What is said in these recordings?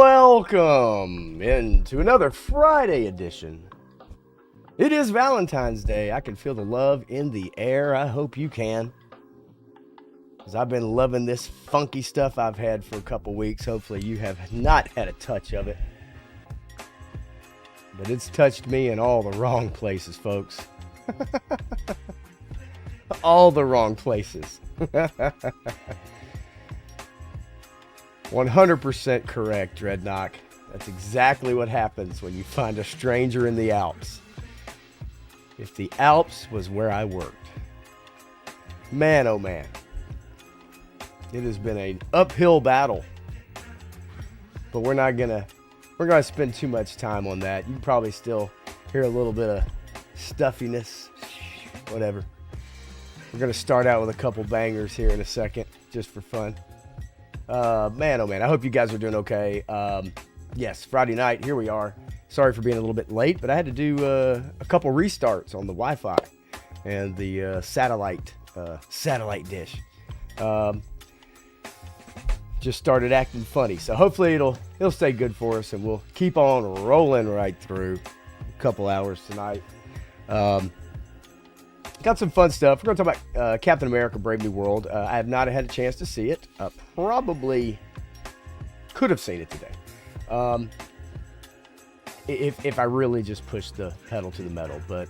Welcome into another Friday edition. It is Valentine's Day. I can feel the love in the air. I hope you can. Because I've been loving this funky stuff I've had for a couple weeks. Hopefully you have not had a touch of it. But it's touched me in all the wrong places, folks. All the wrong places. 100% correct, Dreadnought. That's exactly what happens when you find a stranger in the Alps. If the Alps was where I worked. Man, oh man. It has been an uphill battle. But we're gonna spend too much time on that. You can probably still hear a little bit of stuffiness. Whatever. We're gonna start out with a couple bangers here in a second, just for fun. Man, oh man, I hope you guys are doing okay. Yes, Friday night, here we are. Sorry for being a little bit late, but I had to do a couple restarts on the Wi-Fi and the satellite dish. Just started acting funny, so hopefully it'll stay good for us, and we'll keep on rolling right through a couple hours tonight. Got some fun stuff. We're going to talk about Captain America: Brave New World. I have not had a chance to see it. Probably could have seen it today. If I really just pushed the pedal to the metal. But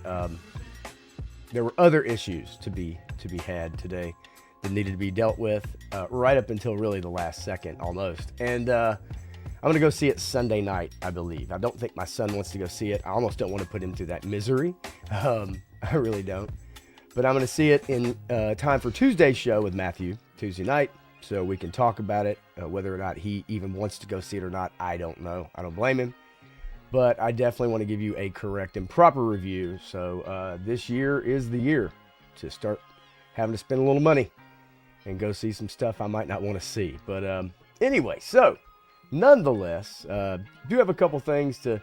there were other issues to be had today that needed to be dealt with right up until really the last second almost. And I'm going to go see it Sunday night, I believe. I don't think my son wants to go see it. I almost don't want to put him through that misery. I really don't. But I'm going to see it in time for Tuesday's show with Matthew, Tuesday night, so we can talk about it. Whether or not he even wants to go see it or not, I don't know. I don't blame him. But I definitely want to give you a correct and proper review. So this year is the year to start having to spend a little money and go see some stuff I might not want to see. But anyway, so nonetheless, do have a couple things to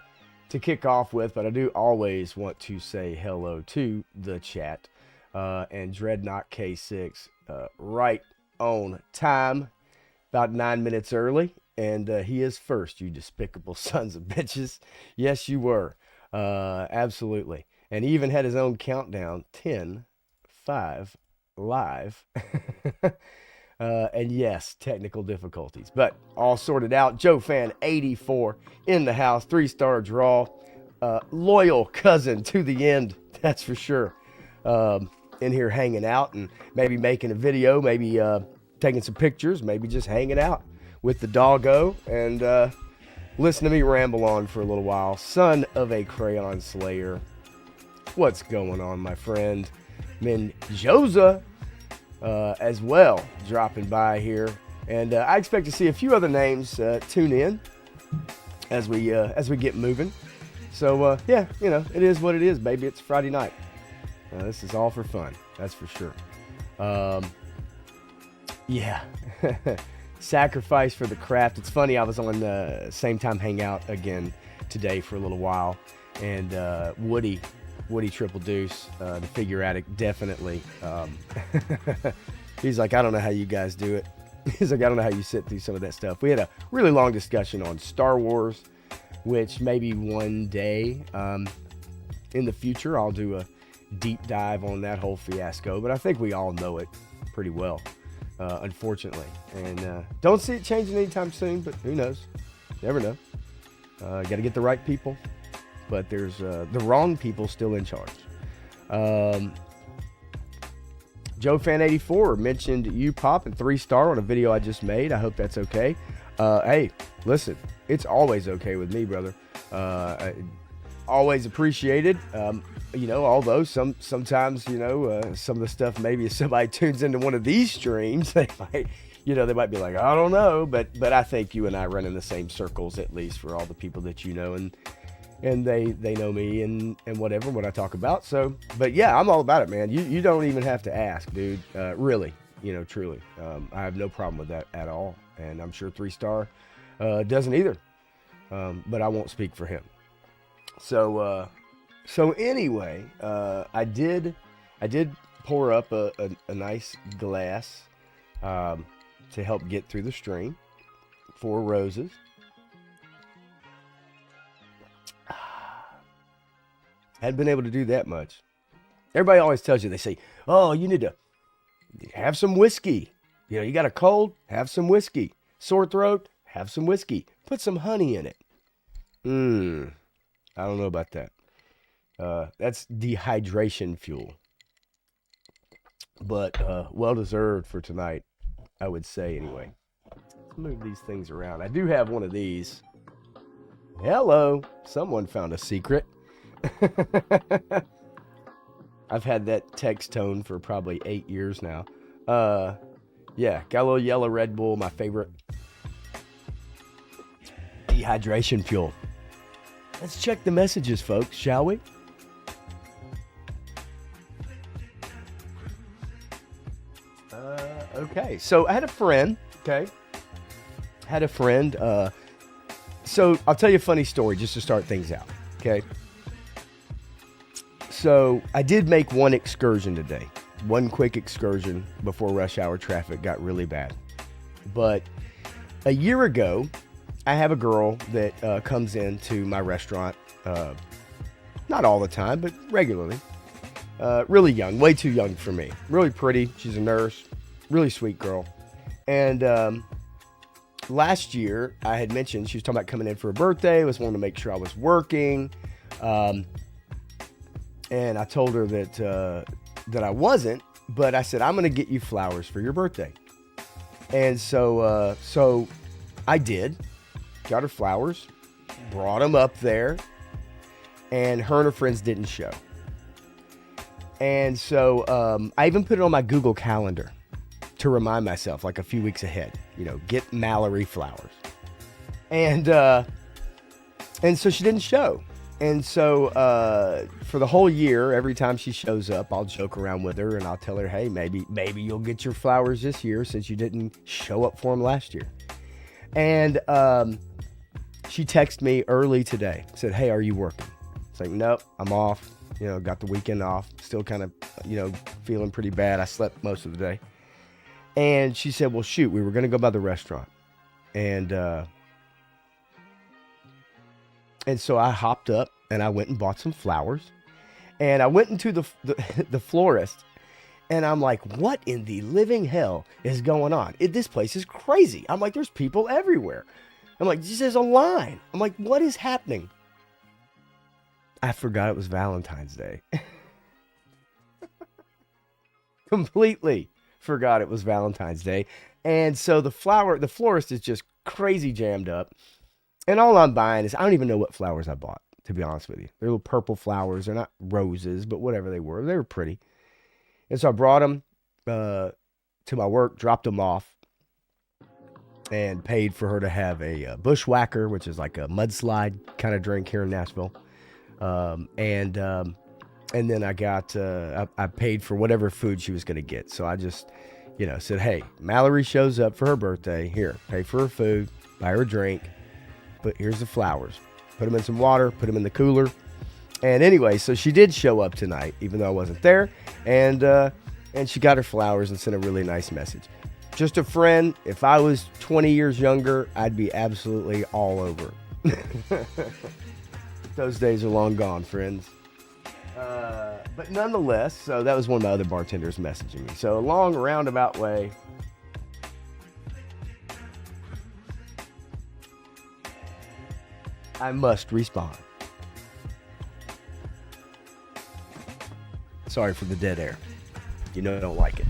kick off with, but I do always want to say hello to the chat. And Dreadnought K6 right on time, about 9 minutes early, and he is first, you despicable sons of bitches. Yes, you were. Absolutely. And he even had his own countdown, 10, 5, live. And yes, technical difficulties, but all sorted out. Joe Fan 84 in the house, 3-star draw, loyal cousin to the end, that's for sure. In here hanging out and maybe making a video, maybe taking some pictures, maybe just hanging out with the doggo and listen to me ramble on for a little while. Son of a crayon slayer. What's going on, my friend? Menjoza as well, dropping by here. And I expect to see a few other names tune in as we get moving. So yeah, it is what it is, baby. It's Friday night. This is all for fun, that's for sure. Yeah, sacrifice for the craft. It's funny, I was on the Same Time Hangout again today for a little while, and Woody Triple Deuce, the figure addict, definitely. He's like, I don't know how you guys do it. He's like, I don't know how you sit through some of that stuff. We had a really long discussion on Star Wars, which maybe one day in the future I'll do a deep dive on that whole fiasco, but I think we all know it pretty well, unfortunately, and don't see it changing anytime soon, but who knows? Never know. Got to get the right people, but there's the wrong people still in charge. Joe Fan 84 mentioned you popping 3-star on a video I just made. I hope that's okay. Hey, listen, it's always okay with me, brother. Always appreciated. Although sometimes, some of the stuff, maybe if somebody tunes into one of these streams, they might be like, I don't know, but I think you and I run in the same circles, at least for all the people that you know, and they know me and whatever, what I talk about. So, but yeah, I'm all about it, man. You don't even have to ask, dude. Really, truly. I have no problem with that at all. And I'm sure 3-star doesn't either. But I won't speak for him. So anyway, I did pour up a nice glass to help get through the stream. 4 roses. Hadn't been able to do that much. Everybody always tells you, they say, oh, you need to have some whiskey. You got a cold? Have some whiskey. Sore throat? Have some whiskey. Put some honey in it. I don't know about that. That's dehydration fuel. But well-deserved for tonight, I would say anyway. Let's move these things around. I do have one of these. Hello. Someone found a secret. I've had that text tone for probably 8 years now. Yeah, got a little yellow Red Bull, my favorite. Dehydration fuel. Let's check the messages, folks, shall we? Okay, so I had a friend, so I'll tell you a funny story just to start things out, okay? So I did make one excursion today. One quick excursion before rush hour traffic got really bad. But a year ago, I have a girl that comes into my restaurant, not all the time, but regularly. Really young, way too young for me. Really pretty. She's a nurse. Really sweet girl. And last year, I had mentioned she was talking about coming in for her birthday. Was wanting to make sure I was working. And I told her that I wasn't, but I said, I'm going to get you flowers for your birthday. And so I did. Got her flowers, brought them up there, and her and her friends didn't show. And so I even put it on my Google Calendar to remind myself, like a few weeks ahead, get Mallory flowers. And so she didn't show. And so for the whole year, every time she shows up, I'll joke around with her and I'll tell her, hey, maybe you'll get your flowers this year since you didn't show up for them last year. And she texted me early today, said, hey, are you working? It's like, nope, I'm off. Got the weekend off. Still kind of, feeling pretty bad. I slept most of the day. And she said, well, shoot, we were going to go by the restaurant. And so I hopped up and I went and bought some flowers. And I went into the florist. And I'm like, what in the living hell is going on? This place is crazy. I'm like, there's people everywhere. I'm like, this is a line. I'm like, what is happening? I forgot it was Valentine's Day. Completely forgot it was Valentine's Day. And so the florist is just crazy jammed up. And all I'm buying is, I don't even know what flowers I bought, to be honest with you. They're little purple flowers. They're not roses, but whatever they were pretty. And so I brought them to my work, dropped them off, and paid for her to have a bushwhacker, which is like a mudslide kind of drink here in Nashville. And then I got, I paid for whatever food she was going to get. So I just, said, hey, Mallory shows up for her birthday. Here, pay for her food, buy her a drink, but here's the flowers. Put them in some water, put them in the cooler. And anyway, so she did show up tonight, even though I wasn't there. And she got her flowers and sent a really nice message. Just a friend. If I was 20 years younger, I'd be absolutely all over. Those days are long gone, friends. But nonetheless, so that was one of my other bartenders messaging me. So a long roundabout way. I must respond. Sorry for the dead air. I don't like it.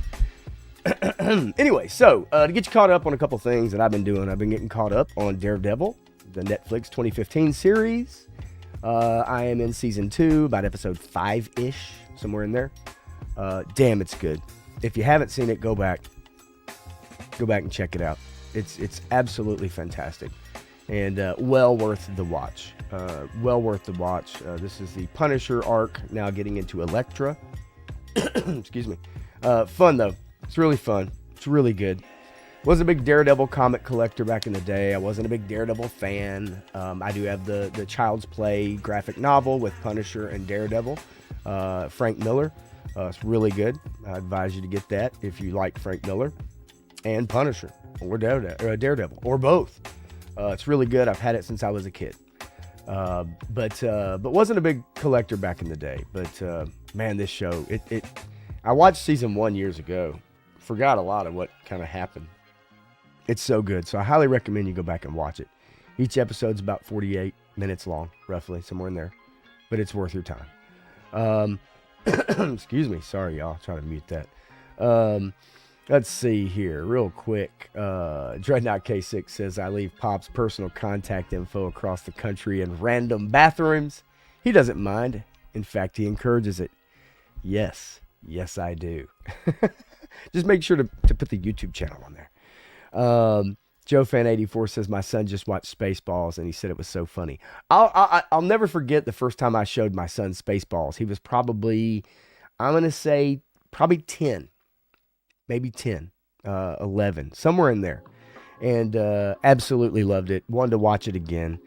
Anyway, so to get you caught up on a couple things that I've been doing, I've been getting caught up on Daredevil, the Netflix 2015 series. I am in season 2, about episode 5-ish, somewhere in there. Damn, it's good. If you haven't seen it, go back and check it out. It's absolutely fantastic, and well worth the watch. This is the Punisher arc, now getting into Elektra. Excuse me. Fun though. It's really fun. It's really good. Wasn't a big Daredevil comic collector back in the day. I wasn't a big Daredevil fan. I do have the Child's Play graphic novel with Punisher and Daredevil, Frank Miller. It's really good. I advise you to get that if you like Frank Miller and Punisher or Daredevil or both. It's really good. I've had it since I was a kid. But wasn't a big collector back in the day. But man, this show, I watched season 1 years ago. Forgot a lot of what kind of happened. It's so good. So I highly recommend you go back and watch it. Each episode's about 48 minutes long, roughly, somewhere in there. But it's worth your time. Excuse me. Sorry, y'all. Trying to mute that. Let's see here real quick. Dreadnought K6 says, I leave Pop's personal contact info across the country in random bathrooms. He doesn't mind. In fact, he encourages it. Yes, I do. Just make sure to put the YouTube channel on there. JoeFan84 says, my son just watched Spaceballs and he said it was so funny. I'll never forget the first time I showed my son Spaceballs. He was probably, I'm going to say probably 10, maybe 10, 11, somewhere in there. And absolutely loved it. Wanted to watch it again.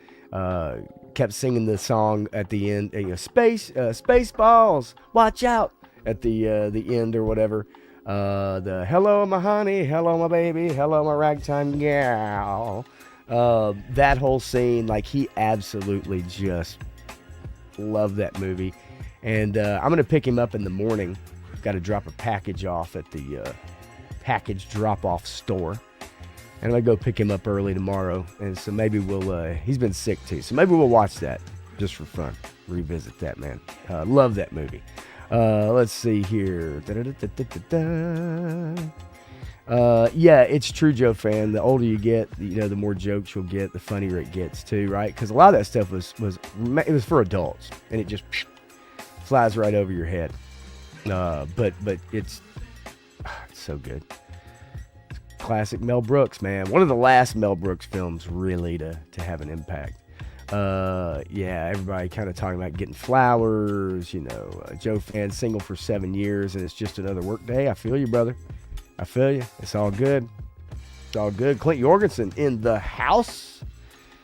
Kept singing the song at the end, Spaceballs, watch out, at the end or whatever. The hello my honey, hello my baby, hello my ragtime gal. That whole scene, like, he absolutely just loved that movie. And I'm gonna pick him up in the morning. Got to drop a package off at the package drop-off store, and I'm gonna go pick him up early tomorrow. And so maybe we'll he's been sick too, so maybe we'll watch that just for fun, revisit that, man. Love that movie. Let's see here. Yeah, it's true, Joe fan. The older you get, the more jokes you'll get, the funnier it gets too, right? Because a lot of that stuff was for adults, and it just flies right over your head. But it's so good. Classic Mel Brooks, man. One of the last Mel Brooks films really to have an impact. Yeah, everybody kind of talking about getting flowers, Joe fan single for 7 years and it's just another work day. I feel you, brother. I feel you. It's all good. It's all good. Clint Jorgensen in the house.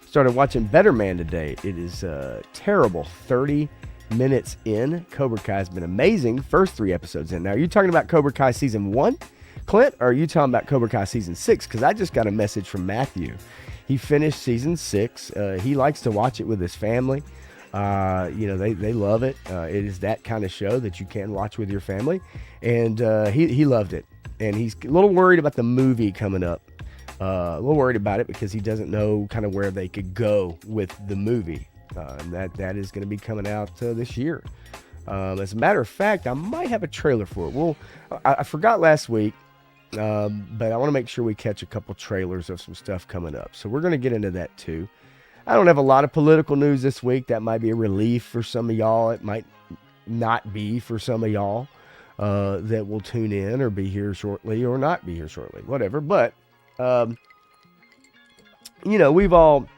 Started watching Better Man today. It is terrible. 30 minutes in. Cobra Kai's been amazing. First 3 episodes in. Now, are you talking about Cobra Kai season 1, Clint, or are you talking about Cobra Kai season 6? Because I just got a message from Matthew. He finished season 6. He likes to watch it with his family. They love it. It is that kind of show that you can watch with your family. And he loved it. And he's a little worried about the movie coming up. A little worried about it because he doesn't know kind of where they could go with the movie. And that is going to be coming out this year. As a matter of fact, I might have a trailer for it. Well, I forgot last week. But I want to make sure we catch a couple trailers of some stuff coming up. So we're going to get into that too. I don't have a lot of political news this week. That might be a relief for some of y'all. It might not be for some of y'all that will tune in or be here shortly or not be here shortly, whatever. But, we've all,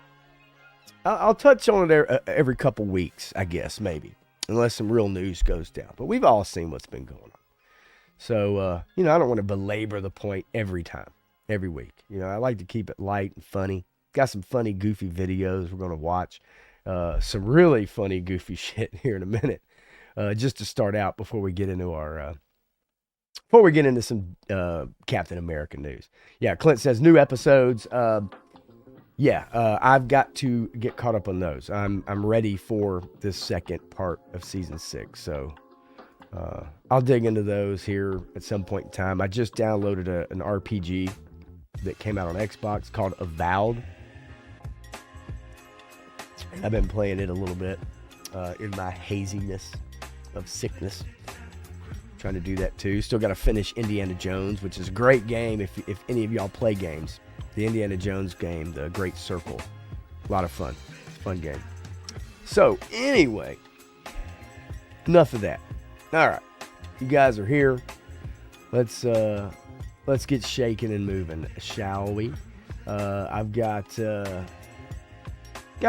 I'll touch on it every couple weeks, I guess, maybe, unless some real news goes down. But we've all seen what's been going on. So, I don't want to belabor the point every time, every week. I like to keep it light and funny. Got some funny, goofy videos we're going to watch. Some really funny, goofy shit here in a minute. Just to start out before we get into some Captain America news. Yeah, Clint says new episodes. I've got to get caught up on those. I'm ready for this second part of season 6. So, I'll dig into those here at some point in time. I just downloaded an RPG that came out on Xbox called Avowed. I've been playing it a little bit in my haziness of sickness. Trying to do that too. Still got to finish Indiana Jones, which is a great game if any of y'all play games. The Indiana Jones game, The Great Circle. A lot of fun. It's a fun game. So, anyway, enough of that. All right, you guys are here. Let's get shaking and moving, shall we? I've got a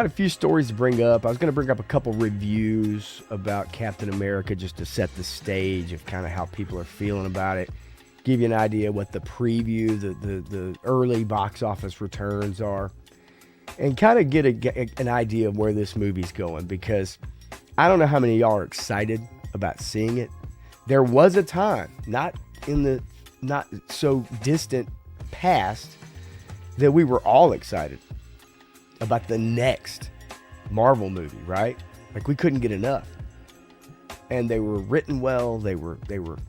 few stories to bring up. I was going to bring up a couple reviews about Captain America just to set the stage of kind of how people are feeling about it. Give you an idea what the preview, the early box office returns are, and kind of get an idea of where this movie's going, because I don't know how many of y'all are excited about seeing it. There was a time, not so distant past, that we were all excited about the next Marvel movie, right? Like, we couldn't get enough. And they were written well, they were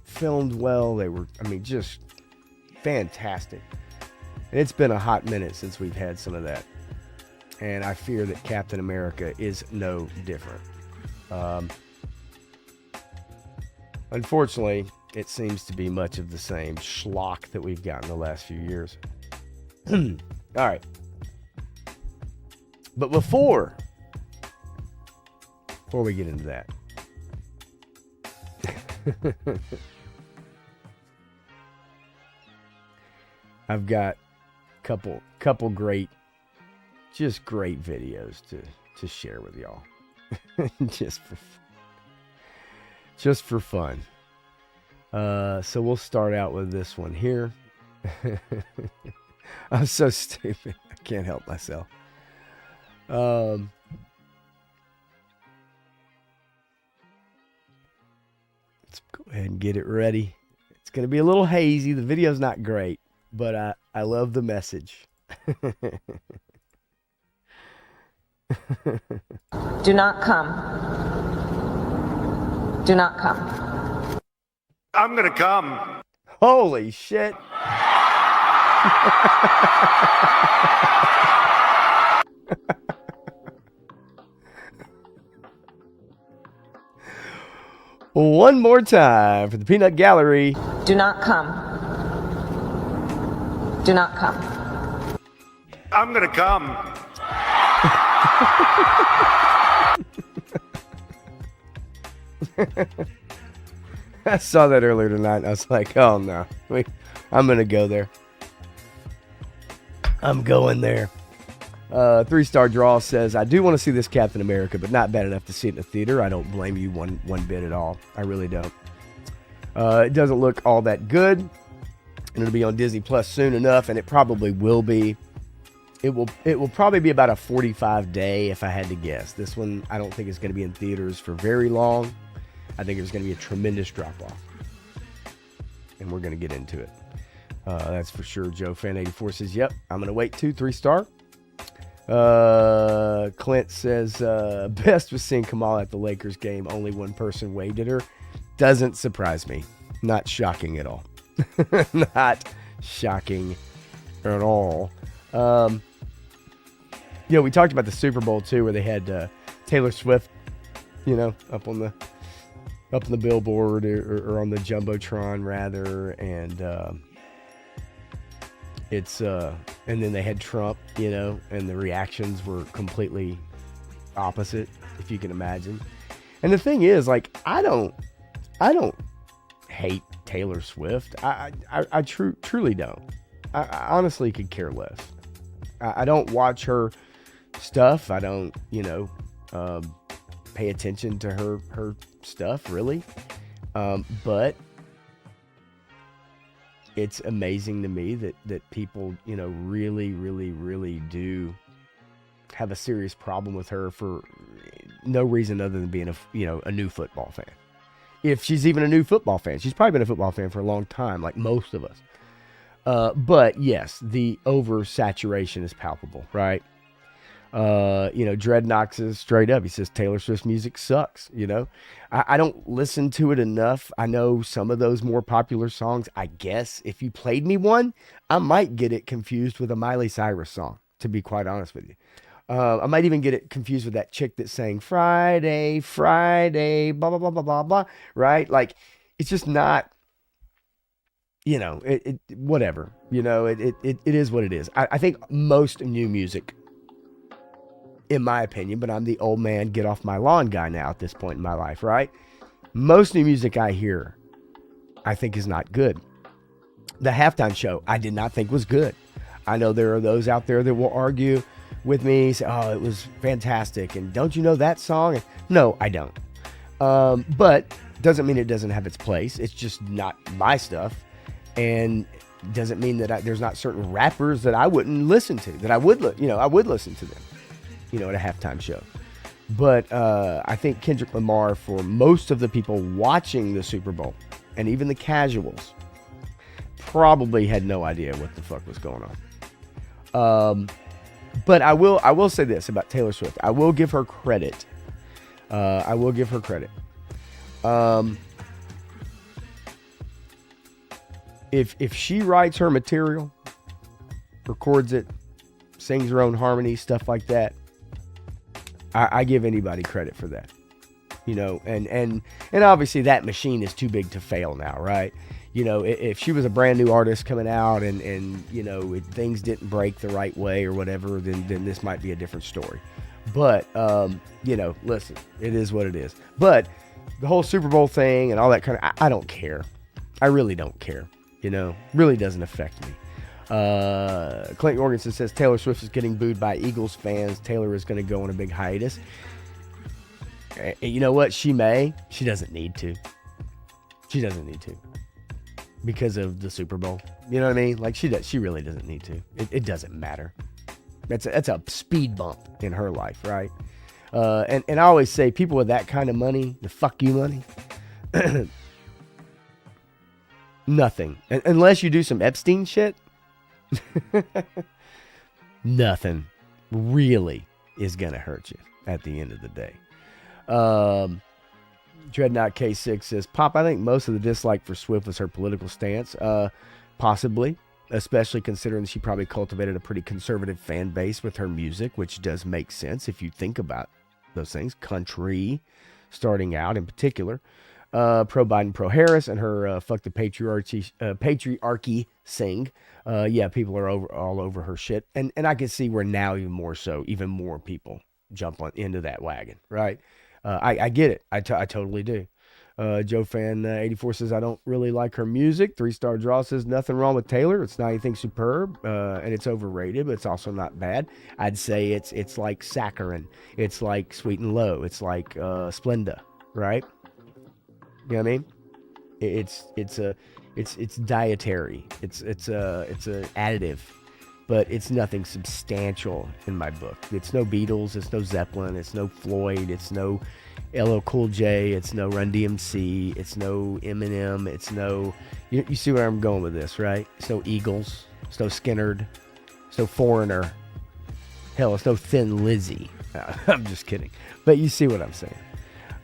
filmed well, just fantastic. And it's been a hot minute since we've had some of that. And I fear that Captain America is no different. Unfortunately, it seems to be much of the same schlock that we've gotten the last few years. All right. But before we get into that, I've got a couple great videos to share with y'all. just for fun. So we'll start out with this one here. I'm so stupid. I can't help myself. Let's go ahead and get it ready. It's going to be a little hazy. The video's not great, but I love the message. Do not come. Do not come. I'm gonna come. Holy shit. One more time for the Peanut Gallery. Do not come. Do not come. I'm gonna come. I saw that earlier tonight and I was like, oh no, I'm gonna go there. I'm going there. 3-star draw says, I do want to see this Captain America, but not bad enough to see it in the theater. I don't blame you one bit at all. I really don't. It doesn't look all that good, and it'll be on Disney Plus soon enough, and it probably will be. It will probably be about a 45-day if I had to guess. This one I don't think is going to be in theaters for very long. I think there's going to be a tremendous drop-off, and we're going to get into it. That's for sure. Joe Fan 84 says, yep, I'm going to wait 3-star. Clint says, best was seeing Kamala at the Lakers game. Only one person waved at her. Doesn't surprise me. Not shocking at all. Not shocking at all. We talked about the Super Bowl too, where they had Taylor Swift, up on the billboard or on the jumbotron rather, and and then they had Trump, and the reactions were completely opposite, if you can imagine. And the thing is, like, I don't hate Taylor Swift. I truly don't. I honestly could care less. I don't watch her stuff. I don't, pay attention to her stuff, really. But it's amazing to me that people, really, really, really do have a serious problem with her for no reason other than being a new football fan. If she's even a new football fan, she's probably been a football fan for a long time, like most of us. But yes, the oversaturation is palpable, right? Dreadnoughts is straight up. He says Taylor Swift's music sucks. I don't listen to it enough. I know some of those more popular songs. I guess if you played me one, I might get it confused with a Miley Cyrus song, to be quite honest with you. I might even get it confused with that chick that sang Friday, blah, blah, blah, blah, blah, blah, right? Like, it's just not, whatever, it is what it is. I think most new music, in my opinion, but I'm the old man, get off my lawn guy now at this point in my life, right? Most new music I hear, I think is not good. The halftime show, I did not think was good. I know there are those out there that will argue with me, say, oh, it was fantastic, and don't you know that song? No, I don't. But doesn't mean it doesn't have its place. It's just not my stuff, and doesn't mean that there's not certain rappers that I wouldn't listen to, that I would listen to them, at a halftime show. But I think Kendrick Lamar, for most of the people watching the Super Bowl, and even the casuals, probably had no idea what the fuck was going on. But I will say this about Taylor Swift. I will give her credit. If she writes her material, records it, sings her own harmonies, stuff like that, I give anybody credit for that. You know, and obviously that machine is too big to fail now, right? You know, if she was a brand new artist coming out and you know, if things didn't break the right way or whatever, then this might be a different story. But, you know, listen, it is what it is. But the whole Super Bowl thing and all that kind of, I don't care. I really don't care. You know, really doesn't affect me. Clint Jorgensen says Taylor Swift is getting booed by Eagles fans. Taylor is going to go on a big hiatus. You know what? She doesn't need to. She doesn't need to. Because of the Super Bowl. You know what I mean? Like she really doesn't need to. It doesn't matter. That's a speed bump in her life, right? And I always say people with that kind of money, the fuck you money, nothing. Unless you do some Epstein shit, nothing really is going to hurt you at the end of the day. Dreadnought K6 says, Pop, I think most of the dislike for Swift was her political stance. Possibly, especially considering she probably cultivated a pretty conservative fan base with her music, which does make sense if you think about those things. Country, starting out in particular. Pro-Biden, pro-Harris, and her fuck the patriarchy sing. Yeah, people are all over her shit. And I can see where now even more people jump into that wagon, right? I get it. I totally do. Joe Fan 84 says, I don't really like her music. 3-star draw says, nothing wrong with Taylor. It's not anything superb, and it's overrated, but it's also not bad. I'd say it's like Saccharin. It's like Sweet and Low. It's like Splenda, right? You know what I mean? It's dietary. It's a additive, but it's nothing substantial in my book. It's no Beatles. It's no Zeppelin. It's no Floyd. It's no LL Cool J. It's no Run DMC. It's no Eminem. It's no. You see where I'm going with this, right? It's no Eagles. It's no Skinnerd. It's no Foreigner. Hell, it's no Thin Lizzy. I'm just kidding. But you see what I'm saying.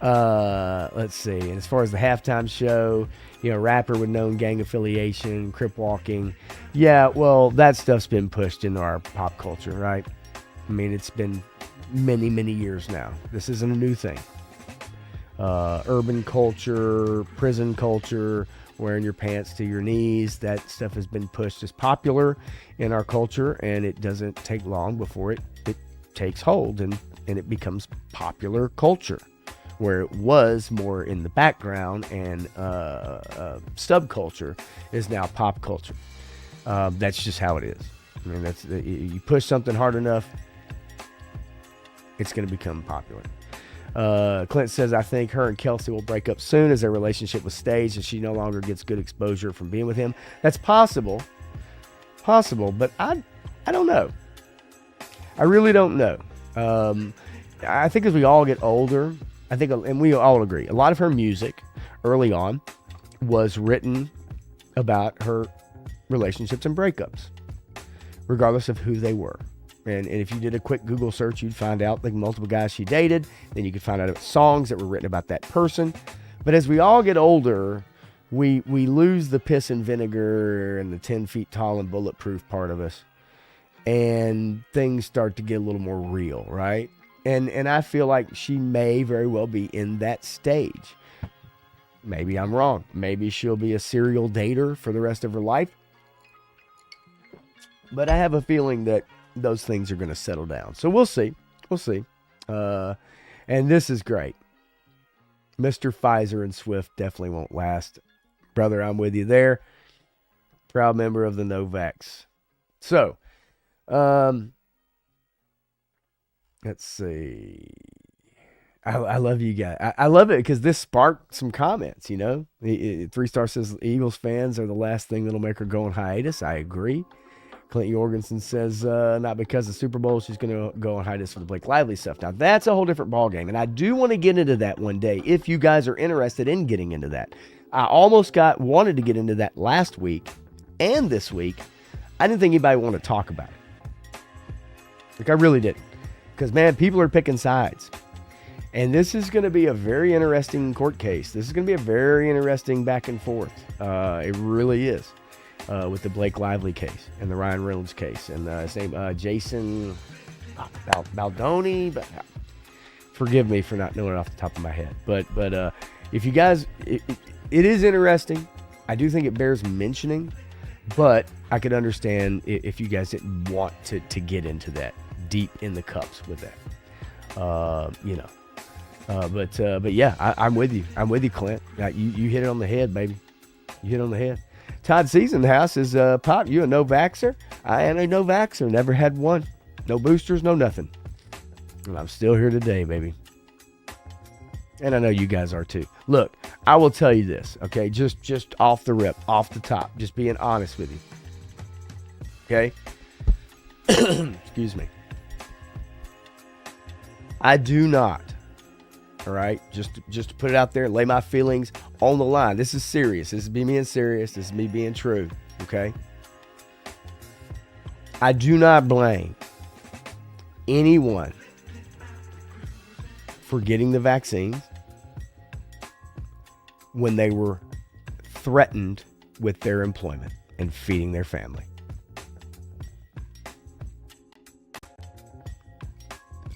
Let's see. And as far as the halftime show, you know, rapper with known gang affiliation, crip walking. Yeah, well, that stuff's been pushed into our pop culture, right? I mean, it's been many, many years now. This isn't a new thing. Urban culture, prison culture, wearing your pants to your knees, that stuff has been pushed as popular in our culture, and it doesn't take long before it takes hold and it becomes popular culture, where it was more in the background and subculture is now pop culture. That's just how it is. I mean, you push something hard enough, it's going to become popular. Clint says, I think her and Kelsey will break up soon as their relationship was staged and she no longer gets good exposure from being with him. That's possible, but I don't know. I really don't know. I think as we all get older, and we all agree, a lot of her music early on was written about her relationships and breakups, regardless of who they were. And if you did a quick Google search, you'd find out like multiple guys she dated. Then you could find out about songs that were written about that person. But as we all get older, we lose the piss and vinegar and the 10 feet tall and bulletproof part of us. And things start to get a little more real, right? And I feel like she may very well be in that stage. Maybe I'm wrong. Maybe she'll be a serial dater for the rest of her life. But I have a feeling that those things are going to settle down. So we'll see. And this is great. Mr. Pfizer and Swift definitely won't last. Brother, I'm with you there. Proud member of the Novax. So, let's see. I love you guys. I love it because this sparked some comments, you know. 3-star says Eagles fans are the last thing that'll make her go on hiatus. I agree. Clint Jorgensen says, not because of the Super Bowl, she's going to go on hiatus for the Blake Lively stuff. Now, that's a whole different ballgame, and I do want to get into that one day if you guys are interested in getting into that. I almost wanted to get into that last week and this week. I didn't think anybody wanted to talk about it. Like, I really didn't. Because, man, people are picking sides. And this is going to be a very interesting court case. This is going to be a very interesting back and forth. It really is. With the Blake Lively case and the Ryan Reynolds case. And his name, Jason Baldoni. But forgive me for not knowing it off the top of my head. But if you guys, it is interesting. I do think it bears mentioning. But I could understand if you guys didn't want to get into that deep in the cups with that. But yeah, I'm with you. I'm with you, Clint. You hit it on the head, baby. You hit it on the head. Todd Seasonhouse is, Pop, you a no-vaxxer? I am a no-vaxxer. Never had one. No boosters, no nothing. And I'm still here today, baby. And I know you guys are too. Look, I will tell you this, okay? Just off the rip, off the top. Just being honest with you. Okay? Excuse me. I do not. All right, just to put it out there, lay my feelings on the line. This is serious. This is me being serious. This is me being true. Okay. I do not blame anyone for getting the vaccines when they were threatened with their employment and feeding their family.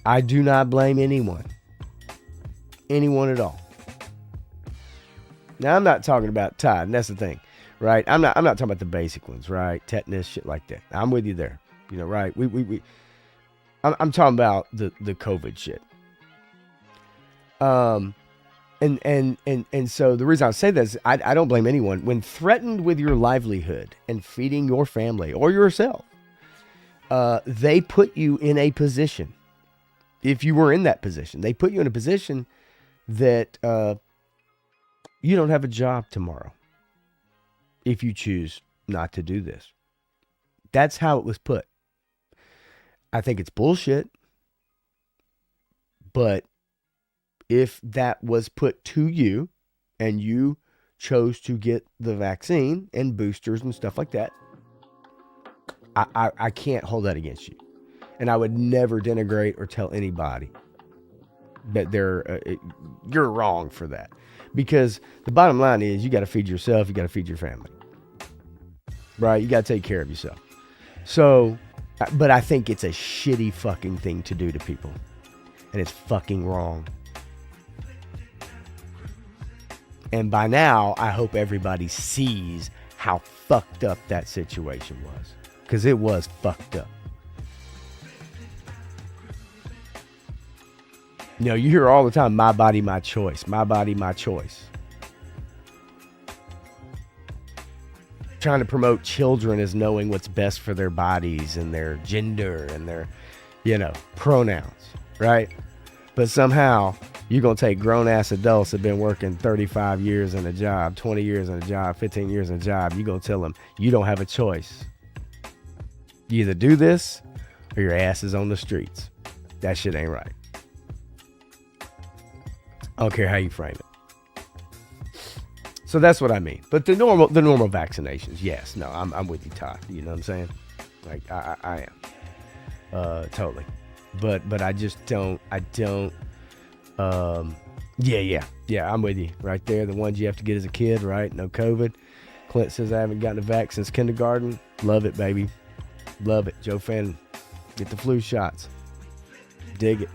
I do not blame anyone. Anyone at all. Now, I'm not talking about Todd, and that's the thing, right? I'm not talking about the basic ones, right? Tetanus, shit like that. I'm with you there, right? I'm talking about the COVID shit. And so the reason I say this, I don't blame anyone when threatened with your livelihood and feeding your family or yourself. They put you in a position. If you were in that position, they put you in a position that you don't have a job tomorrow if you choose not to do this. That's how it was put. I think it's bullshit. But if that was put to you and you chose to get the vaccine and boosters and stuff like that, I can't hold that against you. And I would never denigrate or tell anybody that you're wrong for that. Because the bottom line is you got to feed yourself, you got to feed your family. Right? You got to take care of yourself. So, but I think it's a shitty fucking thing to do to people. And it's fucking wrong. And by now, I hope everybody sees how fucked up that situation was. Because it was fucked up. You know, you hear all the time, my body, my choice. My body, my choice. Trying to promote children as knowing what's best for their bodies and their gender and their, pronouns, right? But somehow, you're going to take grown-ass adults that have been working 35 years in a job, 20 years in a job, 15 years in a job. You're going to tell them, you don't have a choice. You either do this or your ass is on the streets. That shit ain't right. I don't care how you frame it. So that's what I mean. But the normal vaccinations, yes. No, I'm with you, Todd. You know what I'm saying? Like, I am. Totally. But I just don't. Yeah, I'm with you right there. The ones you have to get as a kid, right? No COVID. Clint says I haven't gotten a vax since kindergarten. Love it, baby. Love it. Joe Fannin, get the flu shots. Dig it.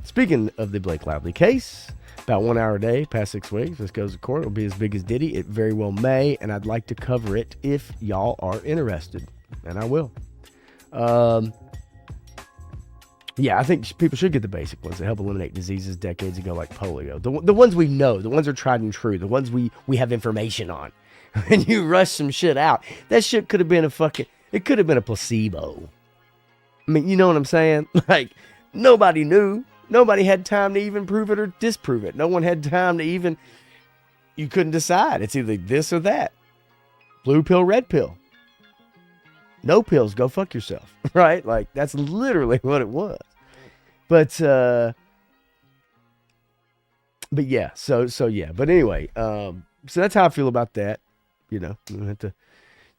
Speaking of the Blake Lively case, about 1 hour a day, past 6 weeks, this goes to court. It'll be as big as Diddy. It very well may, and I'd like to cover it if y'all are interested, and I will. Yeah, I think people should get the basic ones that help eliminate diseases decades ago, like polio. The ones we know, the ones that are tried and true, the ones we have information on. When you rush some shit out, that shit could have been it could have been a placebo. I mean, you know what I'm saying? Like, nobody knew. Nobody had time to even prove it or disprove it. No one had time to even, you couldn't decide. It's either this or that. Blue pill, red pill. No pills, go fuck yourself. Right? Like, that's literally what it was. But yeah, so yeah. But anyway, so that's how I feel about that. You know, you don't have to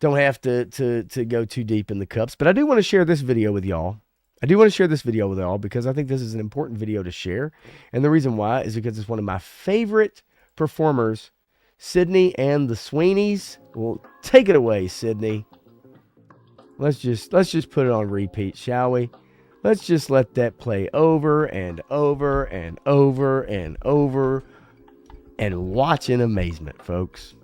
Don't have to go too deep in the cups, but I do want to share this video with y'all. Because I think this is an important video to share. And the reason why is because it's one of my favorite performers, Sydney and the Sweeneys. Well, take it away, Sydney. Let's just put it on repeat, shall we? Let's just let that play over and over and over and over and watch in amazement, folks.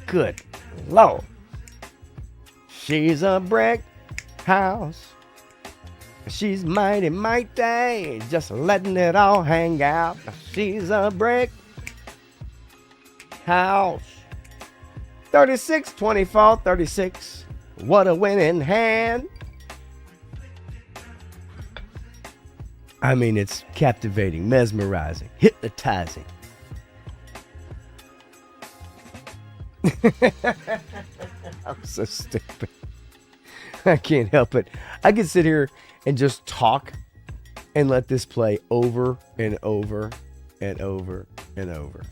Good Lord. She's a brick house. She's mighty, mighty, just letting it all hang out. She's a brick house. 36, 24, 36. What a winning hand. I mean, it's captivating, mesmerizing, hypnotizing. I'm so stupid. I can't help it. I could sit here and just talk and let this play over and over and over and over.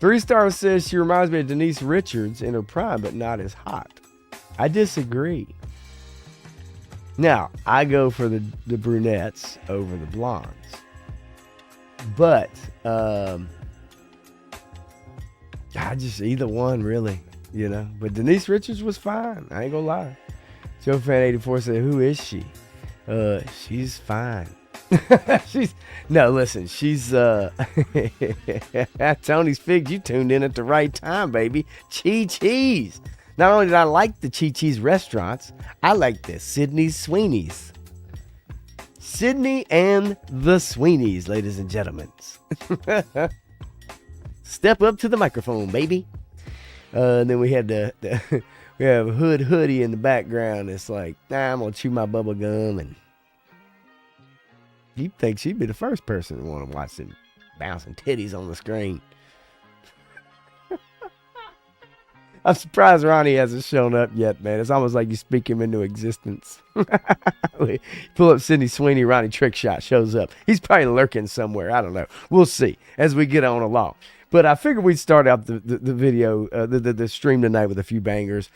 3-star says she reminds me of Denise Richards in her prime, but not as hot. I disagree. Now, I go for the brunettes over the blondes. But, I just either one, really, you know. But Denise Richards was fine. I ain't gonna lie. Joe Fan 84 said, "Who is she?" She's fine. She's Tony's Figs. You tuned in at the right time, baby. Chi-Chi's. Not only did I like the Chi-Chi's restaurants, I like the Sydney Sweeneys. Sydney and the Sweeneys, ladies and gentlemen. Step up to the microphone, baby. And then we had we have Hoodie in the background. It's like, I'm gonna chew my bubble gum, and you'd think she'd be the first person to want to watch them bouncing titties on the screen. I'm surprised Ronnie hasn't shown up yet, man. It's almost like you speak him into existence. Pull up Sydney Sweeney, Ronnie Trickshot shows up. He's probably lurking somewhere. I don't know. We'll see as we get on along. But I figured we'd start out the video, the stream tonight with a few bangers.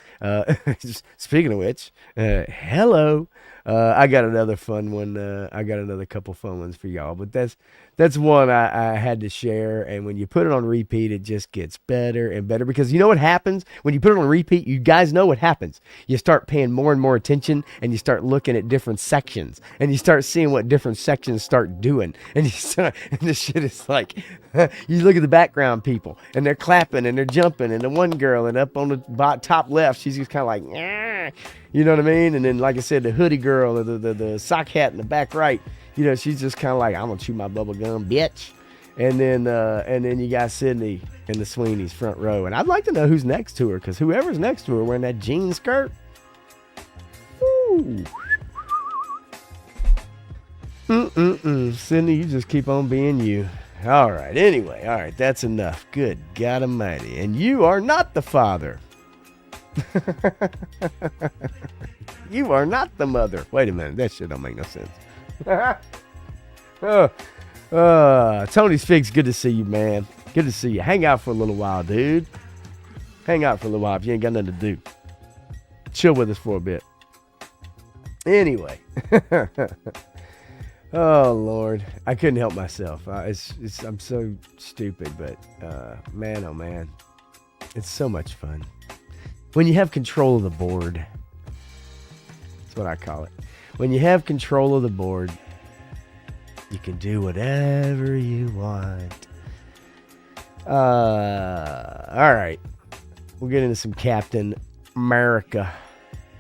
Speaking of which, hello. I got another fun one. I got another couple fun ones for y'all. But that's one I had to share. And when you put it on repeat, it just gets better and better. Because you know what happens? When you put it on repeat, you guys know what happens. You start paying more and more attention, and you start looking at different sections. And you start seeing what different sections start doing. And this shit is like, you look at the background people, and they're clapping, and they're jumping. And the one girl, and up on the top left, she's just kind of like, "Nyah." You know what I mean? And then, like I said, the hoodie girl, or the sock hat in the back right, you know, she's just kind of like, I'm gonna chew my bubble gum, bitch. And then you got Sydney and the Sweeneys front row. And I'd like to know who's next to her, because whoever's next to her wearing that jean skirt, woo. Sydney, you just keep on being you. All right. Anyway, all right. That's enough. Good God Almighty. And you are not the father. You are not the mother. Wait a minute. That shit don't make no sense. Tony's Figs, good to see you, man. Good to see you. Hang out for a little while, dude. Hang out for a little while if you ain't got nothing to do. Chill with us for a bit. Anyway. Oh, Lord. I couldn't help myself. I'm so stupid, but man, oh, man. It's so much fun. When you have control of the board, that's what I call it. When you have control of the board, you can do whatever you want. All right. We'll get into some Captain America.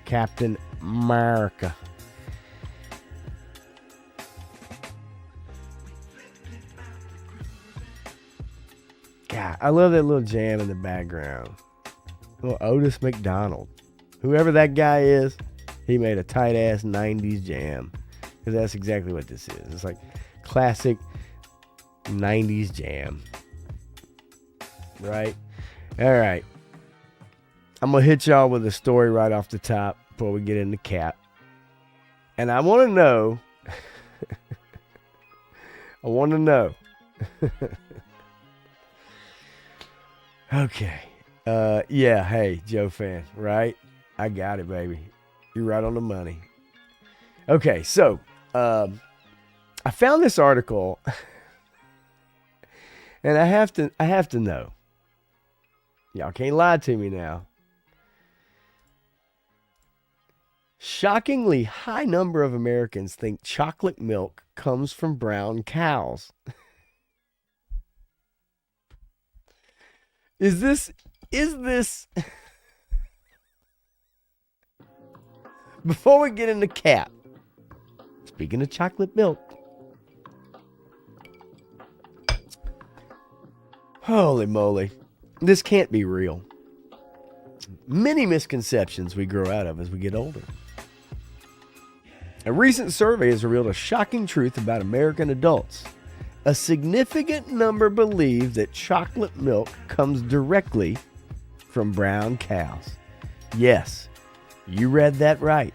Captain America. God, I love that little jam in the background. Little Otis McDonald. Whoever that guy is, he made a tight-ass 90s jam. Because that's exactly what this is. It's like classic 90s jam. Right? All right. I'm going to hit y'all with a story right off the top before we get into Cap. And I want to know. I want to know. Okay. Yeah, hey, Joe fan, right? I got it, baby. You're right on the money. Okay, so I found this article, and I have to know. Y'all can't lie to me now. Shockingly high number of Americans think chocolate milk comes from brown cows. Is this before we get into cat, speaking of chocolate milk, holy moly, this can't be real. Many misconceptions we grow out of as we get older. A recent survey has revealed a shocking truth about American adults. A significant number believe that chocolate milk comes directly from brown cows. Yes, you read that right.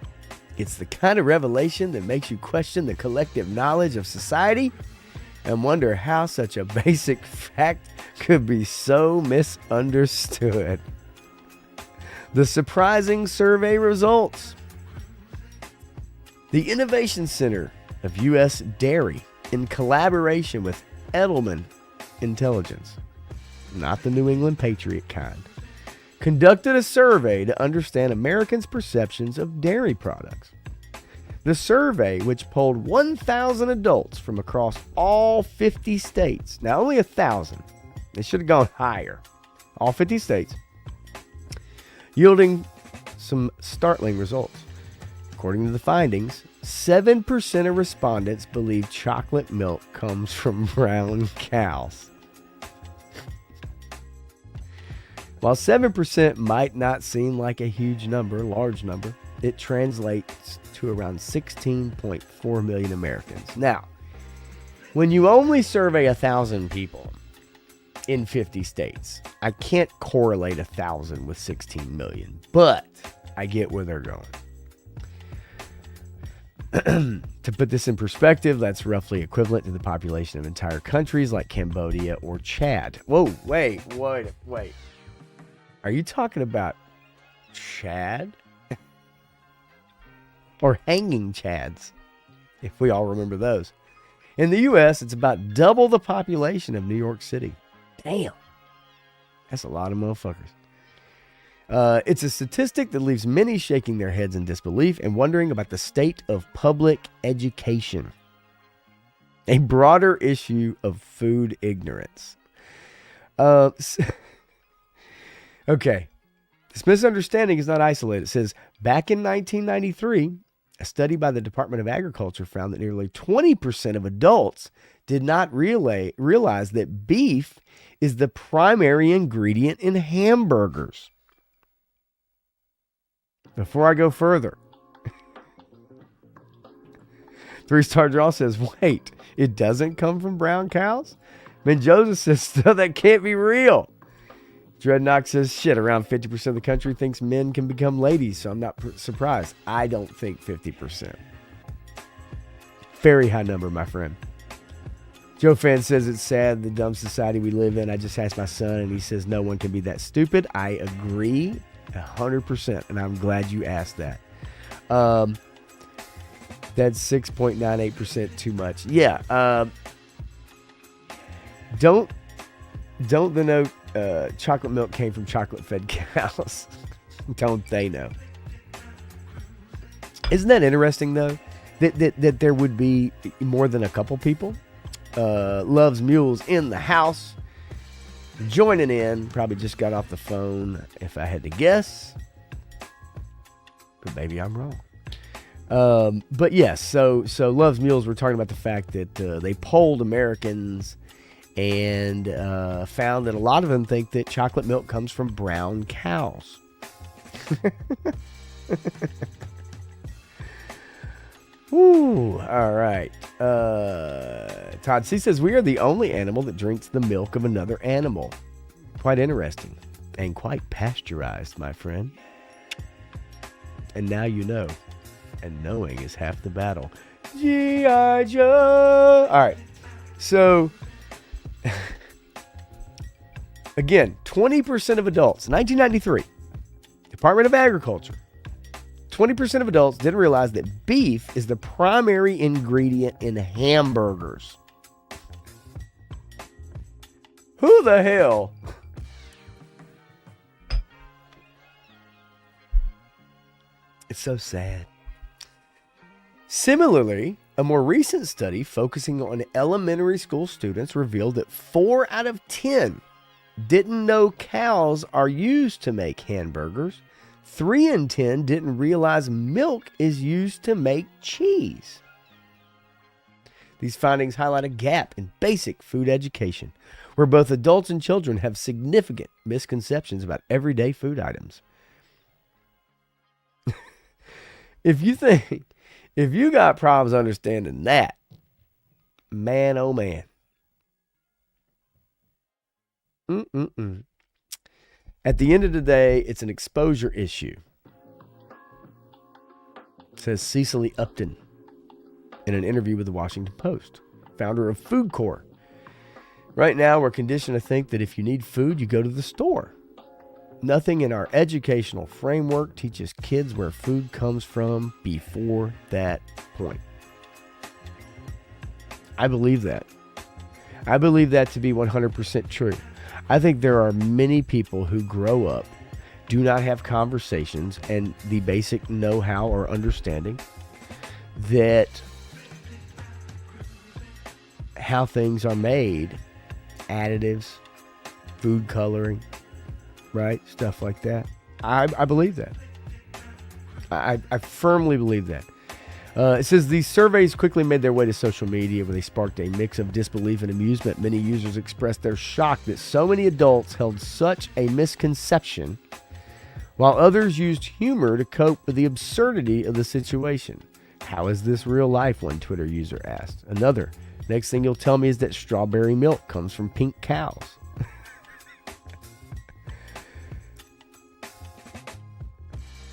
It's the kind of revelation that makes you question the collective knowledge of society and wonder how such a basic fact could be so misunderstood. The surprising survey results. The Innovation Center of U.S. Dairy, in collaboration with Edelman Intelligence, not the New England Patriot kind, conducted a survey to understand Americans' perceptions of dairy products. The survey, which polled 1,000 adults from across all 50 states, now only 1,000, they should have gone higher, all 50 states, yielding some startling results. According to the findings, 7% of respondents believe chocolate milk comes from brown cows. While 7% might not seem like a large number, it translates to around 16.4 million Americans. Now, when you only survey 1,000 people in 50 states, I can't correlate 1,000 with 16 million, but I get where they're going. To put this in perspective, that's roughly equivalent to the population of entire countries like Cambodia or Chad. Whoa, wait. Are you talking about Chad? Or hanging Chads, if we all remember those. In the U.S., it's about double the population of New York City. Damn. That's a lot of motherfuckers. It's a statistic that leaves many shaking their heads in disbelief and wondering about the state of public education. A broader issue of food ignorance. Okay. This misunderstanding is not isolated. It says, back in 1993, a study by the Department of Agriculture found that nearly 20% of adults did not realize that beef is the primary ingredient in hamburgers. Before I go further, 3-Star Draw says, wait, it doesn't come from brown cows? Ben Joseph says, no, that can't be real. Dreadnought says, shit, around 50% of the country thinks men can become ladies, so I'm not surprised. I don't think 50%. Very high number, my friend. Joe Fan says, it's sad, the dumb society we live in. I just asked my son, and he says no one can be that stupid. I agree 100%, and I'm glad you asked that. That's 6.98% too much. Yeah. Don't denote chocolate milk came from chocolate-fed cows. Don't they know? Isn't that interesting, though? That there would be more than a couple people. Loves Mules in the house. Joining in. Probably just got off the phone, if I had to guess. But maybe I'm wrong. But yes, so Loves Mules, we're talking about the fact that they polled Americans and found that a lot of them think that chocolate milk comes from brown cows. Woo, all right. Todd C says, we are the only animal that drinks the milk of another animal. Quite interesting and quite pasteurized, my friend. And now you know. and knowing is half the battle. G.I. Joe. All right. So, again, 20% of adults, 1993, Department of Agriculture, 20% of adults didn't realize that beef is the primary ingredient in hamburgers. Who the hell? It's so sad. Similarly, a more recent study focusing on elementary school students revealed that 4 out of 10 didn't know cows are used to make hamburgers. 3 in 10 didn't realize milk is used to make cheese. These findings highlight a gap in basic food education, where both adults and children have significant misconceptions about everyday food items. If you got problems understanding that, man, oh man. At the end of the day, it's an exposure issue, says Cecily Upton in an interview with the Washington Post, founder of Food Corps. Right now, we're conditioned to think that if you need food, you go to the store. Nothing in our educational framework teaches kids where food comes from before that point. I believe that. I believe that to be 100% true. I think there are many people who grow up, do not have conversations and the basic know-how or understanding that how things are made, additives, food coloring, right? Stuff like that. I believe that. I firmly believe that. It says these surveys quickly made their way to social media where they sparked a mix of disbelief and amusement. Many users expressed their shock that so many adults held such a misconception, while others used humor to cope with the absurdity of the situation. How is this real life? One Twitter user asked. Another, next thing you'll tell me is that strawberry milk comes from pink cows.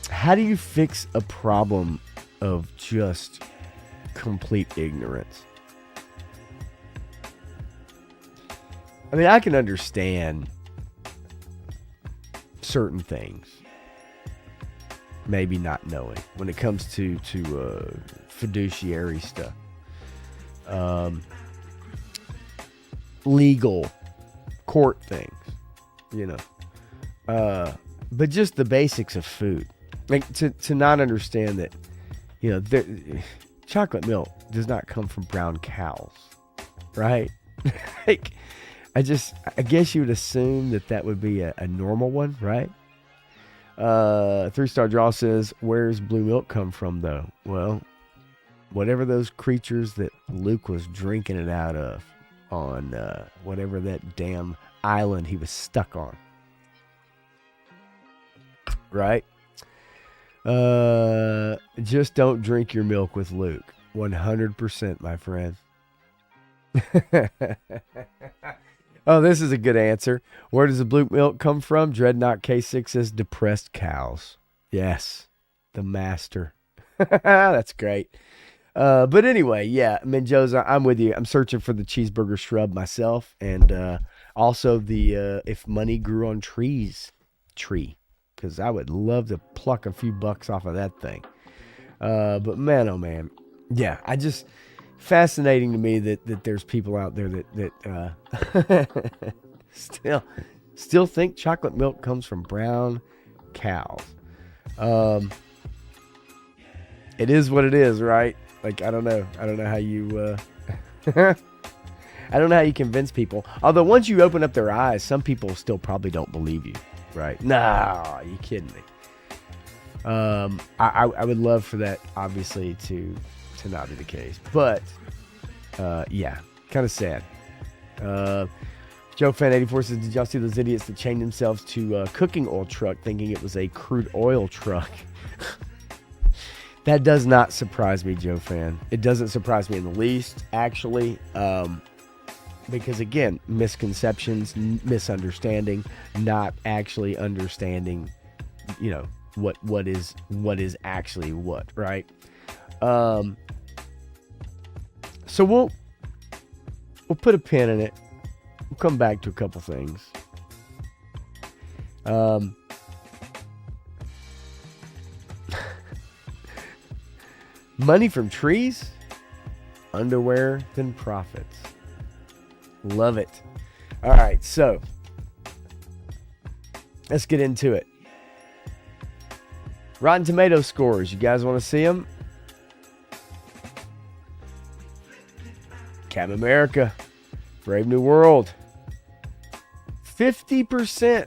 How do you fix a problem of just complete ignorance? I mean, I can understand certain things, maybe not knowing when it comes to fiduciary stuff, legal court things, but just the basics of food. Like to not understand that, chocolate milk does not come from brown cows, right? Like, I guess you would assume that would be a normal one, right? 3-star draw says, where's blue milk come from though? Well, whatever those creatures that Luke was drinking it out of on whatever that damn island he was stuck on, right? Just don't drink your milk with Luke. 100%, my friend. Oh, this is a good answer. Where does the blue milk come from? Dreadnought K6 says depressed cows. Yes, the master. That's great. But anyway, yeah, Menjoza, I'm with you. I'm searching for the cheeseburger shrub myself, and also the if money grew on trees tree, because I would love to pluck a few bucks off of that thing. But man, oh man, yeah, fascinating to me that there's people out there that still think chocolate milk comes from brown cows. It is what it is, right? Like, I don't know how you I don't know how you convince people. Although once you open up their eyes, some people still probably don't believe you, right? No, are you kidding me? I would love for that, obviously, to not be the case. But yeah, kind of sad. Joe Fan 84 says, did y'all see those idiots that chained themselves to a cooking oil truck thinking it was a crude oil truck? That does not surprise me, Joe Fan. It doesn't surprise me in the least, actually. Because again, misconceptions, misunderstanding, not actually understanding, what is actually what, right? So we'll put a pin in it. We'll come back to a couple things. Money from trees, underwear than profits. Love it. All right, so let's get into it. Rotten Tomatoes scores. You guys want to see them? Captain America, Brave New World. 50%.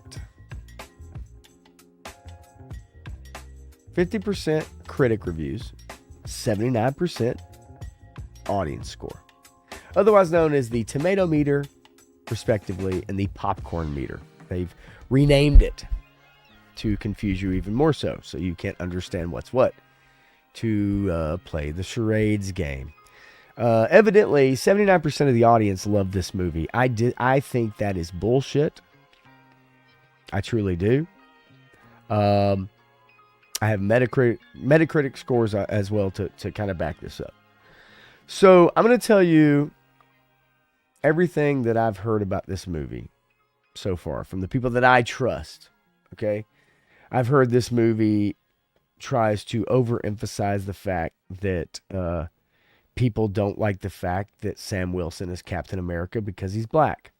50% critic reviews. 79% audience score. Otherwise known as the tomato meter, respectively, and the popcorn meter. They've renamed it to confuse you even more so you can't understand what's what, to play the charades game. Evidently, 79% of the audience loved this movie. I think that is bullshit. I truly do. I have Metacritic scores as well to kind of back this up. So I'm going to tell you everything that I've heard about this movie so far from the people that I trust. Okay? I've heard this movie tries to overemphasize the fact that people don't like the fact that Sam Wilson is Captain America because he's black.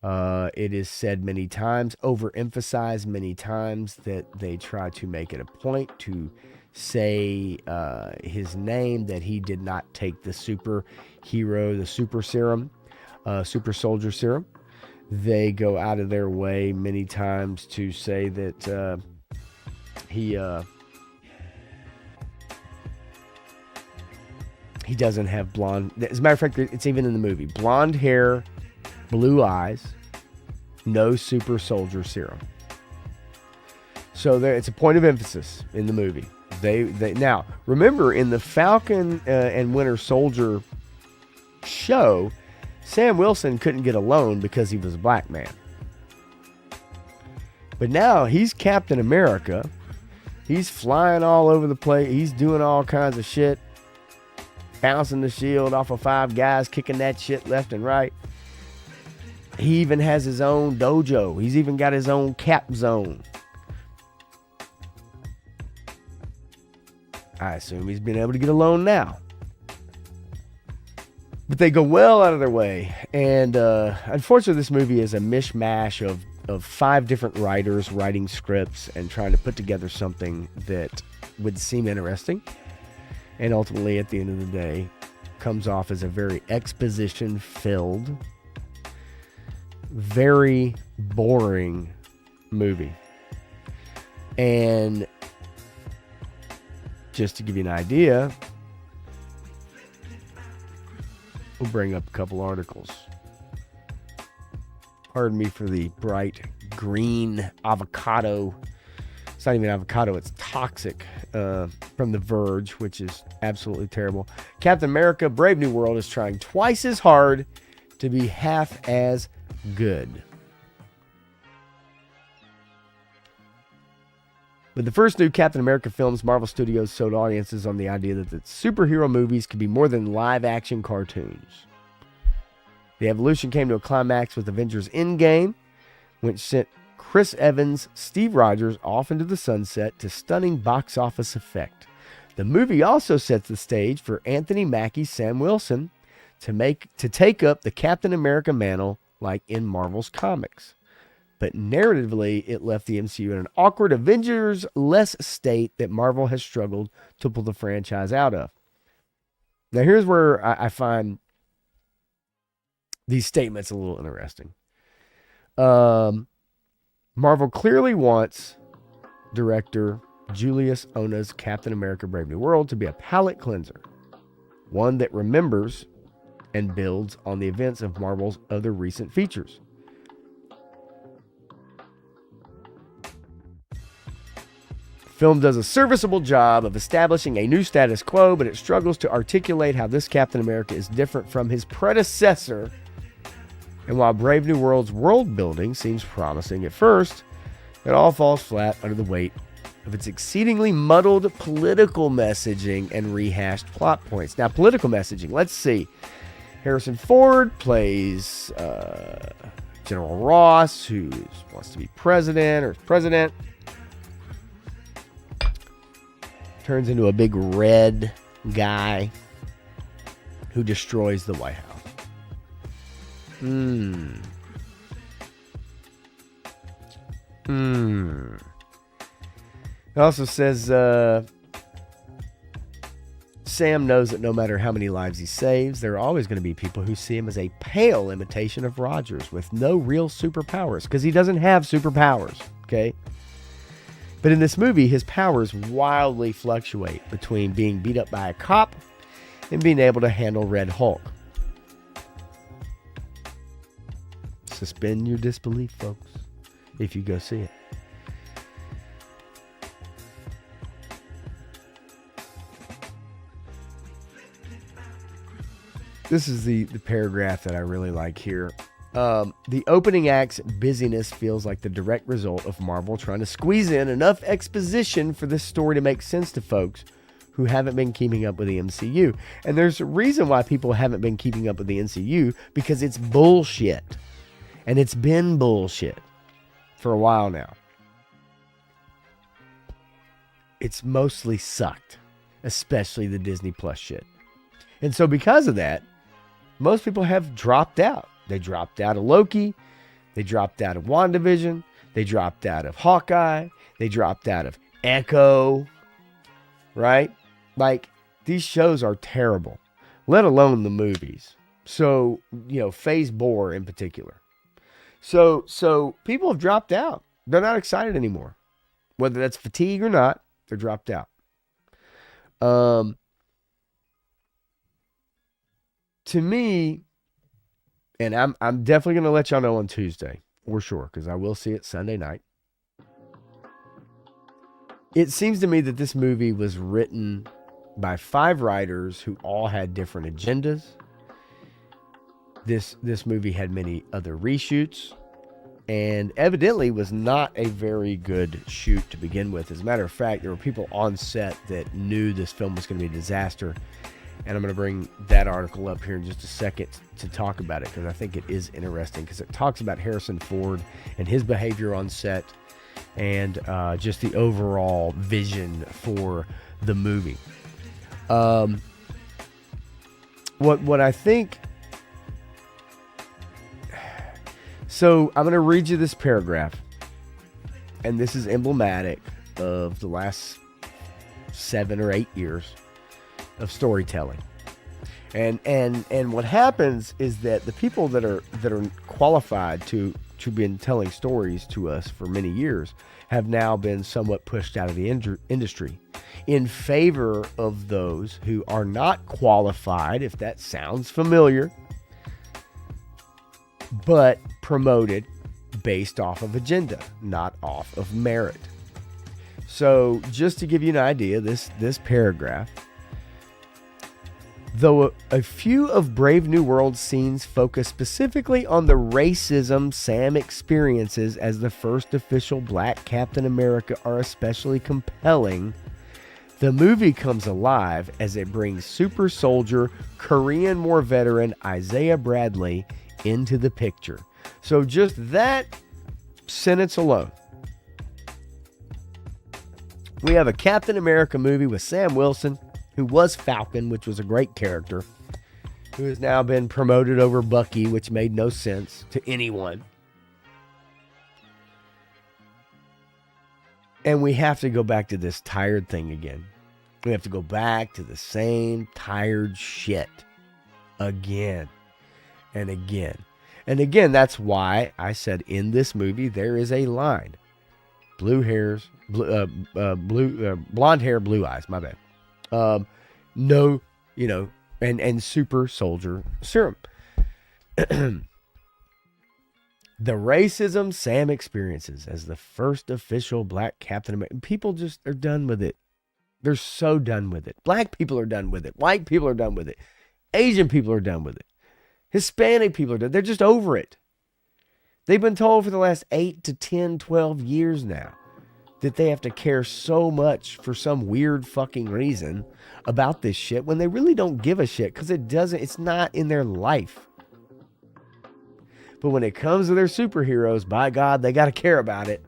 It is said many times, overemphasized many times, that they try to make it a point to say his name, that he did not take the superhero, the super serum, super soldier serum. They go out of their way many times to say that he doesn't have blonde. As a matter of fact, it's even in the movie. Blonde hair, blue eyes, no super soldier serum. So it's a point of emphasis in the movie. They now remember in the Falcon and Winter Soldier show, Sam Wilson couldn't get a loan because he was a black man. But now he's Captain America. He's flying all over the place. He's doing all kinds of shit. Bouncing the shield off of 5 guys, kicking that shit left and right. He even has his own dojo. He's even got his own cap zone. I assume he's been able to get a loan now. But they go well out of their way. And unfortunately, this movie is a mishmash of 5 different writers writing scripts and trying to put together something that would seem interesting. And ultimately, at the end of the day, comes off as a very exposition-filled, very boring movie. And just to give you an idea, we'll bring up a couple articles. Pardon me for the bright green avocado. It's not even avocado, it's toxic, from The Verge, which is absolutely terrible. Captain America, Brave New World is trying twice as hard to be half as good. With the first new Captain America films, Marvel Studios sold audiences on the idea that the superhero movies could be more than live-action cartoons. The evolution came to a climax with Avengers Endgame, which sent Chris Evans, Steve Rogers off into the sunset to stunning box office effect. The movie also sets the stage for Anthony Mackie's Sam Wilson to take up the Captain America mantle like in Marvel's comics. But narratively, it left the MCU in an awkward Avengers-less state that Marvel has struggled to pull the franchise out of. Now, here's where I find these statements a little interesting. Marvel clearly wants director Julius Onah's Captain America Brave New World to be a palate cleanser, one that remembers and builds on the events of Marvel's other recent features. The film does a serviceable job of establishing a new status quo, but it struggles to articulate how this Captain America is different from his predecessor. And while Brave New World's world building seems promising at first, it all falls flat under the weight of its exceedingly muddled political messaging and rehashed plot points. Now, political messaging, let's see. Harrison Ford plays General Ross, who wants to be president. Turns into a big red guy who destroys the White House. It also says Sam knows that no matter how many lives he saves, there are always going to be people who see him as a pale imitation of Rogers with no real superpowers, because he doesn't have superpowers, okay? But in this movie, his powers wildly fluctuate between being beat up by a cop and being able to handle Red Hulk. Suspend your disbelief, folks, if you go see it. This is the paragraph that I really like here. The opening act's busyness feels like the direct result of Marvel trying to squeeze in enough exposition for this story to make sense to folks who haven't been keeping up with the MCU. And there's a reason why people haven't been keeping up with the MCU, because it's bullshit. And it's been bullshit for a while now. It's mostly sucked, especially the Disney Plus shit. And so because of that, most people have dropped out. They dropped out of Loki. They dropped out of WandaVision. They dropped out of Hawkeye. They dropped out of Echo. Right? Like, these shows are terrible, let alone the movies. So, Phase Bore in particular. So people have dropped out. They're not excited anymore. Whether that's fatigue or not, they're dropped out. To me, and I'm definitely going to let y'all know on Tuesday, for sure, because I will see it Sunday night. It seems to me that this movie was written by 5 writers who all had different agendas. This movie had many other reshoots, and evidently was not a very good shoot to begin with. As a matter of fact, there were people on set that knew this film was going to be a disaster. And I'm going to bring that article up here in just a second to talk about it, because I think it is interesting, because it talks about Harrison Ford and his behavior on set and just the overall vision for the movie. What I think... So I'm going to read you this paragraph, and this is emblematic of the last 7 or 8 years of storytelling. And what happens is that the people that are qualified to been telling stories to us for many years have now been somewhat pushed out of the industry in favor of those who are not qualified, if that sounds familiar, but promoted based off of agenda, not off of merit. So just to give you an idea, this paragraph: though a few of Brave New World scenes focus specifically on the racism Sam experiences as the first official black Captain America are especially compelling, the movie comes alive as it brings super soldier, Korean War veteran Isaiah Bradley into the picture. So just that sentence alone. We have a Captain America movie with Sam Wilson, who was Falcon, which was a great character, who has now been promoted over Bucky, which made no sense to anyone. And we have to go back to this tired thing again. We have to go back to the same tired shit again and again. And again, that's why I said in this movie there is a line. Blonde hair, blue eyes, my bad. No, and super soldier serum. The racism Sam experiences as the first official black Captain America. People just are done with it. They're so done with it. Black people are done with it. White people are done with it. Asian people are done with it. Hispanic people are done. They're just over it. They've been told for the last 8 to 10, 12 years now that they have to care so much for some weird fucking reason about this shit when they really don't give a shit because it's not in their life. But when it comes to their superheroes, by God, they got to care about it.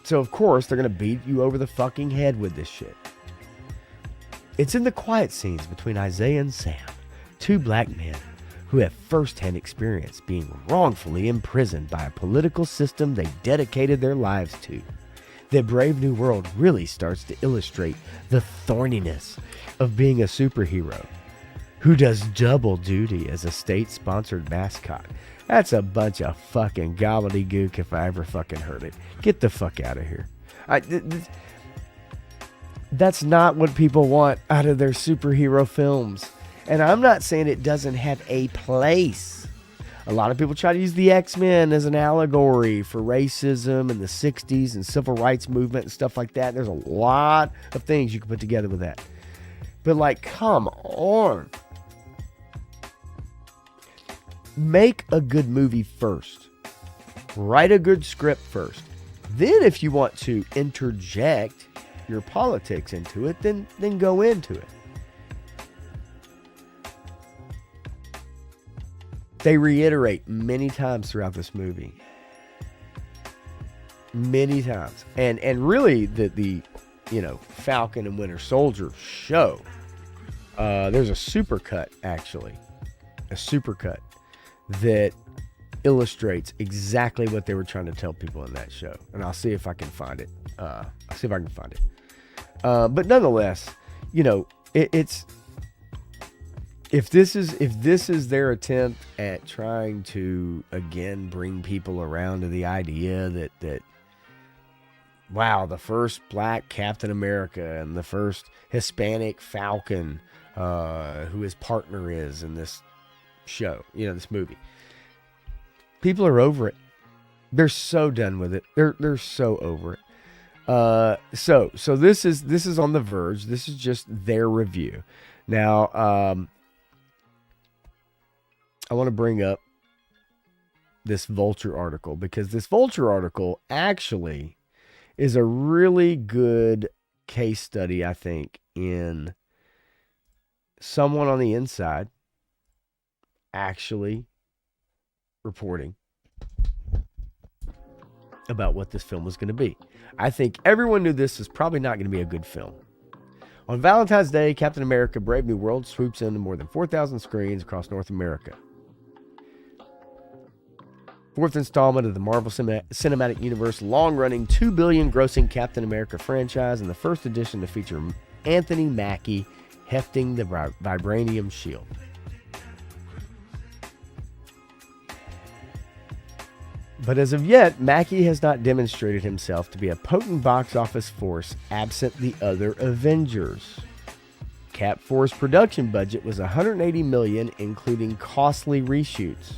So, of course, they're going to beat you over the fucking head with this shit. It's in the quiet scenes between Isaiah and Sam, two black men who have first-hand experience being wrongfully imprisoned by a political system they dedicated their lives to, that Brave New World really starts to illustrate the thorniness of being a superhero who does double duty as a state-sponsored mascot. That's a bunch of fucking gobbledygook if I ever fucking heard it. Get the fuck out of here. That's not what people want out of their superhero films. And I'm not saying it doesn't have a place. A lot of people try to use the X-Men as an allegory for racism in the 60s and civil rights movement and stuff like that. There's a lot of things you can put together with that. But like, come on. Make a good movie first. Write a good script first. Then if you want to interject your politics into it, then go into it. They reiterate many times throughout this movie. Many times. And really the Falcon and Winter Soldier show. There's a supercut, actually. A supercut that illustrates exactly what they were trying to tell people in that show. And I'll see if I can find it. But nonetheless, it's if this is their attempt at trying to again bring people around to the idea that wow, the first black Captain America and the first Hispanic Falcon, who his partner is in this show, this movie. People are over it. They're so done with it. They're so over it. So this is on The Verge. This is just their review. Now, I want to bring up this Vulture article because this Vulture article actually is a really good case study, I think, in someone on the inside actually reporting about what this film was going to be. I think everyone knew this is probably not going to be a good film. On Valentine's Day, Captain America Brave New World swoops into more than 4,000 screens across North America. Fourth installment of the Marvel Cinematic Universe long-running $2 billion grossing Captain America franchise, and the first edition to feature Anthony Mackie hefting the vibranium shield. But as of yet, Mackie has not demonstrated himself to be a potent box office force absent the other Avengers. Cap 4's production budget was $180 million, including costly reshoots.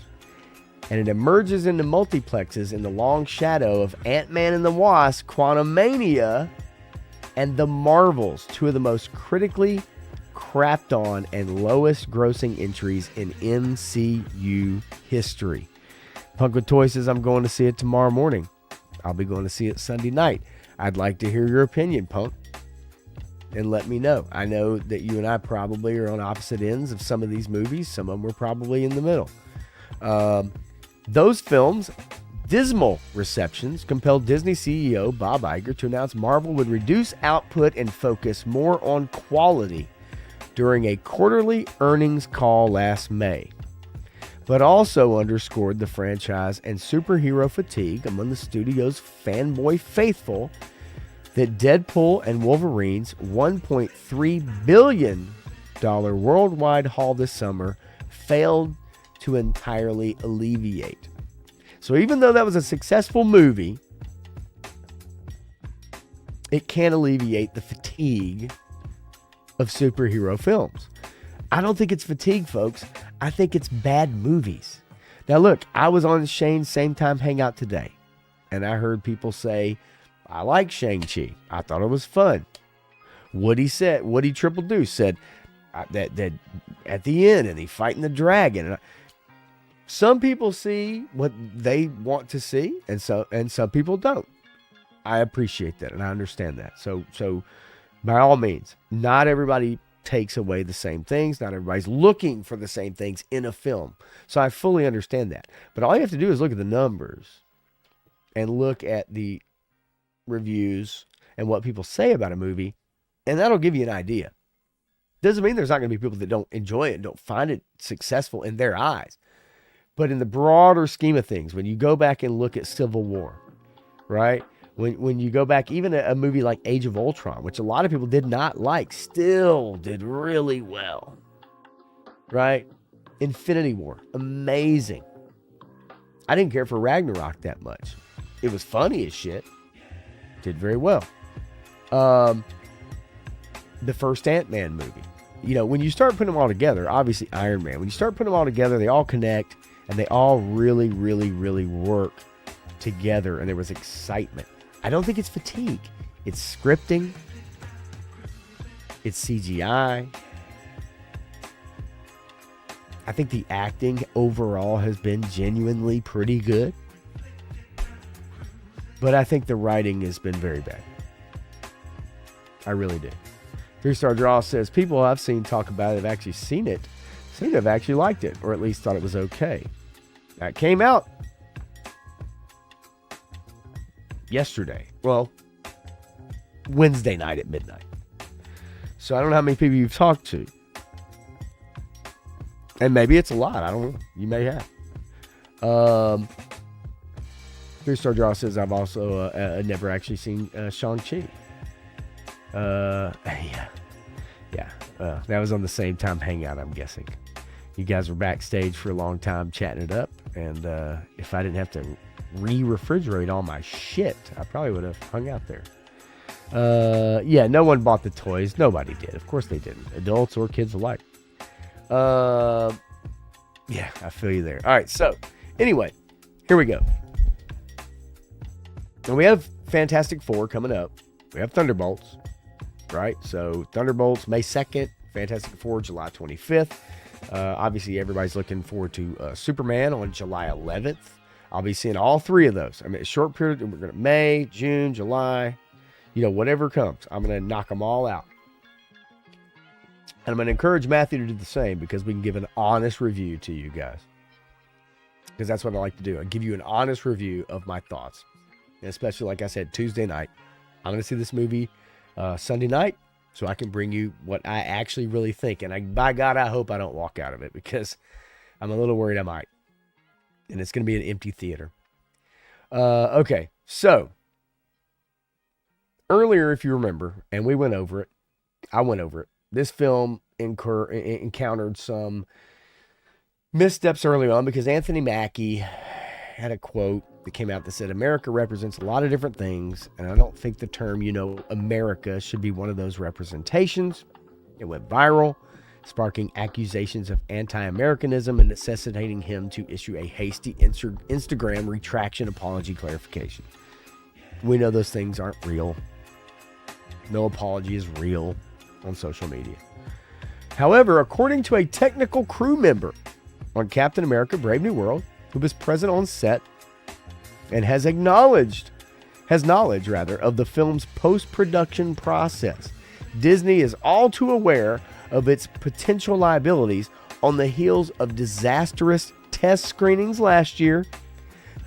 And it emerges into multiplexes in the long shadow of Ant-Man and the Wasp, Quantumania, and The Marvels, two of the most critically crapped on and lowest grossing entries in MCU history. Punk with Toy says, I'm going to see it tomorrow morning. I'll be going to see it Sunday night. I'd like to hear your opinion, Punk, and let me know. I know that you and I probably are on opposite ends of some of these movies. Some of them are probably in the middle. Those films' dismal receptions compelled Disney CEO Bob Iger to announce Marvel would reduce output and focus more on quality during a quarterly earnings call last May, but also underscored the franchise and superhero fatigue among the studio's fanboy faithful that Deadpool and Wolverine's $1.3 billion worldwide haul this summer failed to entirely alleviate. So even though that was a successful movie, it can't alleviate the fatigue of superhero films. I don't think it's fatigue, folks. I think it's bad movies. Now look, I was on Shane's Same Time Hangout today, and I heard people say, I like Shang-Chi. I thought it was fun. Woody Triple Deuce said that at the end, and he fighting the dragon. Some people see what they want to see, and some people don't. I appreciate that, and I understand that. So by all means, not everybody takes away the same things. Not everybody's looking for the same things in a film. So I fully understand that. But all you have to do is look at the numbers and look at the reviews and what people say about a movie, and that'll give you an idea. Doesn't mean there's not going to be people that don't enjoy it and don't find it successful in their eyes. But in the broader scheme of things, when you go back and look at Civil War, right? When you go back, even a movie like Age of Ultron, which a lot of people did not like, still did really well, right? Infinity War, amazing. I didn't care for Ragnarok that much. It was funny as shit. Did very well. The first Ant-Man movie. You know, when you start putting them all together, obviously Iron Man, when you start putting them all together, they all connect, and they all really, really, really work together, and there was excitement. I don't think it's fatigue. It's scripting. It's CGI. I think the acting overall has been genuinely pretty good. But I think the writing has been very bad. I really do. 3-Star Draw says, people I've seen talk about it have actually seen it. Seem to have actually liked it, or at least thought it was okay. That came out yesterday. Well, Wednesday night at midnight. So I don't know how many people you've talked to. And maybe it's a lot. I don't know. You may have. 3-Star Draw says, I've also never actually seen Shang-Chi. Yeah. That was on the same time hangout, I'm guessing. You guys were backstage for a long time chatting it up. And if I didn't have to refrigerate all my shit, I probably would have hung out there. Yeah, no one bought the toys. Nobody did. Of course they didn't. Adults or kids alike. Yeah, I feel you there. All right, so anyway, here we go. And we have Fantastic Four coming up. We have Thunderbolts, right? So Thunderbolts, May 2nd. Fantastic Four, July 25th. Obviously, everybody's looking forward to Superman on July 11th. I'll be seeing all three of those. I mean, a short period. We're going to May, June, July. You know, whatever comes, I'm going to knock them all out. And I'm going to encourage Matthew to do the same because we can give an honest review to you guys. Because that's what I like to do. I give you an honest review of my thoughts. And especially, like I said, Tuesday night. I'm going to see this movie Sunday night so I can bring you what I actually really think. And by God, I hope I don't walk out of it because I'm a little worried I might. And it's going to be an empty theater. Okay, so earlier, if you remember, and we went over it, I went over it. This film encountered some missteps early on because Anthony Mackie had a quote that came out that said, America represents a lot of different things, and I don't think the term, America should be one of those representations. It went viral, sparking accusations of anti-Americanism and necessitating him to issue a hasty Instagram retraction apology clarification. We know those things aren't real. No apology is real on social media. However, according to a technical crew member on Captain America Brave New World, who was present on set and has knowledge of the film's post-production process, Disney is all too aware of its potential liabilities on the heels of disastrous test screenings last year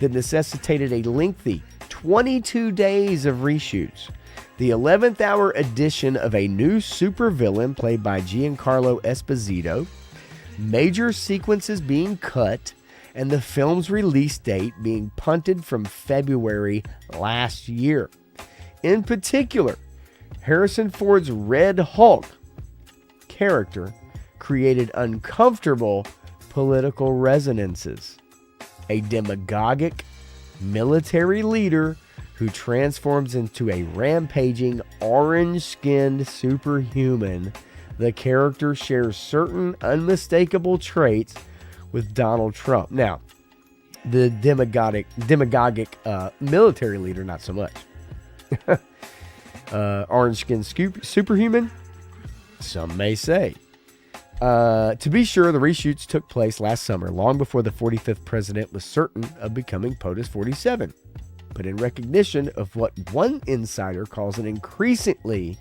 that necessitated a lengthy 22 days of reshoots. The 11th hour edition of a new supervillain played by Giancarlo Esposito, major sequences being cut, and the film's release date being punted from February last year. In particular, Harrison Ford's Red Hulk character created uncomfortable political resonances. A demagogic military leader who transforms into a rampaging, orange-skinned superhuman, the character shares certain unmistakable traits with Donald Trump. Now, the demagogic military leader, not so much. Orange-skinned superhuman, some may say. To be sure, the reshoots took place last summer, long before the 45th president was certain of becoming POTUS 47. but in recognition of what one insider calls an increasingly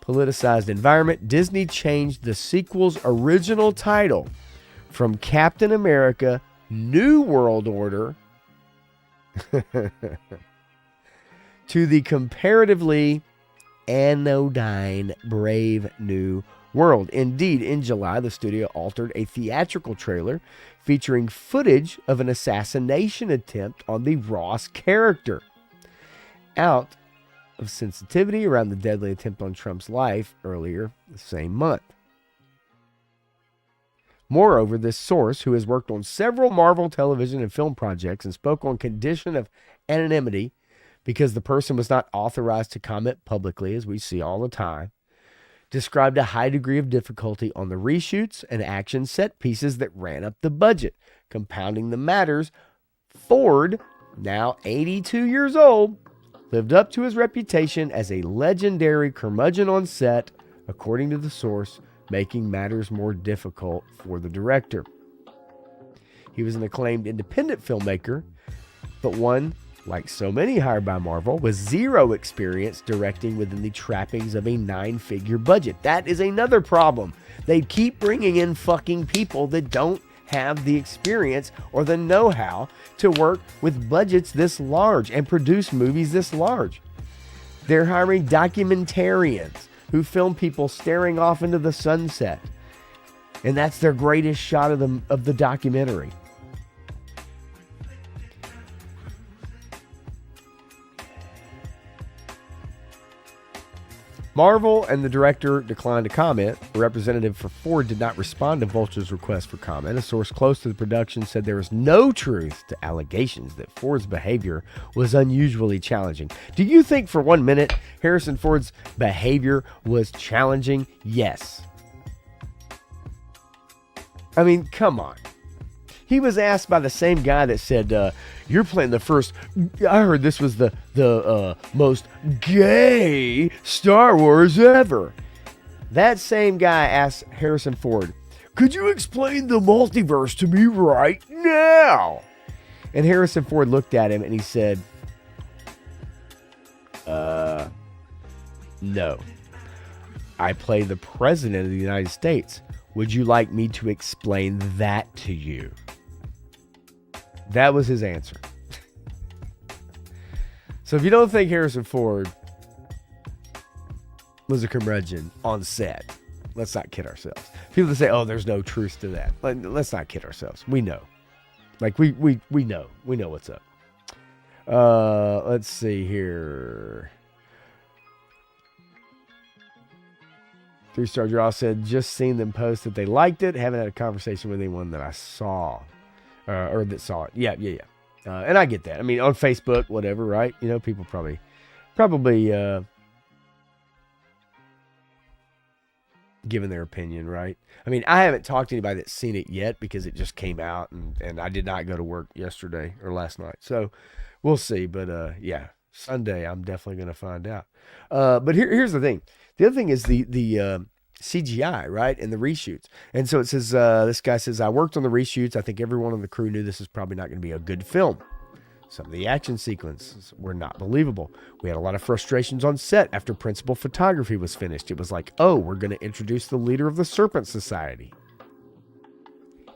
politicized environment, Disney changed the sequel's original title from Captain America New World Order to the comparatively anodyne Brave New World. Indeed, in July, the studio altered a theatrical trailer featuring footage of an assassination attempt on the Ross character. Out of sensitivity around the deadly attempt on Trump's life earlier the same month. Moreover, this source, who has worked on several Marvel television and film projects and spoke on condition of anonymity because the person was not authorized to comment publicly, as we see all the time, described a high degree of difficulty on the reshoots and action set pieces that ran up the budget. Compounding the matters, Ford, now 82 years old, lived up to his reputation as a legendary curmudgeon on set, according to the source, making matters more difficult for the director. He was an acclaimed independent filmmaker, but one, like so many hired by Marvel, with zero experience directing within the trappings of a 9-figure budget. That is another problem. They keep bringing in fucking people that don't have the experience or the know-how to work with budgets this large and produce movies this large. They're hiring documentarians who film people staring off into the sunset, and that's their greatest shot of the documentary. Marvel and the director declined to comment. A representative for Ford did not respond to Vulture's request for comment. A source close to the production said there is no truth to allegations that Ford's behavior was unusually challenging. Do you think for 1 minute Harrison Ford's behavior was challenging? Yes. I mean, come on. He was asked by the same guy that said, you're playing the first, I heard this was the most gay Star Wars ever. That same guy asked Harrison Ford, could you explain the multiverse to me right now? And Harrison Ford looked at him and he said, no. I play the President of the United States. Would you like me to explain that to you? That was his answer. So if you don't think Harrison Ford was a curmudgeon on set, let's not kid ourselves. People that say, oh, there's no truth to that. Let's not kid ourselves. We know. Like, we know. We know what's up. Let's see here. 3-Star Draw said, just seen them post that they liked it. Haven't had a conversation with anyone that I saw. Or that saw it. Yeah. And I get that. I mean, on Facebook, whatever, right? You know, people probably giving their opinion, right? I mean, I haven't talked to anybody that's seen it yet because it just came out and I did not go to work yesterday or last night. So we'll see. But yeah, Sunday, I'm definitely going to find out. But here's the thing. The other thing is the CGI, right? And the reshoots. And so it says, this guy says, I worked on the reshoots. I think everyone on the crew knew this is probably not going to be a good film. Some of the action sequences were not believable. We had a lot of frustrations on set after principal photography was finished. It was like, oh, we're going to introduce the leader of the Serpent Society.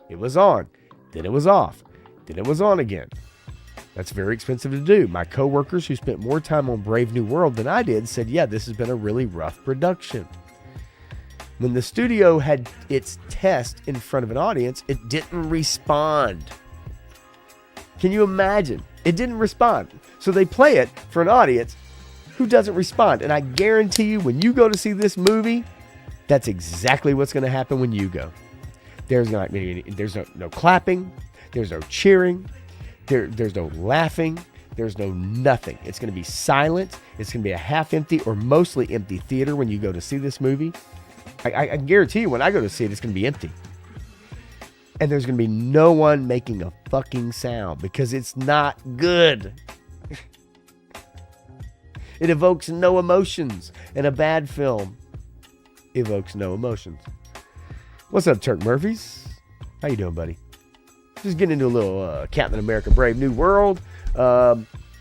It was on. Then it was off. Then it was on again. That's very expensive to do. My coworkers who spent more time on Brave New World than I did said, yeah, this has been a really rough production. When the studio had its test in front of an audience, it didn't respond. Can you imagine? It didn't respond. So they play it for an audience who doesn't respond. And I guarantee you, when you go to see this movie, that's exactly what's going to happen when you go. There's no clapping. There's no cheering. There's no laughing. There's no nothing. It's going to be silent. It's going to be a half-empty or mostly empty theater when you go to see this movie. I guarantee you when I go to see it, it's going to be empty. And there's going to be no one making a fucking sound because it's not good. It evokes no emotions. And a bad film evokes no emotions. What's up, Turk Murphys? How you doing, buddy? Just getting into a little Captain America Brave New World.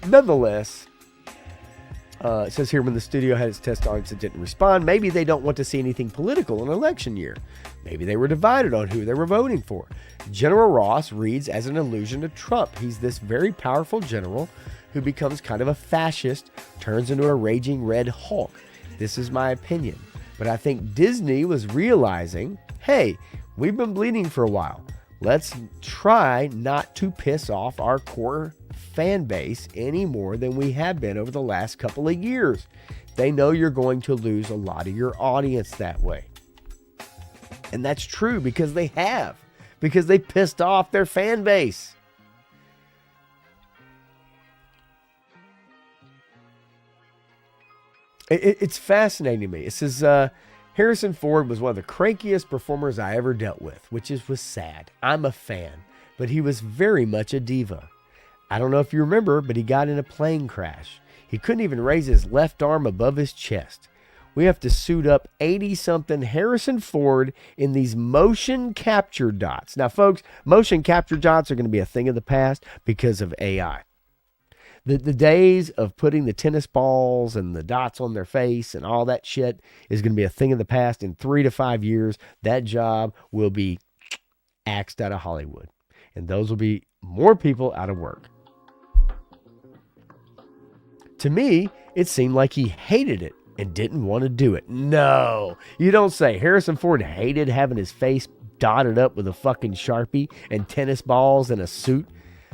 Nonetheless, it says here when the studio had its test audience that didn't respond, maybe they don't want to see anything political in an election year. Maybe they were divided on who they were voting for. General Ross reads as an allusion to Trump. He's this very powerful general who becomes kind of a fascist, turns into a raging red Hulk. This is my opinion. But I think Disney was realizing, hey, we've been bleeding for a while. Let's try not to piss off our core fan base any more than we have been over the last couple of years. They know you're going to lose a lot of your audience that way. And that's true because they have. Because they pissed off their fan base. It's fascinating to me. It says, Harrison Ford was one of the crankiest performers I ever dealt with, which was sad. I'm a fan, but he was very much a diva. I don't know if you remember, but he got in a plane crash. He couldn't even raise his left arm above his chest. We have to suit up 80-something Harrison Ford in these motion capture dots. Now, folks, motion capture dots are going to be a thing of the past because of AI. The days of putting the tennis balls and the dots on their face and all that shit is going to be a thing of the past. In 3 to 5 years, that job will be axed out of Hollywood. And those will be more people out of work. To me, it seemed like he hated it and didn't want to do it. No, you don't say. Harrison Ford hated having his face dotted up with a fucking Sharpie and tennis balls and a suit.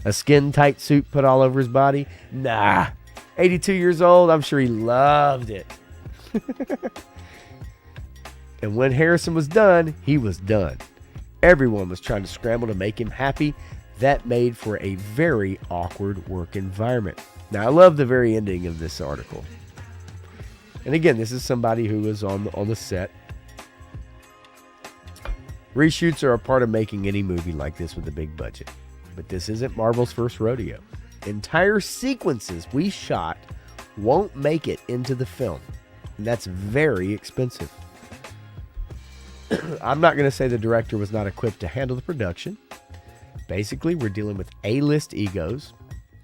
A skin-tight suit put all over his body? Nah. 82 years old, I'm sure he loved it. And when Harrison was done, he was done. Everyone was trying to scramble to make him happy. That made for a very awkward work environment. Now, I love the very ending of this article. And again, this is somebody who was on the set. Reshoots are a part of making any movie like this with a big budget. But this isn't Marvel's first rodeo. Entire sequences we shot won't make it into the film. And that's very expensive. I'm not going to say the director was not equipped to handle the production. Basically, we're dealing with A-list egos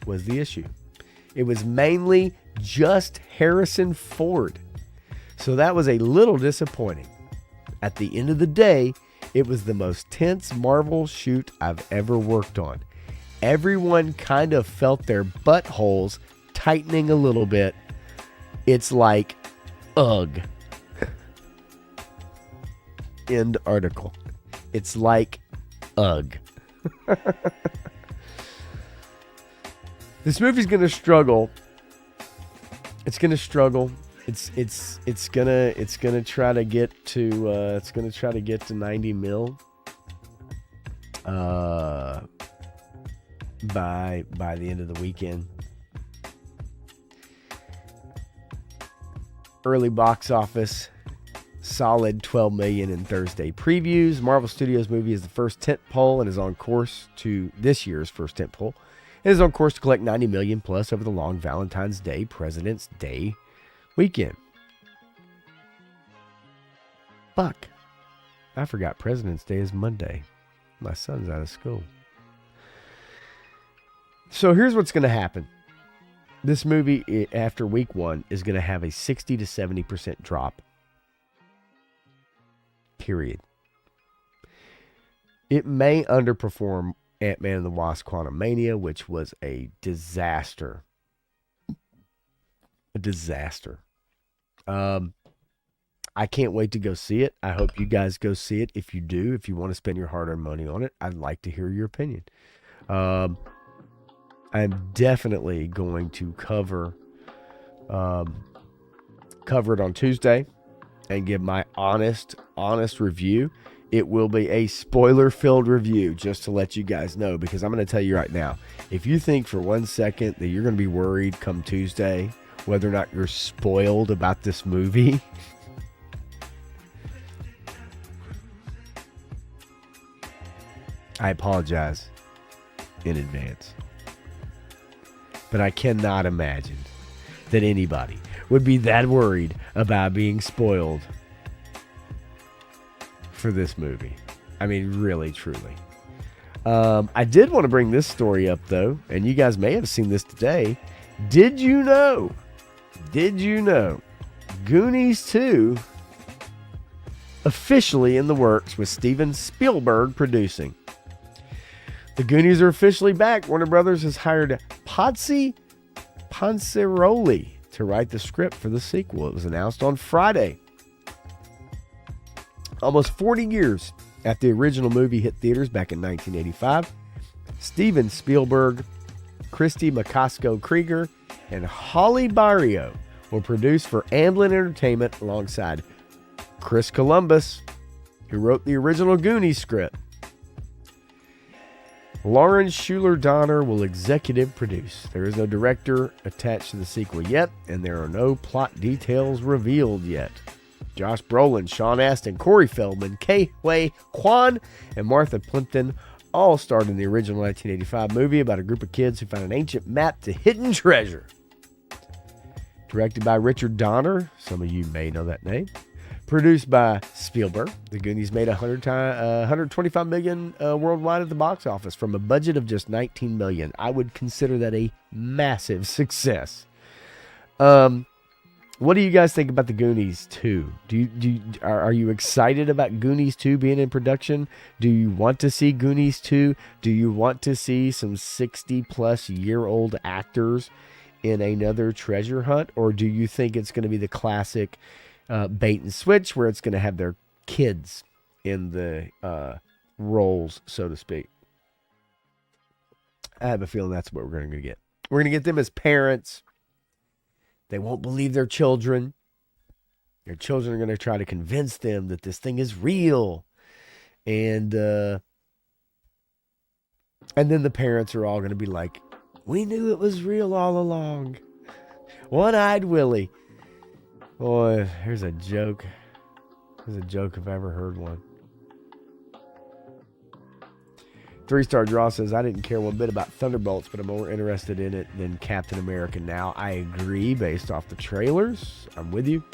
was the issue. It was mainly just Harrison Ford. So that was a little disappointing. At the end of the day, it was the most tense Marvel shoot I've ever worked on. Everyone kind of felt their buttholes tightening a little bit. It's like, ugh. End article. It's like, ugh. This movie's gonna struggle. It's gonna struggle. It's gonna try to get to 90 mil by the end of the weekend. Early box office, solid 12 million in Thursday previews. Marvel Studios movie is the first tentpole and is on course to this year's first tentpole. It is on course to collect 90 million plus over the long Valentine's Day, President's Day weekend. Fuck. I forgot President's Day is Monday. My son's out of school. So here's what's going to happen. This movie, after week one, is going to have a 60 to 70% drop. Period. It may underperform Ant-Man and the Wasp: Quantumania, which was a disaster. A disaster. I can't wait to go see it. I hope you guys go see it. If you do, if you want to spend your hard-earned money on it, I'd like to hear your opinion. I'm definitely going to cover it on Tuesday and give my honest review. It will be a spoiler-filled review, just to let you guys know, because I'm going to tell you right now, if you think for 1 second that you're going to be worried come Tuesday whether or not you're spoiled about this movie, I apologize in advance. But I cannot imagine that anybody would be that worried about being spoiled for this movie. I mean, really, truly. I did want to bring this story up, though, and you guys may have seen this today. Did you know? Goonies 2 officially in the works with Steven Spielberg producing. The Goonies are officially back. Warner Brothers has hired Potsy Pansaroli to write the script for the sequel. It was announced on Friday. Almost 40 years after the original movie hit theaters back in 1985, Steven Spielberg, Christy McCaskill-Krieger, and Holly Barrio will produce for Amblin Entertainment alongside Chris Columbus, who wrote the original Goonies script. Lauren Schuler Donner will executive produce. There is no director attached to the sequel yet, and there are no plot details revealed yet. Josh Brolin, Sean Astin, Corey Feldman, Kei Hui Kwan, and Martha Plimpton all starred in the original 1985 movie about a group of kids who found an ancient map to hidden treasure. Directed by Richard Donner, some of you may know that name. Produced by Spielberg, the Goonies made $125 million worldwide at the box office from a budget of just $19 million. I would consider that a massive success. What do you guys think about the Goonies 2? Are you excited about Goonies 2 being in production? Do you want to see Goonies 2? Do you want to see some 60-plus-year-old actors in another treasure hunt? Or do you think it's going to be the classic bait and switch where it's going to have their kids in the roles, so to speak? I have a feeling that's what we're going to get. We're going to get them as parents. They won't believe their children. Their children are going to try to convince them that this thing is real. And then the parents are all going to be like, we knew it was real all along. One-eyed Willie. Boy, here's a joke. Here's a joke if I ever heard one. 3-star draw says, I didn't care one bit about Thunderbolts, but I'm more interested in it than Captain America now. I agree based off the trailers. I'm with you.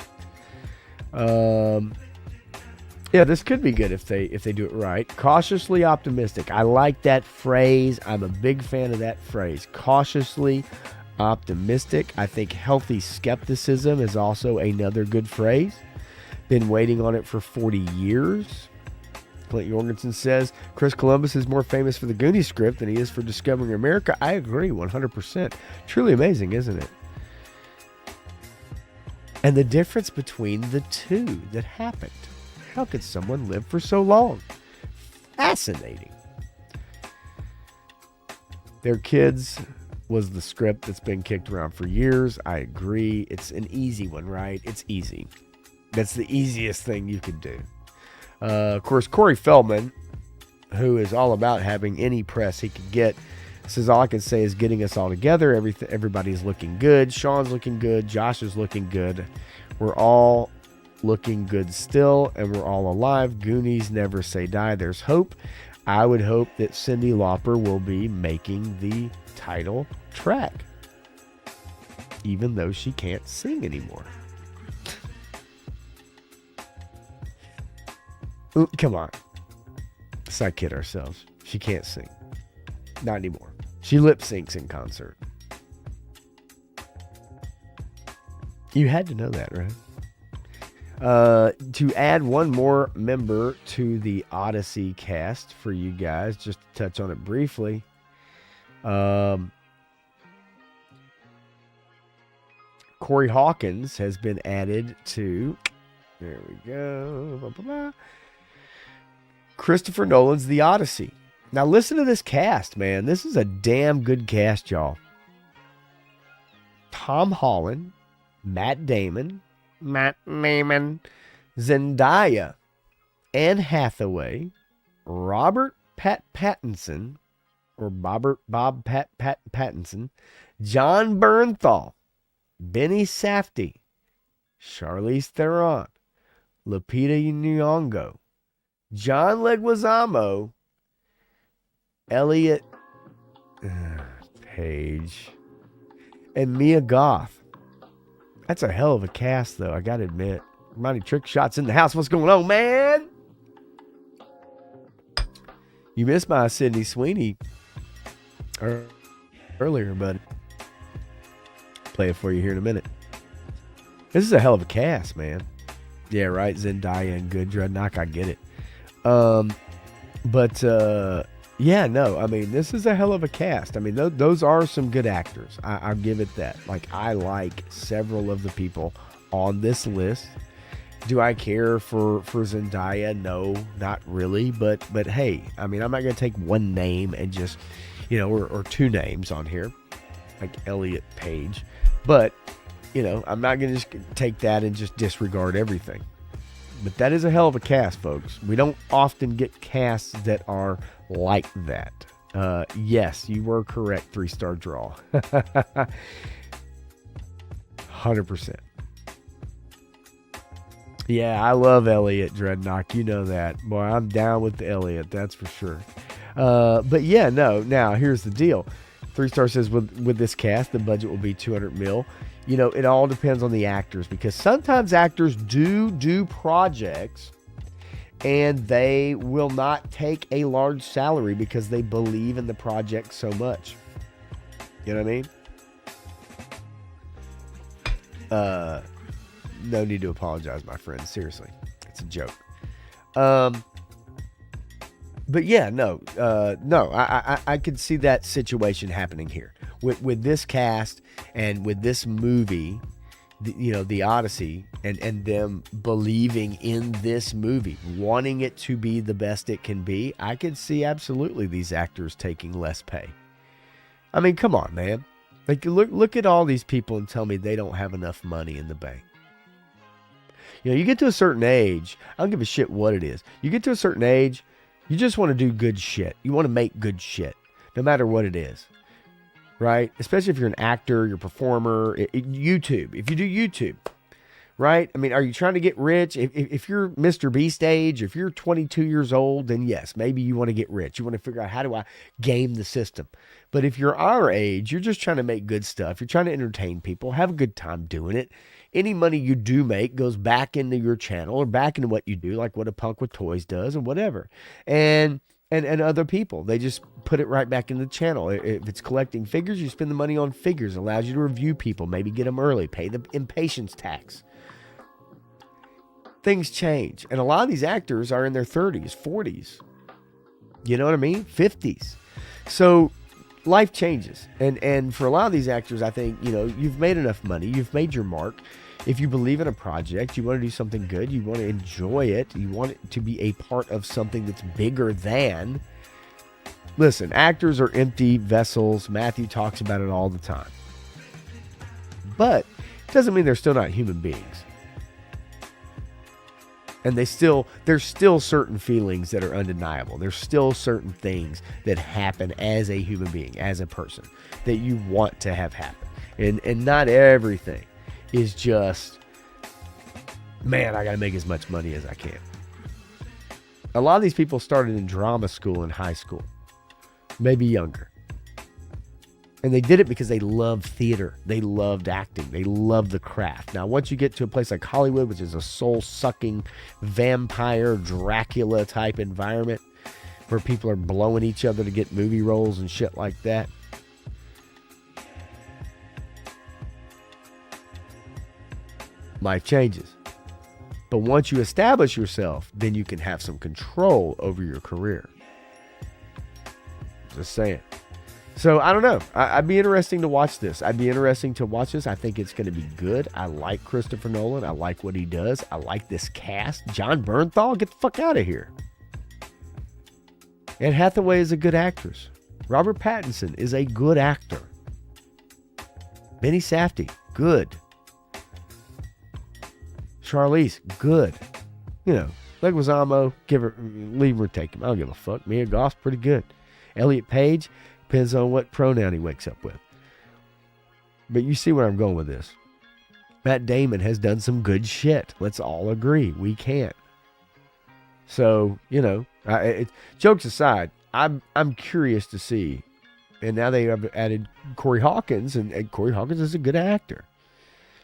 Yeah, this could be good if they do it right. Cautiously optimistic. I like that phrase. I'm a big fan of that phrase. Cautiously optimistic. I think healthy skepticism is also another good phrase. Been waiting on it for 40 years. Clint Jorgensen says, Chris Columbus is more famous for the Goonies script than he is for Discovering America. I agree 100%. Truly amazing, isn't it? And the difference between the two that happened. How could someone live for so long? Fascinating. Their Kids was the script that's been kicked around for years. I agree. It's an easy one, right? It's easy. That's the easiest thing you could do. Of course, Corey Feldman, who is all about having any press he could get, says all I can say is getting us all together. Everybody's looking good. Sean's looking good. Josh is looking good. We're all looking good still, and we're all alive. Goonies never say die. There's hope. I would hope that Cyndi Lauper will be making the title track, even though she can't sing anymore. Ooh, come on. Let's not kid ourselves. She can't sing. Not anymore. She lip syncs in concert. You had to know that, right? To add one more member to the Odyssey cast for you guys, just to touch on it briefly. Corey Hawkins has been added to, there we go, blah, blah, blah, Christopher Nolan's The Odyssey. Now listen to this cast, man. This is a damn good cast, y'all. Tom Holland, Matt Damon, Zendaya, Anne Hathaway, Robert Pattinson, or Bob Pattinson, John Bernthal, Benny Safdie, Charlize Theron, Lupita Nyong'o, John Leguizamo, Elliot Page, and Mia Goth. That's a hell of a cast, though, I gotta admit. Monty Trick Shots in the house. What's going on, man? You missed my Sydney Sweeney earlier, buddy. play it for you here in a minute. This is a hell of a cast, man. Yeah, right. Zendaya and good Dreadnought. I get it. Yeah, no. I mean, this is a hell of a cast. I mean, those are some good actors. I'll give it that. Like, I like several of the people on this list. Do I care for Zendaya? No, not really. But hey, I mean, I'm not gonna take one name and just, or two names on here, like Elliot Page. But I'm not gonna just take that and just disregard everything. But that is a hell of a cast, folks. We don't often get casts that are like that. Yes, you were correct. 3-star draw. 100%. Yeah, I love Elliot Dreadnought. You know that. Boy, I'm down with Elliot. That's for sure. But yeah, no. Now, here's the deal. 3-star says with this cast, the budget will be $200 million. It all depends on the actors, because sometimes actors do projects and they will not take a large salary because they believe in the project so much. You know what I mean? No need to apologize, my friend. Seriously, it's a joke. But yeah, no. I could see that situation happening here with this cast and with this movie, the Odyssey, and them believing in this movie, wanting it to be the best it can be. I could see absolutely these actors taking less pay. I mean, come on, man. Like, look at all these people and tell me they don't have enough money in the bank. You get to a certain age, I don't give a shit what it is. You get to a certain age, you just want to do good shit. You want to make good shit, no matter what it is, right? Especially if you're an actor, you're a performer, YouTube. If you do YouTube, right? I mean, are you trying to get rich? If you're Mr. Beast age, if you're 22 years old, then yes, maybe you want to get rich. You want to figure out, how do I game the system? But if you're our age, you're just trying to make good stuff. You're trying to entertain people, have a good time doing it. Any money you do make goes back into your channel or back into what you do, like what A Punk with Toys does and whatever. And other people, they just put it right back into the channel. If it's collecting figures, you spend the money on figures. It allows you to review people, maybe get them early, pay the impatience tax. Things change. And a lot of these actors are in their 30s, 40s. You know what I mean? 50s. So life changes. And for a lot of these actors, I think, you've made enough money. You've made your mark. If you believe in a project, you want to do something good, you want to enjoy it, you want it to be a part of something that's bigger than. Listen, actors are empty vessels. Matthew talks about it all the time. But it doesn't mean they're still not human beings. And there's still certain feelings that are undeniable. There's still certain things that happen as a human being, as a person, that you want to have happen. And not everything is just, man, I got to make as much money as I can. A lot of these people started in drama school in high school, maybe younger. And they did it because they loved theater. They loved acting. They loved the craft. Now, once you get to a place like Hollywood, which is a soul-sucking vampire Dracula type environment where people are blowing each other to get movie roles and shit like that, life changes. But once you establish yourself, then you can have some control over your career. Just saying. So, I don't know. I'd be interesting to watch this. I think it's going to be good. I like Christopher Nolan. I like what he does. I like this cast. John Bernthal, get the fuck out of here. Anne Hathaway is a good actress. Robert Pattinson is a good actor. Benny Safdie, good. Charlize, good. Leguizamo, leave him or take him. I don't give a fuck. Mia Goth's pretty good. Elliot Page, depends on what pronoun he wakes up with. But you see where I'm going with this. Matt Damon has done some good shit. Let's all agree. We can't. So, jokes aside, I'm curious to see. And now they have added Corey Hawkins, and Corey Hawkins is a good actor.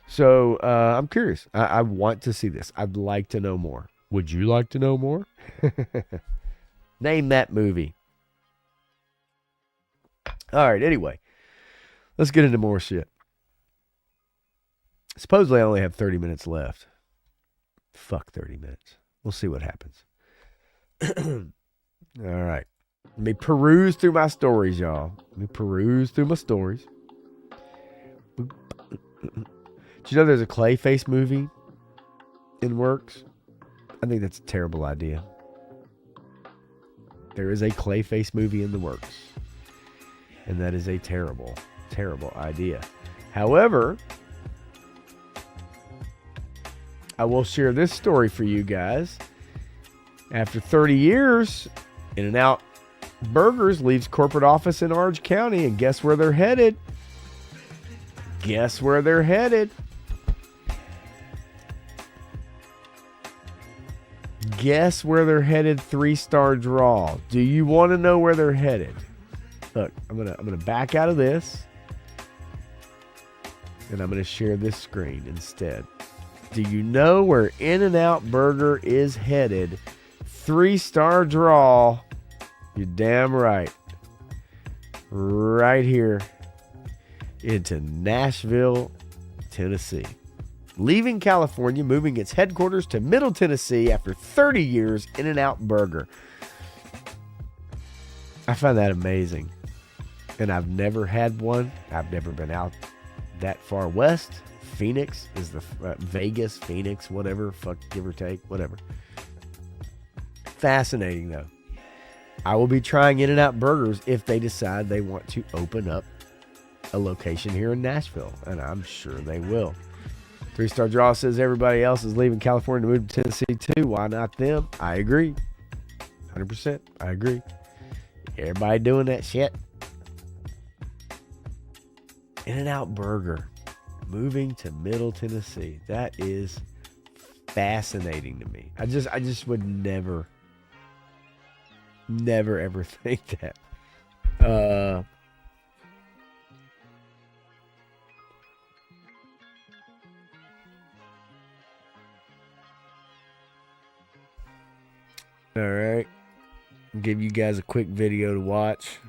So I'm curious. I want to see this. I'd like to know more. Would you like to know more? Name that movie. All right, anyway. Let's get into more shit. Supposedly I only have 30 minutes left. Fuck 30 minutes. We'll see what happens. All right. Let me peruse through my stories, y'all. Did you know there's a Clayface movie in works? I think that's a terrible idea. There is a Clayface movie in the works. And that is a terrible, terrible idea. However, I will share this story for you guys. After 30 years, In-N-Out Burgers leaves corporate office in Orange County, and guess where they're headed? Guess where they're headed? Guess where they're headed? 3-star draw. Do you want to know where they're headed? Look, I'm gonna back out of this, and I'm gonna share this screen instead. Do you know where In-N-Out Burger is headed? 3-star draw. You're damn right. Right here into Nashville, Tennessee. Leaving California, moving its headquarters to Middle Tennessee after 30 years, In-N-Out Burger. I find that amazing. And I've never had one. I've never been out that far west. Phoenix is the Vegas, Phoenix, whatever, fuck, give or take, whatever. Fascinating though. I will be trying In-N-Out Burgers if they decide they want to open up a location here in Nashville, and I'm sure they will. 3-star draw says everybody else is leaving California to move to Tennessee too. Why not them? I agree. 100%. I agree. Everybody doing that shit. In-N-Out Burger moving to Middle Tennessee. That is fascinating to me. I just would never ever think that. All right. I'll give you guys a quick video to watch.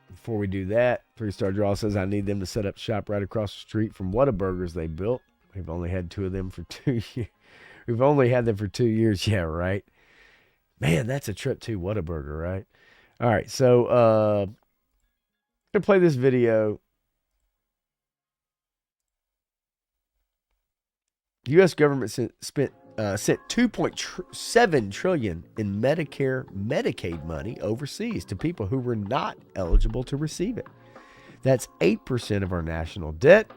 Before we do that, 3-star draw says I need them to set up shop right across the street from Whataburgers they built. We've only had 2 of them for 2 years. We've only had them for 2 years. Yeah, right. Man, that's a trip to Whataburger, right? All right, so I'm going to play this video. The U.S. government sent $2.7 trillion in Medicare, Medicaid money overseas to people who were not eligible to receive it. That's 8% of our national debt.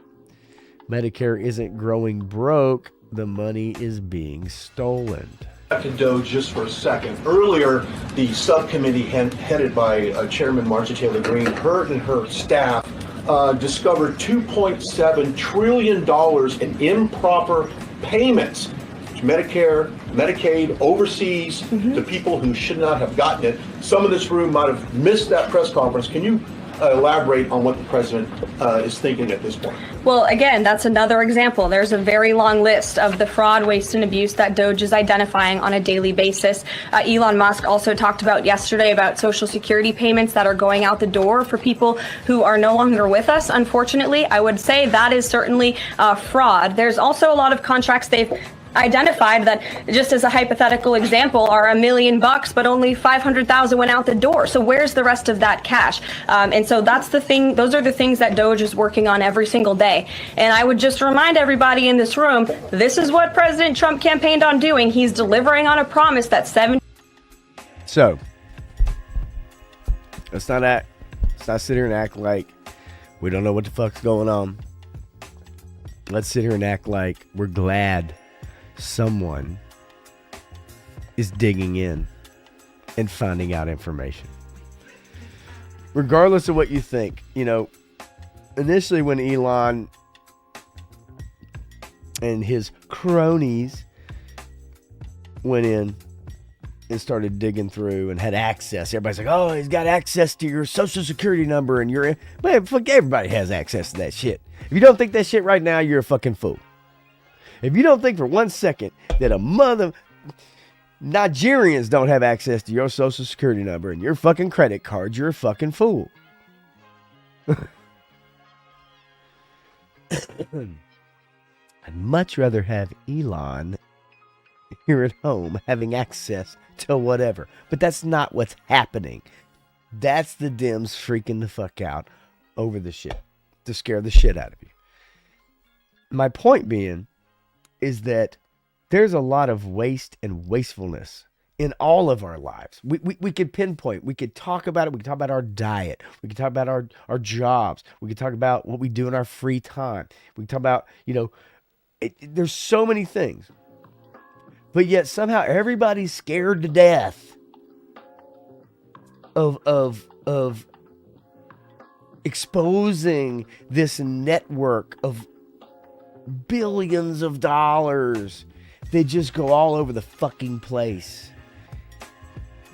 Medicare isn't growing broke. The money is being stolen. Back to DOGE just for a second. Earlier, the subcommittee headed by Chairman Marcia Taylor Greene, her and her staff discovered $2.7 trillion in improper payments to Medicare, Medicaid, overseas, to people who should not have gotten it. Some in this room might have missed that press conference. Can you elaborate on what the president is thinking at this point? Well, again, that's another example. There's a very long list of the fraud, waste, and abuse that DOGE is identifying on a daily basis. Elon Musk also talked about yesterday about Social Security payments that are going out the door for people who are no longer with us. Unfortunately, I would say that is certainly fraud. There's also a lot of contracts they've identified that, just as a hypothetical example, are $1 million, but only 500,000 went out the door. So where's the rest of that cash? And so that's the thing. Those are the things that DOGE is working on every single day. And I would just remind everybody in this room, this is what President Trump campaigned on doing. He's delivering on a promise that So let's not sit here and act like we don't know what the fuck's going on. Let's sit here and act like we're glad someone is digging in and finding out information. Regardless of what you think, initially when Elon and his cronies went in and started digging through and had access, everybody's like, oh, he's got access to your social security number and man, fuck, everybody has access to that shit. If you don't think that shit right now, you're a fucking fool. If you don't think for 1 second that Nigerians don't have access to your social security number and your fucking credit card, you're a fucking fool. I'd much rather have Elon here at home having access to whatever. But that's not what's happening. That's the Dems freaking the fuck out over the shit to scare the shit out of you. My point being is that there's a lot of waste and wastefulness in all of our lives. We could pinpoint. We could talk about it. We could talk about our diet. We could talk about our jobs. We could talk about what we do in our free time. We could talk about, there's so many things. But yet somehow everybody's scared to death of exposing this network of billions of dollars. They just go all over the fucking place,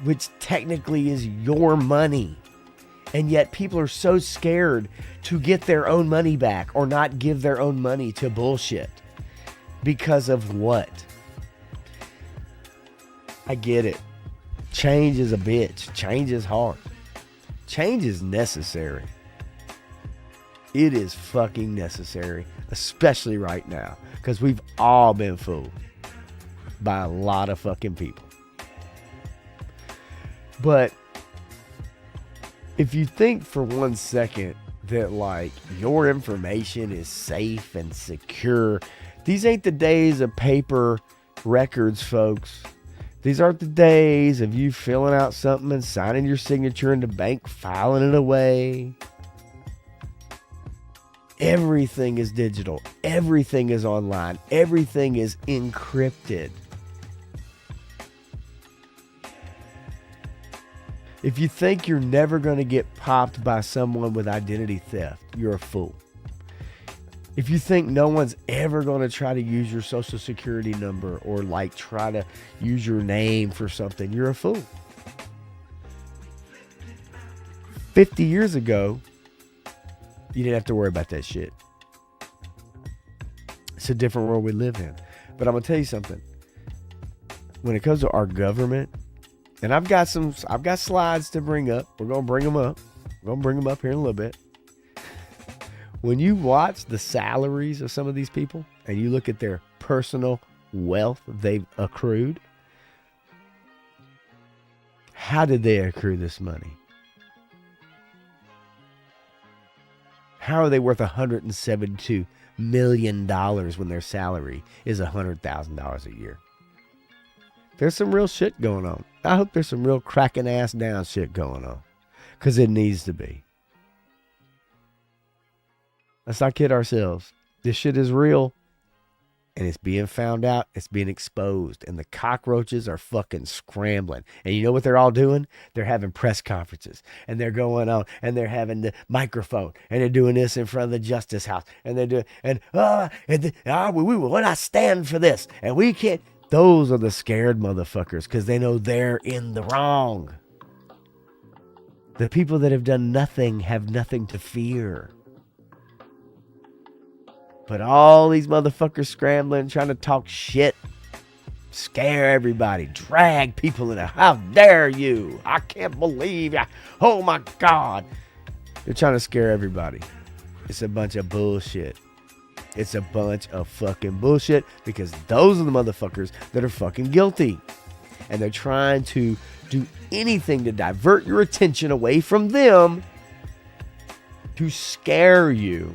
which technically is your money. And yet people are so scared to get their own money back or not give their own money to bullshit. Because of what? I get it. Change is a bitch. Change is hard. Change is necessary. It is fucking necessary, especially right now, because we've all been fooled by a lot of fucking people. But if you think for 1 second that like your information is safe and secure, these ain't the days of paper records, folks. These aren't the days of you filling out something and signing your signature in the bank, filing it away. Everything is digital. Everything is online. Everything is encrypted. If you think you're never going to get popped by someone with identity theft, you're a fool. If you think no one's ever going to try to use your social security number or like try to use your name for something, you're a fool. 50 years ago, you didn't have to worry about that shit. It's a different world we live in. But I'm going to tell you something. When it comes to our government, and I've got slides to bring up. We're going to bring them up. We're going to bring them up here in a little bit. When you watch the salaries of some of these people and you look at their personal wealth they've accrued, how did they accrue this money? How are they worth $172 million when their salary is $100,000 a year? There's some real shit going on. I hope there's some real cracking ass down shit going on, because it needs to be. Let's not kid ourselves. This shit is real, and it's being found out. It's being exposed, and the cockroaches are fucking scrambling. And you know what they're all doing? They're having press conferences, and they're going on, and they're having the microphone, and they're doing this in front of the Justice House, and they're doing, we will not stand for this, and we can't. Those are the scared motherfuckers, because they know they're in the wrong. The people that have done nothing have nothing to fear. But all these motherfuckers scrambling, trying to talk shit, scare everybody, drag people in. How dare you? I can't believe you. Oh my God. They're trying to scare everybody. It's a bunch of bullshit. It's a bunch of fucking bullshit, because those are the motherfuckers that are fucking guilty. And they're trying to do anything to divert your attention away from them to scare you.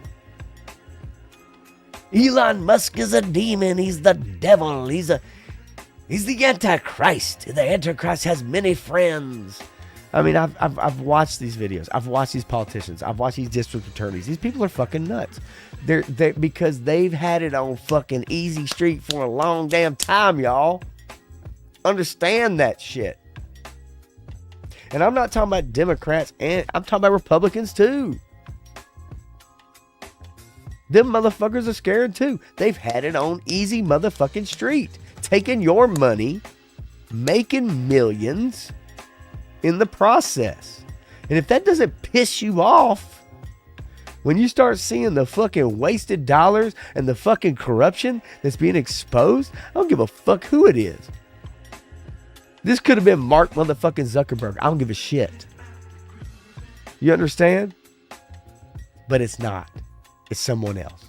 Elon Musk is a demon. He's the devil. He's the Antichrist. The Antichrist has many friends. I mean, I've watched these videos. I've watched these politicians. I've watched these district attorneys. These people are fucking nuts. They're because they've had it on fucking easy street for a long damn time, y'all. Understand that shit. And I'm not talking about Democrats, and I'm talking about Republicans too. Them motherfuckers are scared too. They've had it on easy motherfucking street. Taking your money, making millions in the process. And if that doesn't piss you off, when you start seeing the fucking wasted dollars and the fucking corruption that's being exposed, I don't give a fuck who it is. This could have been Mark motherfucking Zuckerberg. I don't give a shit. You understand? but it's not. It's someone else.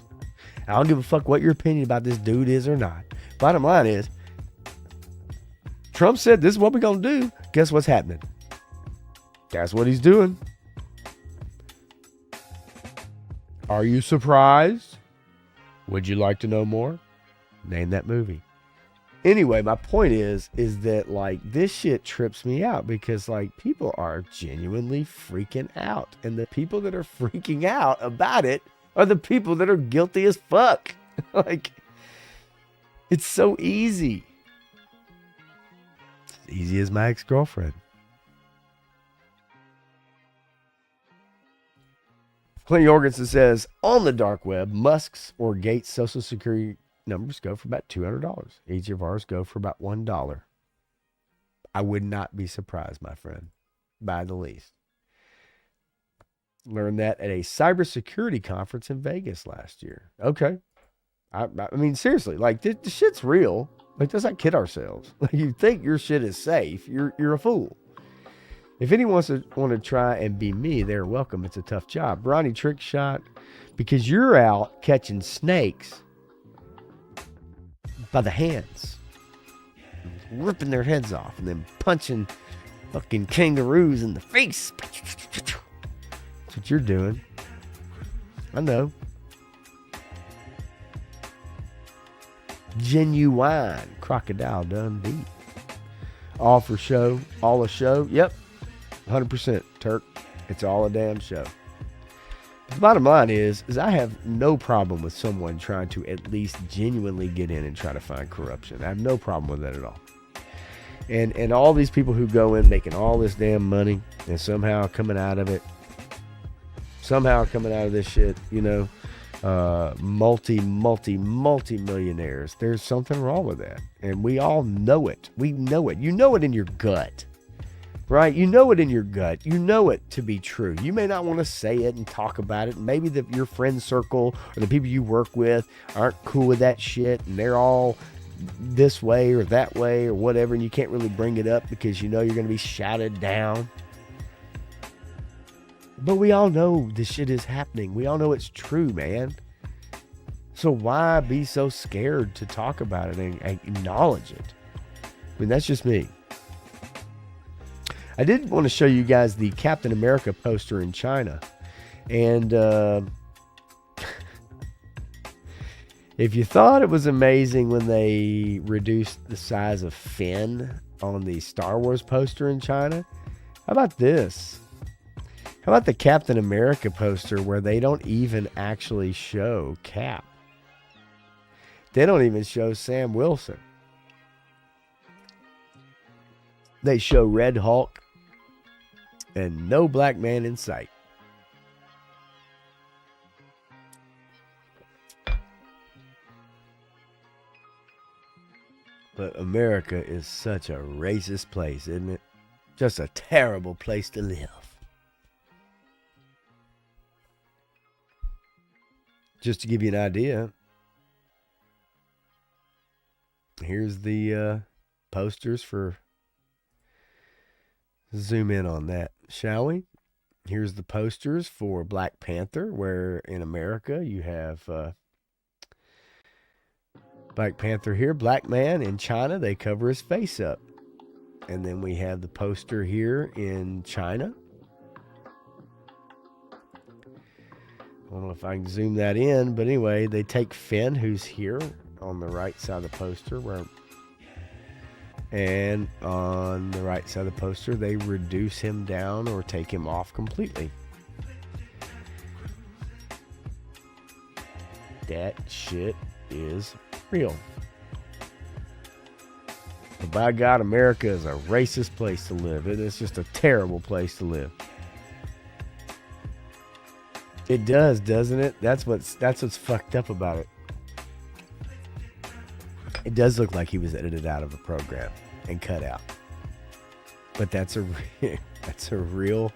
I don't give a fuck what your opinion about this dude is or not. Bottom line is, Trump said this is what we're going to do. Guess what's happening? That's what he's doing. Are you surprised? Would you like to know more? Name that movie. Anyway, my point is that like this shit trips me out because like people are genuinely freaking out. And the people that are freaking out about it are the people that are guilty as fuck. Like, it's so easy. As easy as my ex-girlfriend. Clint Jorgensen says, on the dark web, Musk's or Gates' social security numbers go for about $200. Each of ours go for about $1. I would not be surprised, my friend, by the least. Learned that at a cybersecurity conference in Vegas last year. Okay. I mean, seriously, like, the shit's real. Like, let's not kid ourselves. Like, you think your shit is safe, you're a fool. If anyone wants to try and be me, they're welcome. It's a tough job. Ronnie Trick Shot, because you're out catching snakes by the hands, ripping their heads off, and then punching fucking kangaroos in the face. That's what you're doing. I know. Genuine Crocodile Dundee. All for show. All a show. Yep. 100% Turk. It's all a damn show. The bottom line is I have no problem with someone trying to at least genuinely get in and try to find corruption. I have no problem with that at all. And all these people who go in making all this damn money and somehow coming out of this shit, you know, multi-millionaires. There's something wrong with that. And we all know it. We know it. You know it in your gut. Right? You know it in your gut. You know it to be true. You may not want to say it and talk about it. Maybe your friend circle or the people you work with aren't cool with that shit and they're all this way or that way or whatever, and you can't really bring it up because you know you're going to be shouted down. But we all know this shit is happening. We all know it's true, man. So why be so scared to talk about it and acknowledge it? I mean, that's just me. I did want to show you guys the Captain America poster in China. And if you thought it was amazing when they reduced the size of Finn on the Star Wars poster in China, how about this? How about the Captain America poster where they don't even actually show Cap? They don't even show Sam Wilson. They show Red Hulk and no black man in sight. But America is such a racist place, isn't it? Just a terrible place to live. Just to give you an idea, here's the posters for... Zoom in on that, shall we? Here's the posters for Black Panther, where in America you have Black Panther here, black man. In China, they cover his face up. And then we have the poster here in China. I don't know if I can zoom that in, but anyway, they take Finn, who's here on the right side of the poster, and on the right side of the poster, they reduce him down or take him off completely. That shit is real. But by God, America is a racist place to live. It is just a terrible place to live. It does, doesn't it? That's what's fucked up about it. It does look like he was edited out of a program and cut out. But that's a real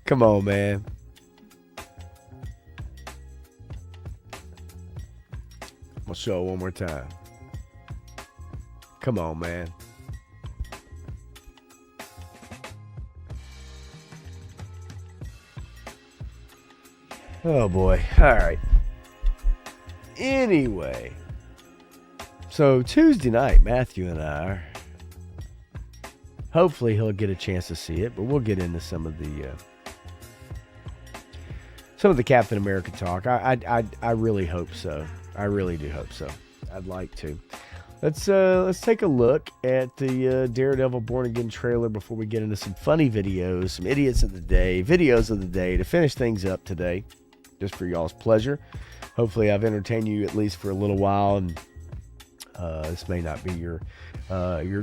come on, man. I'll show it one more time. Come on, man. Oh boy. All right. Anyway, so Tuesday night, Matthew and I are, hopefully he'll get a chance to see it, but we'll get into some of the Captain America talk. I really hope so. I really do hope so. I'd like to. Let's take a look at the Daredevil Born Again trailer before we get into some funny videos, some idiots of the day, videos of the day to finish things up today, just for y'all's pleasure. Hopefully I've entertained you at least for a little while, and this may not be your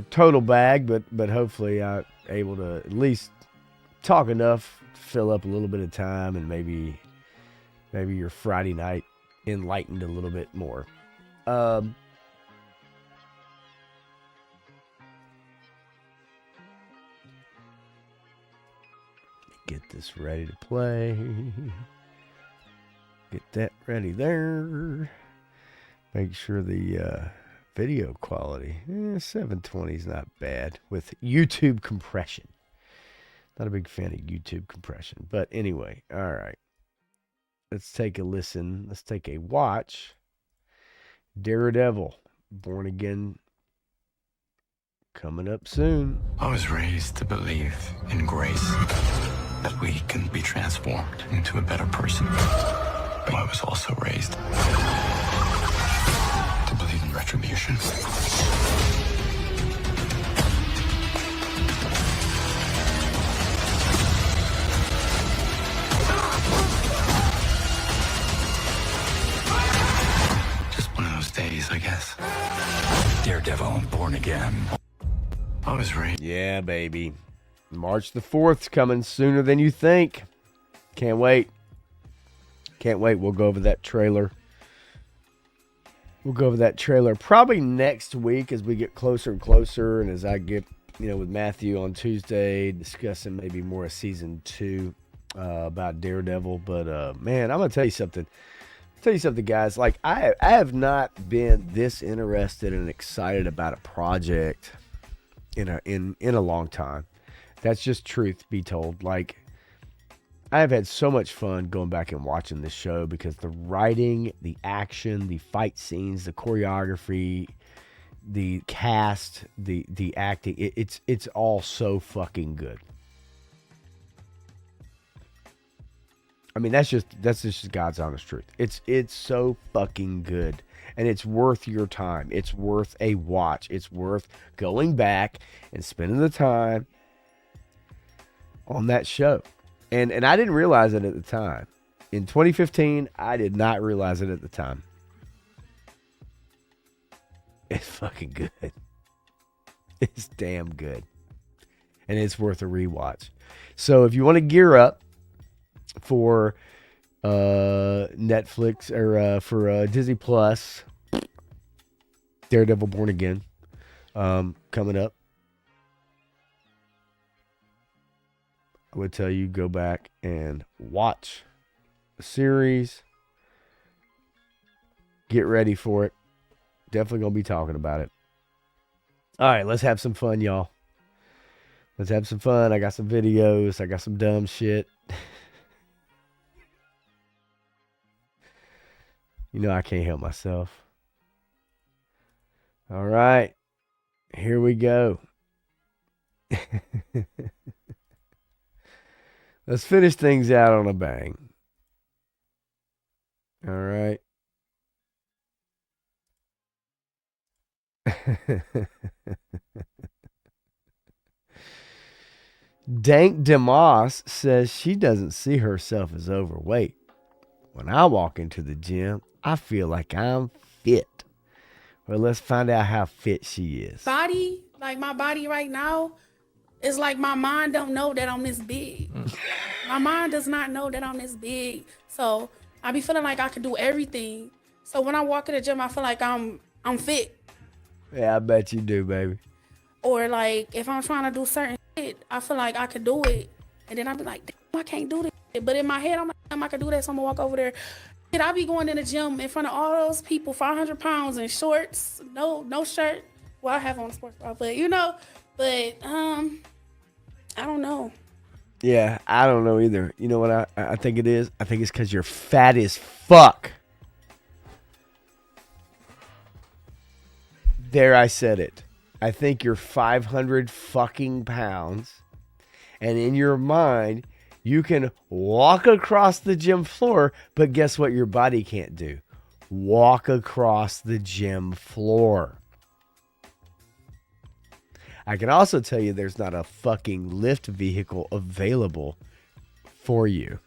total bag, but hopefully I'm able to at least talk enough to fill up a little bit of time, and maybe your Friday night enlightened a little bit more. Get this ready to play. Get that ready there. Make sure the video quality, 720 is not bad with YouTube compression. Not a big fan of YouTube compression, but anyway, all right. Let's take a listen. Let's take a watch. Daredevil, Born Again, coming up soon. I was raised to believe in grace, that we can be transformed into a better person. But I was also raised to believe in retribution. Just one of those days, I guess. Daredevil, Born Again. I was raised. Yeah, baby. March the 4th coming sooner than you think. Can't wait. Can't wait. We'll go over that trailer. We'll go over that trailer probably next week as we get closer and closer, and as I get, with Matthew on Tuesday, discussing maybe more of season 2 about Daredevil. But man, I'm gonna tell you something. Guys. Like I have not been this interested and excited about a project in a long time. That's just truth be told. Like, I have had so much fun going back and watching this show because the writing, the action, the fight scenes, the choreography, the cast, the acting, it's all so fucking good. I mean, that's just God's honest truth. It's so fucking good. And it's worth your time. It's worth a watch. It's worth going back and spending the time on that show. And I didn't realize it at the time. In 2015, I did not realize it at the time. It's fucking good. It's damn good. And it's worth a rewatch. So if you want to gear up for Netflix or for Disney Plus, Daredevil Born Again coming up, I would tell you go back and watch the series. Get ready for it. Definitely gonna be talking about it. All right, let's have some fun, y'all. Let's have some fun. I got some videos. I got some dumb shit. I can't help myself. All right. Here we go. Let's finish things out on a bang. All right. Dank DeMoss says she doesn't see herself as overweight. When I walk into the gym, I feel like I'm fit. Well, let's find out how fit she is. Body, like my body right now, is like my mind don't know that I'm this big. My mind does not know that I'm this big. So I be feeling like I can do everything. So when I walk in the gym, I feel like I'm fit. Yeah, I bet you do, baby. Or like if I'm trying to do certain shit, I feel like I could do it. And then I be like, damn, I can't do this. But in my head, I'm like, damn, I can do that. So I'm gonna walk over there. And I be going in the gym in front of all those people, 500 pounds in shorts, no shirt, Well, I have on a sports bra, but I don't know. Yeah, I don't know either. You know what I think it is? I think it's because you're fat as fuck. There, I said it. I think you're 500 fucking pounds. And in your mind, you can walk across the gym floor, but guess what your body can't do? Walk across the gym floor. I can also tell you there's not a fucking lift vehicle available for you.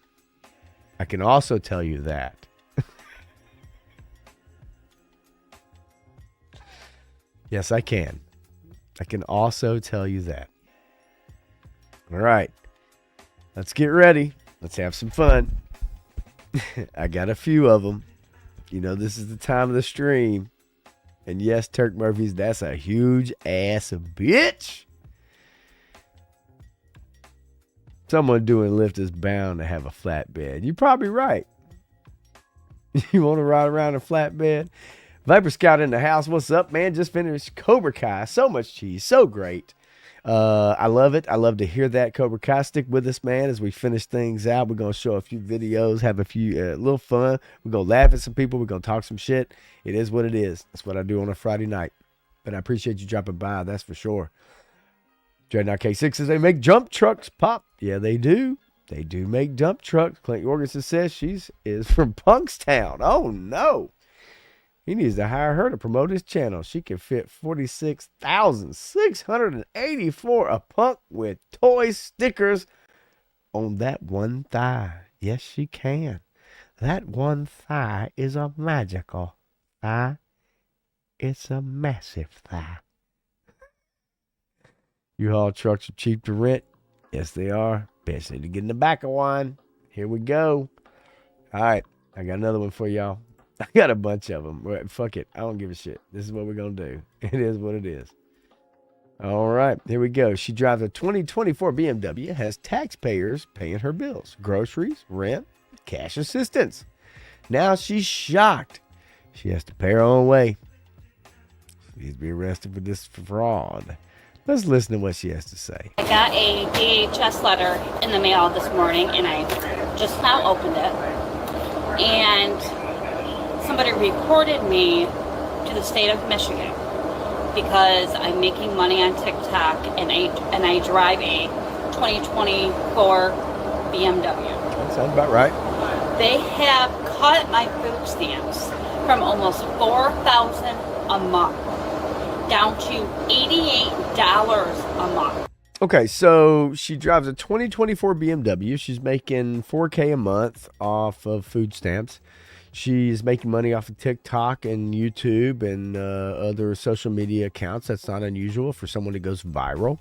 I can also tell you that. Yes, I can. I can also tell you that. All right. Let's get ready. Let's have some fun. I got a few of them. You know, this is the time of the stream. And yes, Turk Murphy's, that's a huge ass bitch. Someone doing lift is bound to have a flatbed. You're probably right. You want to ride around a flatbed? Viper Scout in the house. What's up, man? Just finished Cobra Kai. So much cheese. So great. I love it. I love to hear that. Cobra Kai, stick with us, man, as we finish things out. We're going to show a few videos, have a few little fun. We're going to laugh at some people. We're going to talk some shit. It is what it is. That's what I do on a Friday night. But I appreciate you dropping by. That's for sure. Dreadnought K6 says they make dump trucks pop. Yeah, they do. They do make dump trucks. Clint Jorgensen says she is from Punkstown. Oh, no. He needs to hire her to promote his channel. She can fit 46,684 a punk with toy stickers on that one thigh. Yes, she can. That one thigh is a magical thigh. It's a massive thigh. U-Haul trucks are cheap to rent. Yes, they are. Bitch, need to get in the back of one. Here we go. All right. I got another one for y'all. I got a bunch of them. Fuck it. I don't give a shit. This is what we're going to do. It is what it is. All right. Here we go. She drives a 2024 BMW, has taxpayers paying her bills, groceries, rent, cash assistance. Now she's shocked. She has to pay her own way. She needs to be arrested for this fraud. Let's listen to what she has to say. I got a DHS letter in the mail this morning, and I just now opened it. And somebody reported me to the state of Michigan because I'm making money on TikTok and I drive a 2024 BMW. That sounds about right. They have cut my food stamps from almost $4,000 a month down to $88 a month. Okay, so she drives a 2024 BMW. She's making $4K a month off of food stamps. She's making money off of TikTok and YouTube and other social media accounts. That's not unusual for someone who goes viral.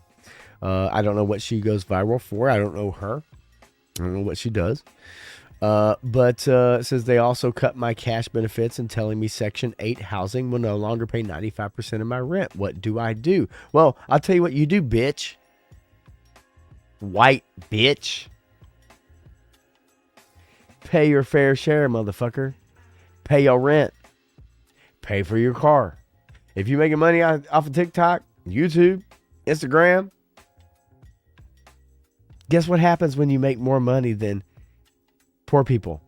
I don't know what she goes viral for. I don't know her. I don't know what she does. But it says they also cut my cash benefits and telling me Section 8 housing will no longer pay 95% of my rent. What do I do? Well, I'll tell you what you do, bitch. White bitch. Pay your fair share, motherfucker. Pay your rent. Pay for your car. If you're making money off of TikTok, YouTube, Instagram, guess what happens when you make more money than poor people?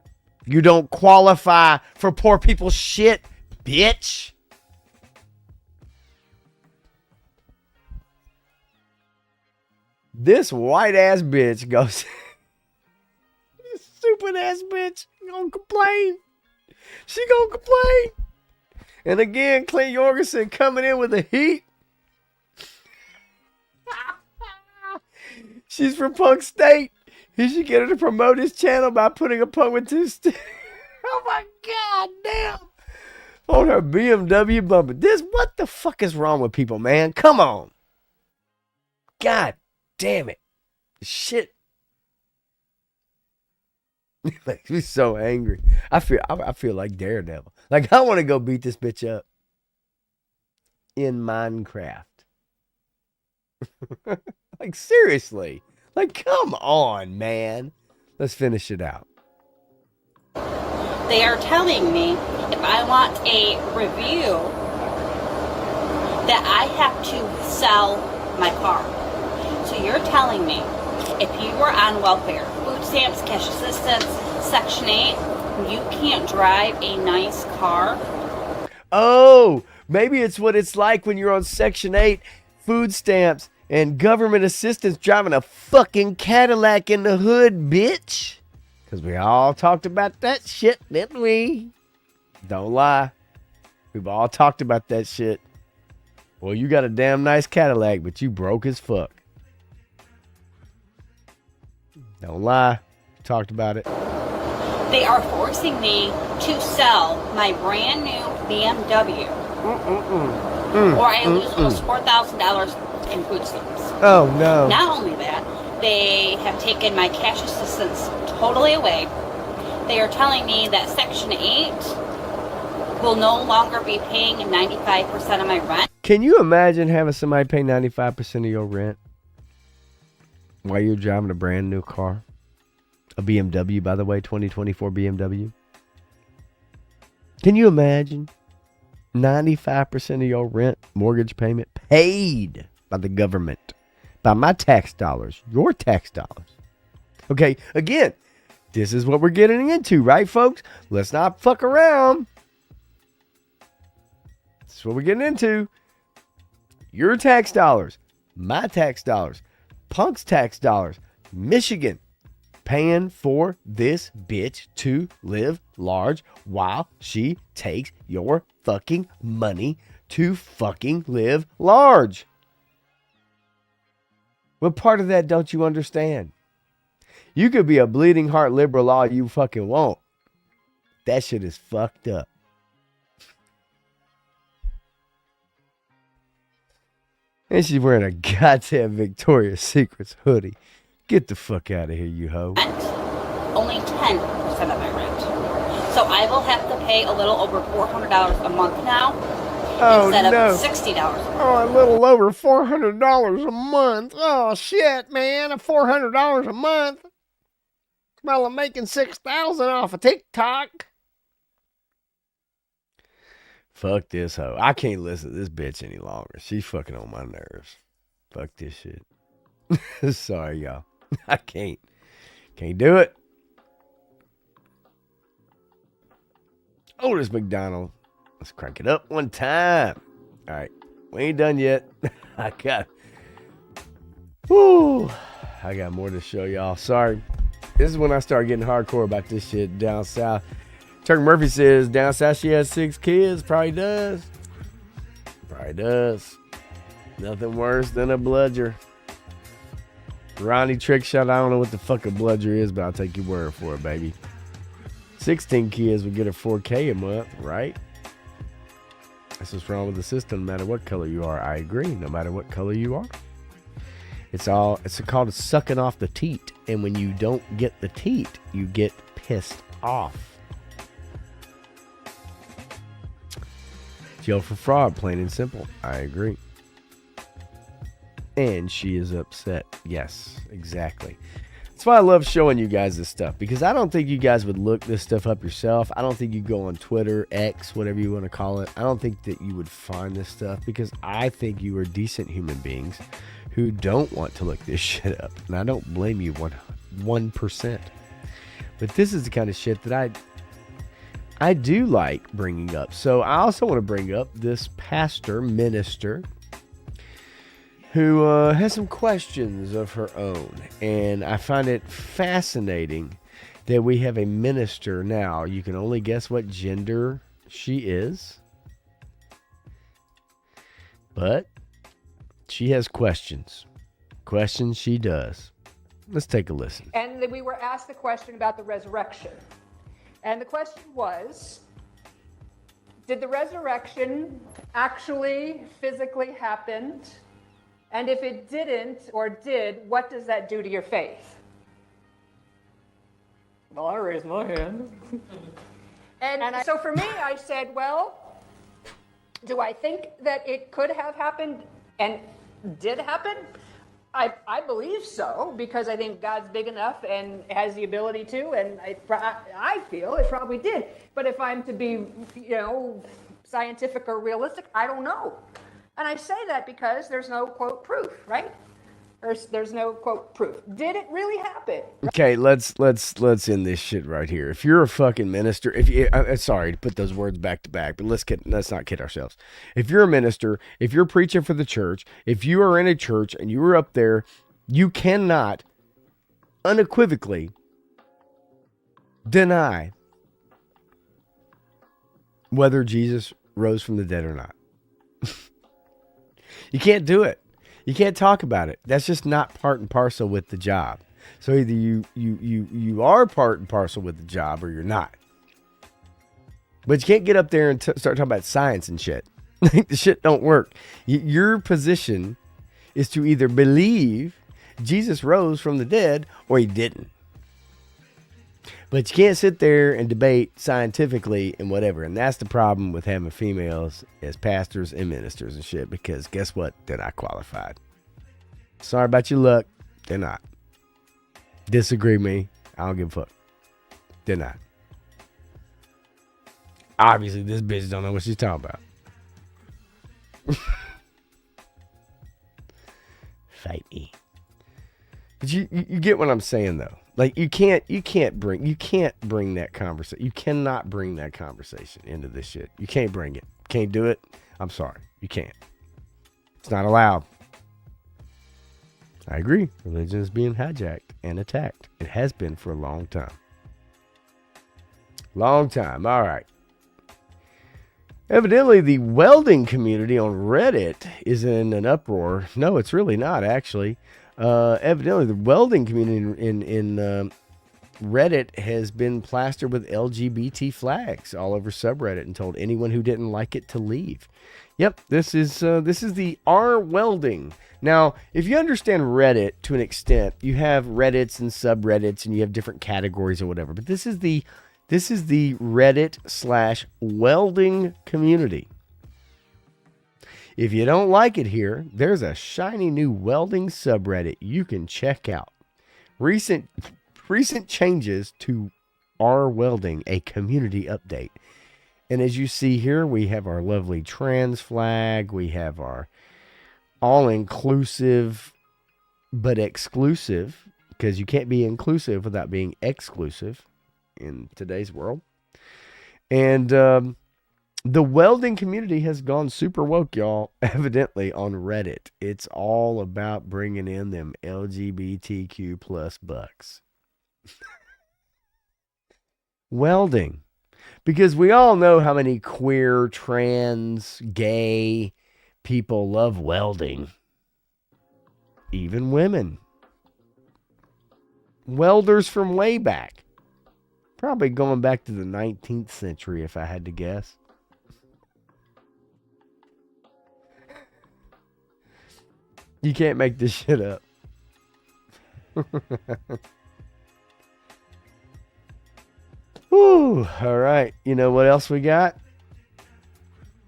You don't qualify for poor people's shit, bitch. This white ass bitch goes... This stupid ass bitch gonna complain. She gonna complain. And again, Clint Jorgensen coming in with the heat. She's from Punk State. He should get her to promote his channel by putting a punk with two Oh my god damn. On her BMW bumper. What the fuck is wrong with people, man? Come on. God damn it. Shit. It makes me so angry. I feel like Daredevil. Like I want to go beat this bitch up in Minecraft. Like seriously. Like come on, man. Let's finish it out. They are telling me if I want a review, that I have to sell my car. So you're telling me if you were on welfare, food stamps, cash assistance, Section 8, you can't drive a nice car? Oh, maybe it's what it's like when you're on Section 8, food stamps, and government assistance driving a fucking Cadillac in the hood, bitch. Because we all talked about that shit, didn't we? Don't lie. We've all talked about that shit. Well, you got a damn nice Cadillac, but you broke as fuck. Don't lie. We talked about it. They are forcing me to sell my brand new BMW. Or I lose almost $4,000 in food stamps. Oh, no. Not only that, they have taken my cash assistance totally away. They are telling me that Section 8 will no longer be paying 95% of my rent. Can you imagine having somebody pay 95% of your rent while you're driving a brand new car? A BMW, by the way, 2024 BMW. Can you imagine 95% of your rent, mortgage payment paid by the government, by my tax dollars, your tax dollars? Okay, again, this is what we're getting into, right, folks? Let's not fuck around. This is what we're getting into. Your tax dollars, my tax dollars, Punk's tax dollars, Michigan paying for this bitch to live large while she takes your fucking money to fucking live large. What part of that don't you understand? You could be a bleeding heart liberal all you fucking want. That shit is fucked up. And she's wearing a goddamn Victoria's Secrets hoodie. Get the fuck out of here, you hoe. Only 10% of my rent. So I will have to pay a little over $400 a month now instead of $60 a month. Oh, a little over $400 a month. Oh, shit, man. $400 a month. Well, I'm making $6,000 off of TikTok. Fuck this hoe. I can't listen to this bitch any longer. She's fucking on my nerves. Fuck this shit. Sorry, y'all. I can't. Can't do it. Otis McDonald. Let's crank it up one time. All right. We ain't done yet. I got more to show y'all. Sorry. This is when I start getting hardcore about this shit down south. Turk Murphy says down south she has 6 kids. Probably does. Probably does. Nothing worse than a bludger. Ronnie Trickshot, I don't know what the fuck a bludger is, but I'll take your word for it, baby. 16 kids would get her $4K a month, right? That's what's wrong with the system, no matter what color you are. I agree, no matter what color you are. It's called sucking off the teat. And when you don't get the teat, you get pissed off. Jail for fraud, plain and simple. I agree. And she is upset. Yes, exactly. That's why I love showing you guys this stuff, because I don't think you guys would look this stuff up yourself. I don't think you go on Twitter, X, whatever you want to call it. I don't think that you would find this stuff, because I think you are decent human beings who don't want to look this shit up. And I don't blame you 1%. But this is the kind of shit that I do like bringing up. So I also want to bring up this minister, who has some questions of her own. And I find it fascinating that we have a minister now. You can only guess what gender she is. But she has questions. Questions she does. Let's take a listen. And we were asked the question about the resurrection. And the question was, did the resurrection actually physically happen? And if it didn't or did, what does that do to your faith? Well, I raised my hand. and so for me, I said, well, do I think that it could have happened and did happen? I believe so, because I think God's big enough and has the ability to, and I feel it probably did. But if I'm to be, scientific or realistic, I don't know. And I say that because there's no, quote, proof, right? There's no, quote, proof. Did it really happen? Okay, let's end this shit right here. If you're a fucking minister, if you, sorry to put those words back to back, but let's not kid ourselves. If you're a minister, if you're preaching for the church, if you are in a church and you are up there, you cannot unequivocally deny whether Jesus rose from the dead or not. You can't do it. You can't talk about it. That's just not part and parcel with the job. So either you are part and parcel with the job or you're not. But you can't get up there and start talking about science and shit. The shit don't work. Your position is to either believe Jesus rose from the dead or he didn't. But you can't sit there and debate scientifically and whatever. And that's the problem with having females as pastors and ministers and shit. Because guess what? They're not qualified. Sorry about your luck. They're not. Disagree with me. I don't give a fuck. They're not. Obviously, this bitch don't know what she's talking about. Fight me. But you get what I'm saying, though. Like, you can't bring that conversation. You cannot bring that conversation into this shit. You can't bring it. Can't do it. I'm sorry. You can't. It's not allowed. I agree. Religion is being hijacked and attacked. It has been for a long time. Long time. All right. Evidently, the welding community on Reddit is in an uproar. No, it's really not, actually. Evidently, the welding community in Reddit has been plastered with LGBT flags all over subreddit and told anyone who didn't like it to leave. Yep, this is the R welding. Now, if you understand Reddit to an extent, you have Reddits and subreddits, and you have different categories or whatever. But this is the Reddit/welding community. If you don't like it here, there's a shiny new welding subreddit you can check out. Recent changes to R welding, a community update. And as you see here, we have our lovely trans flag. We have our all-inclusive but exclusive, because you can't be inclusive without being exclusive in today's world. And the welding community has gone super woke, y'all, evidently on Reddit. It's all about bringing in them LGBTQ plus bucks. Welding. Because we all know how many queer, trans, gay people love welding. Even women. Welders from way back. Probably going back to the 19th century, if I had to guess. You can't make this shit up. Whew, all right. You know what else we got?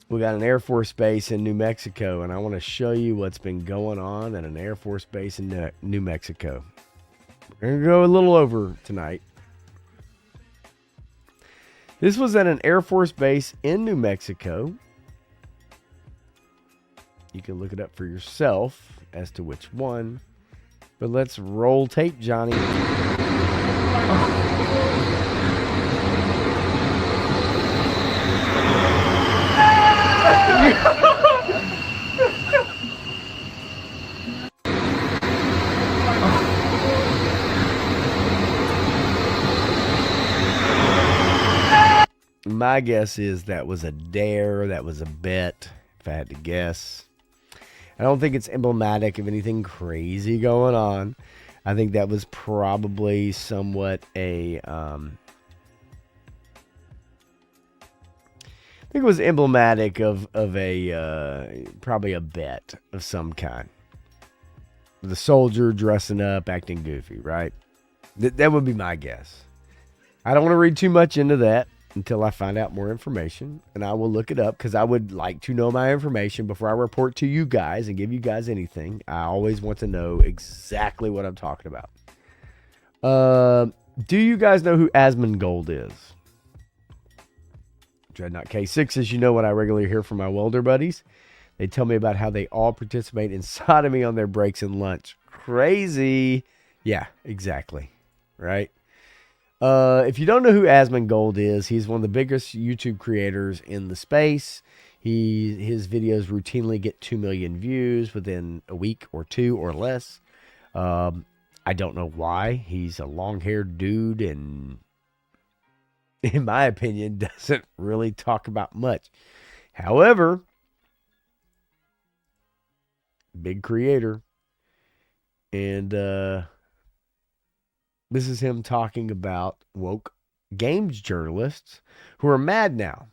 We got an Air Force base in New Mexico, and I want to show you what's been going on at an Air Force base in New Mexico. We're going to go a little over tonight. This was at an Air Force base in New Mexico. You can look it up for yourself as to which one. But let's roll tape, Johnny. My guess is that was a dare, that was a bet, if I had to guess. I don't think it's emblematic of anything crazy going on. I think that was probably somewhat I think it was emblematic of a probably a bet of some kind. The soldier dressing up, acting goofy, right? That would be my guess. I don't want to read too much into that until I find out more information, and I will look it up because I would like to know my information before I report to you guys and give you guys anything. I always want to know exactly what I'm talking about. Do you guys know who Asmongold is? Dreadnought K6, as you know, what I regularly hear from my welder buddies. They tell me about how they all participate in sodomy on their breaks and lunch. Crazy. Yeah, exactly. Right? If you don't know who Asmongold is, he's one of the biggest YouTube creators in the space. His videos routinely get 2 million views within a week or two or less. I don't know why. He's a long-haired dude and, in my opinion, doesn't really talk about much. However, big creator. And this is him talking about woke games journalists who are mad now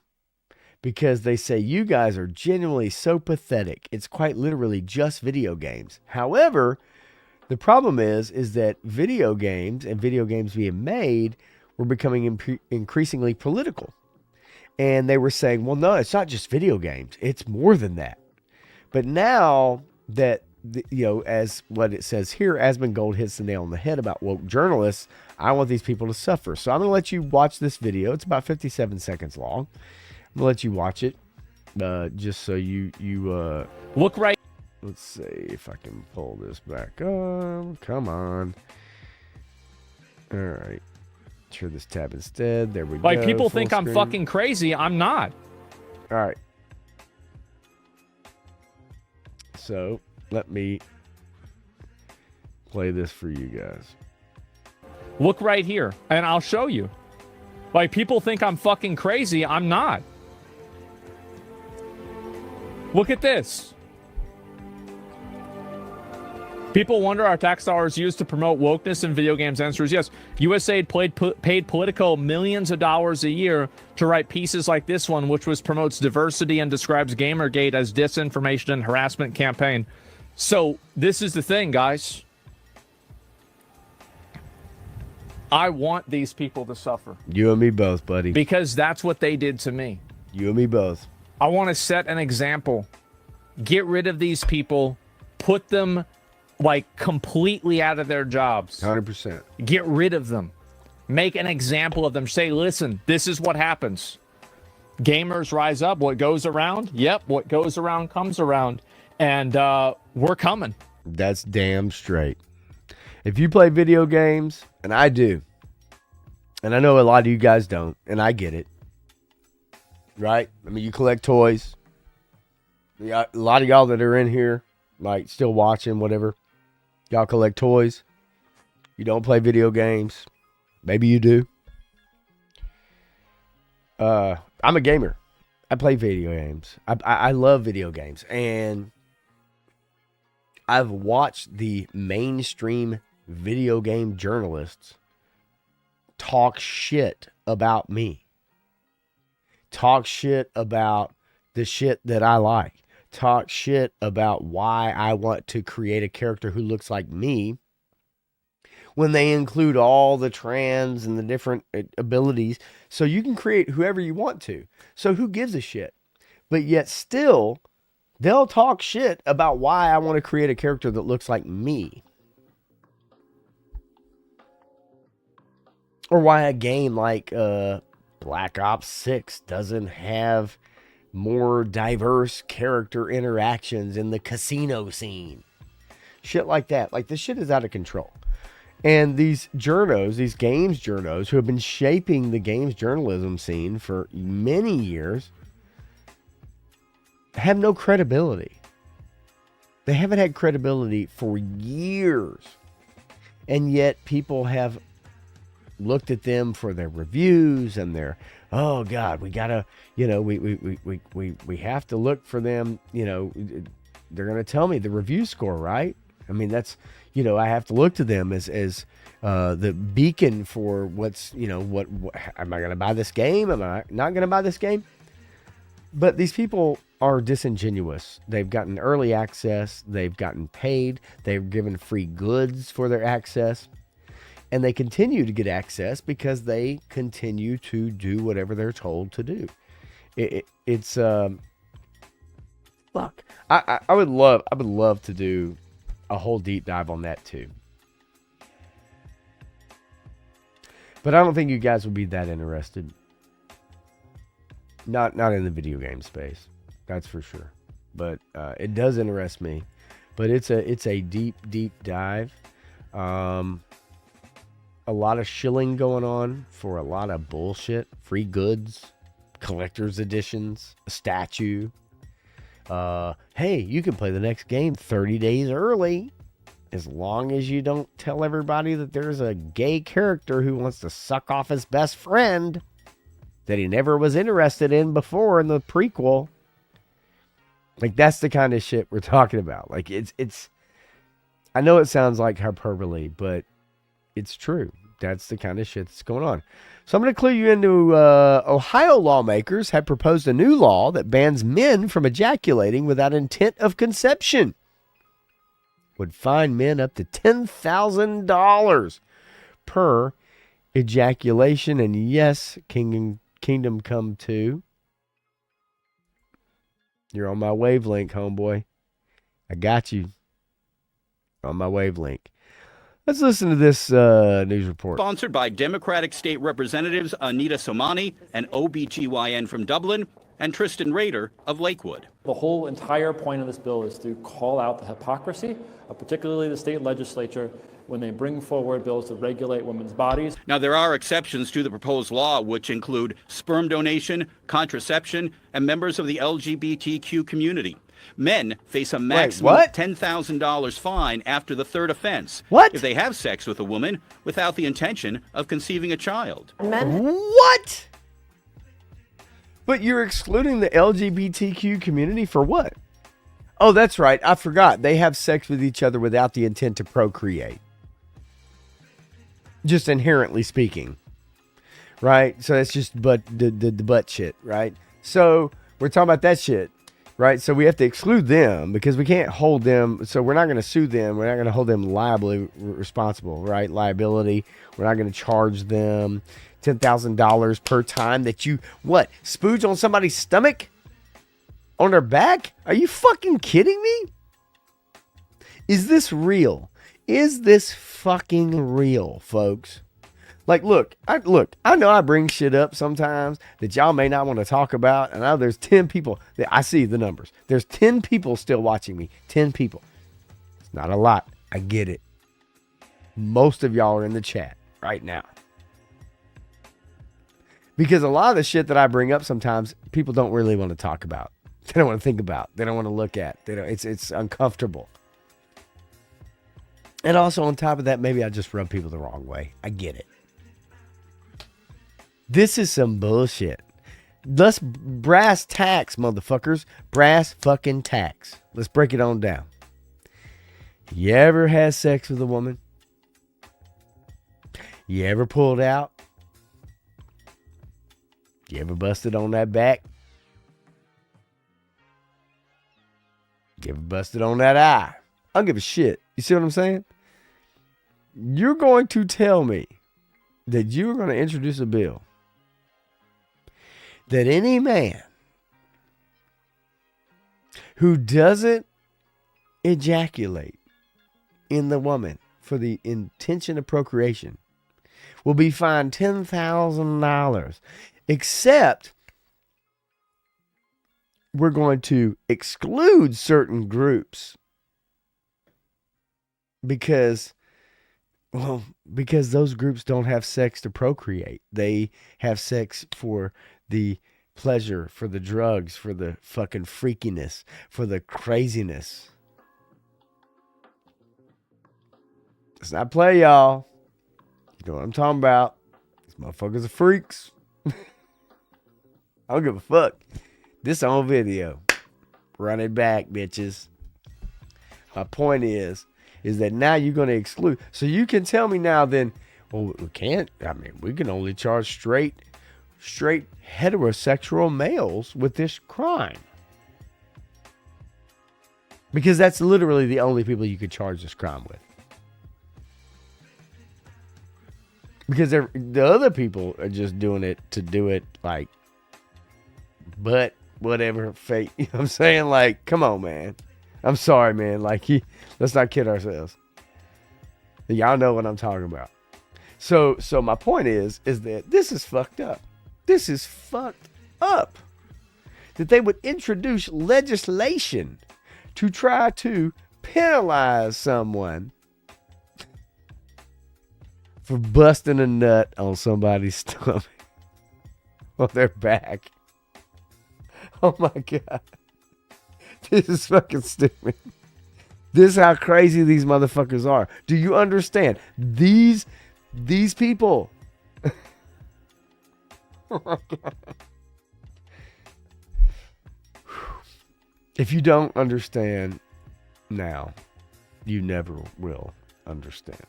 because they say you guys are genuinely so pathetic. It's quite literally just video games. However, the problem is that video games and video games being made were becoming increasingly political. And they were saying, well, no, it's not just video games. It's more than that. But now that, as what it says here, Asmongold hits the nail on the head about woke journalists, I want these people to suffer. So I'm going to let you watch this video. It's about 57 seconds long. I'm going to let you watch it just so you look right. Let's see if I can pull this back up. Come on. All right. Share this tab instead. There we go. Like, people Full think I'm screen. fucking crazy. I'm not. All right. So let me play this for you guys. Look right here, and I'll show you. Like, people think I'm fucking crazy. I'm not. Look at this. People wonder, are tax dollars used to promote wokeness in video games? Answer is yes. USAID paid Politico millions of dollars a year to write pieces like this one, which promotes diversity and describes Gamergate as disinformation and harassment campaign. So this is the thing, guys. I want these people to suffer. You and me both, buddy. Because that's what they did to me. You and me both. I want to set an example. Get rid of these people. Put them like completely out of their jobs. 100%. Get rid of them. Make an example of them. Say, listen, this is what happens. Gamers rise up. What goes around? Yep, what goes around comes around. And we're coming. That's damn straight. If you play video games, and I do, and I know a lot of you guys don't, and I get it, right? I mean, you collect toys. A lot of y'all that are in here, like still watching, whatever, y'all collect toys. You don't play video games. Maybe you do. I'm a gamer. I play video games. I love video games. And I've watched the mainstream video game journalists talk shit about me. Talk shit about the shit that I like. Talk shit about why I want to create a character who looks like me, when they include all the trans and the different abilities. So you can create whoever you want to. So who gives a shit? But yet still, they'll talk shit about why I want to create a character that looks like me. Or why a game like Black Ops 6 doesn't have more diverse character interactions in the casino scene. Shit like that. Like, this shit is out of control. And these journos, these games journos, who have been shaping the games journalism scene for many years, have no credibility. They haven't had credibility for years. And yet people have looked at them for their reviews and their, oh God, we gotta, we have to look for them, they're gonna tell me the review score, right? I mean, that's, I have to look to them as the beacon for what's, what am I gonna buy this game? Am I not gonna buy this game? But these people are disingenuous. They've gotten early access, they've gotten paid, they've given free goods for their access. And they continue to get access because they continue to do whatever they're told to do. It's look, I would love to do a whole deep dive on that too. But I don't think you guys would be that interested. Not in the video game space. That's for sure. but it does interest me. But it's a deep dive. A lot of shilling going on for a lot of bullshit, free goods, collector's editions, a statue. Hey, you can play the next game 30 days early as long as you don't tell everybody that there's a gay character who wants to suck off his best friend that he never was interested in before in the prequel. Like, that's the kind of shit we're talking about. Like, it's I know it sounds like hyperbole, but it's true. That's the kind of shit that's going on. So I'm going to clue you into Ohio lawmakers have proposed a new law that bans men from ejaculating without intent of conception. Would fine men up to $10,000 per ejaculation. And yes, Kingdom Come 2. You're on my wavelength, homeboy. I got you. On my wavelength. Let's listen to this news report. Sponsored by Democratic State Representatives Anita Somani, an OBGYN from Dublin, and Tristan Rader of Lakewood. The whole entire point of this bill is to call out the hypocrisy of particularly the state legislature when they bring forward bills to regulate women's bodies. Now, there are exceptions to the proposed law, which include sperm donation, contraception, and members of the LGBTQ community. Men face a maximum $10,000 fine after the third offense. What? If they have sex with a woman without the intention of conceiving a child. What? But you're excluding the LGBTQ community for what? Oh, that's right. I forgot. They have sex with each other without the intent to procreate. Just inherently speaking. Right? So that's just the butt shit, right? So we're talking about that shit. Right, so we have to exclude them because we can't hold them. So we're not going to sue them. We're not going to hold them liably responsible, right? Liability. We're not going to charge them $10,000 per time that you, spooge on somebody's stomach? On their back? Are you fucking kidding me? Is this real? Is this fucking real, folks? Like, look, I know I bring shit up sometimes that y'all may not want to talk about. And I know there's 10 people. I see the numbers. There's 10 people still watching me. 10 people. It's not a lot. I get it. Most of y'all are in the chat right now. Because a lot of the shit that I bring up sometimes, people don't really want to talk about. They don't want to think about. They don't want to look at. It's uncomfortable. And also on top of that, maybe I just rub people the wrong way. I get it. This is some bullshit. Let's brass tacks, motherfuckers. Brass fucking tacks. Let's break it on down. You ever had sex with a woman? You ever pulled out? You ever busted on that back? You ever busted on that eye? I don't give a shit. You see what I'm saying? You're going to tell me that you're going to introduce a bill that any man who doesn't ejaculate in the woman for the intention of procreation will be fined $10,000, except we're going to exclude certain groups because those groups don't have sex to procreate. They have sex for the pleasure, for the drugs, for the fucking freakiness, for the craziness. Let's not play, y'all. You know what I'm talking about. These motherfuckers are freaks. I don't give a fuck. This on video. Run it back, bitches. My point is that now you're going to exclude. So you can tell me now then, well, we can't. I mean, we can only charge straight heterosexual males with this crime. Because that's literally the only people you could charge this crime with. Because the other people are just doing it to do it like, but whatever fate. You know what I'm saying? Like, come on, man. I'm sorry, man. Like, let's not kid ourselves. Y'all know what I'm talking about. So my point is that this is fucked up. This is fucked up. that they would introduce legislation to try to penalize someone for busting a nut on somebody's stomach on their back. Oh my God. This is fucking stupid. This is how crazy these motherfuckers are. Do you understand? These people. Oh my God. If you don't understand now, you never will understand.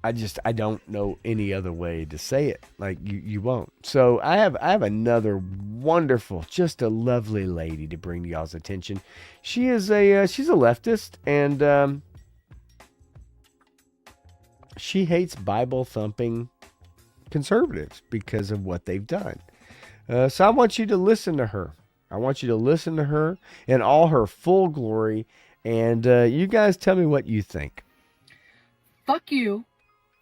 I don't know any other way to say it. Like you won't. So I have another wonderful, just a lovely lady to bring to y'all's attention. She is she's a leftist, and she hates Bible thumping conservatives because of what they've done. So I want you to listen to her. I want you to listen to her in all her full glory, and you guys tell me what you think. Fuck you.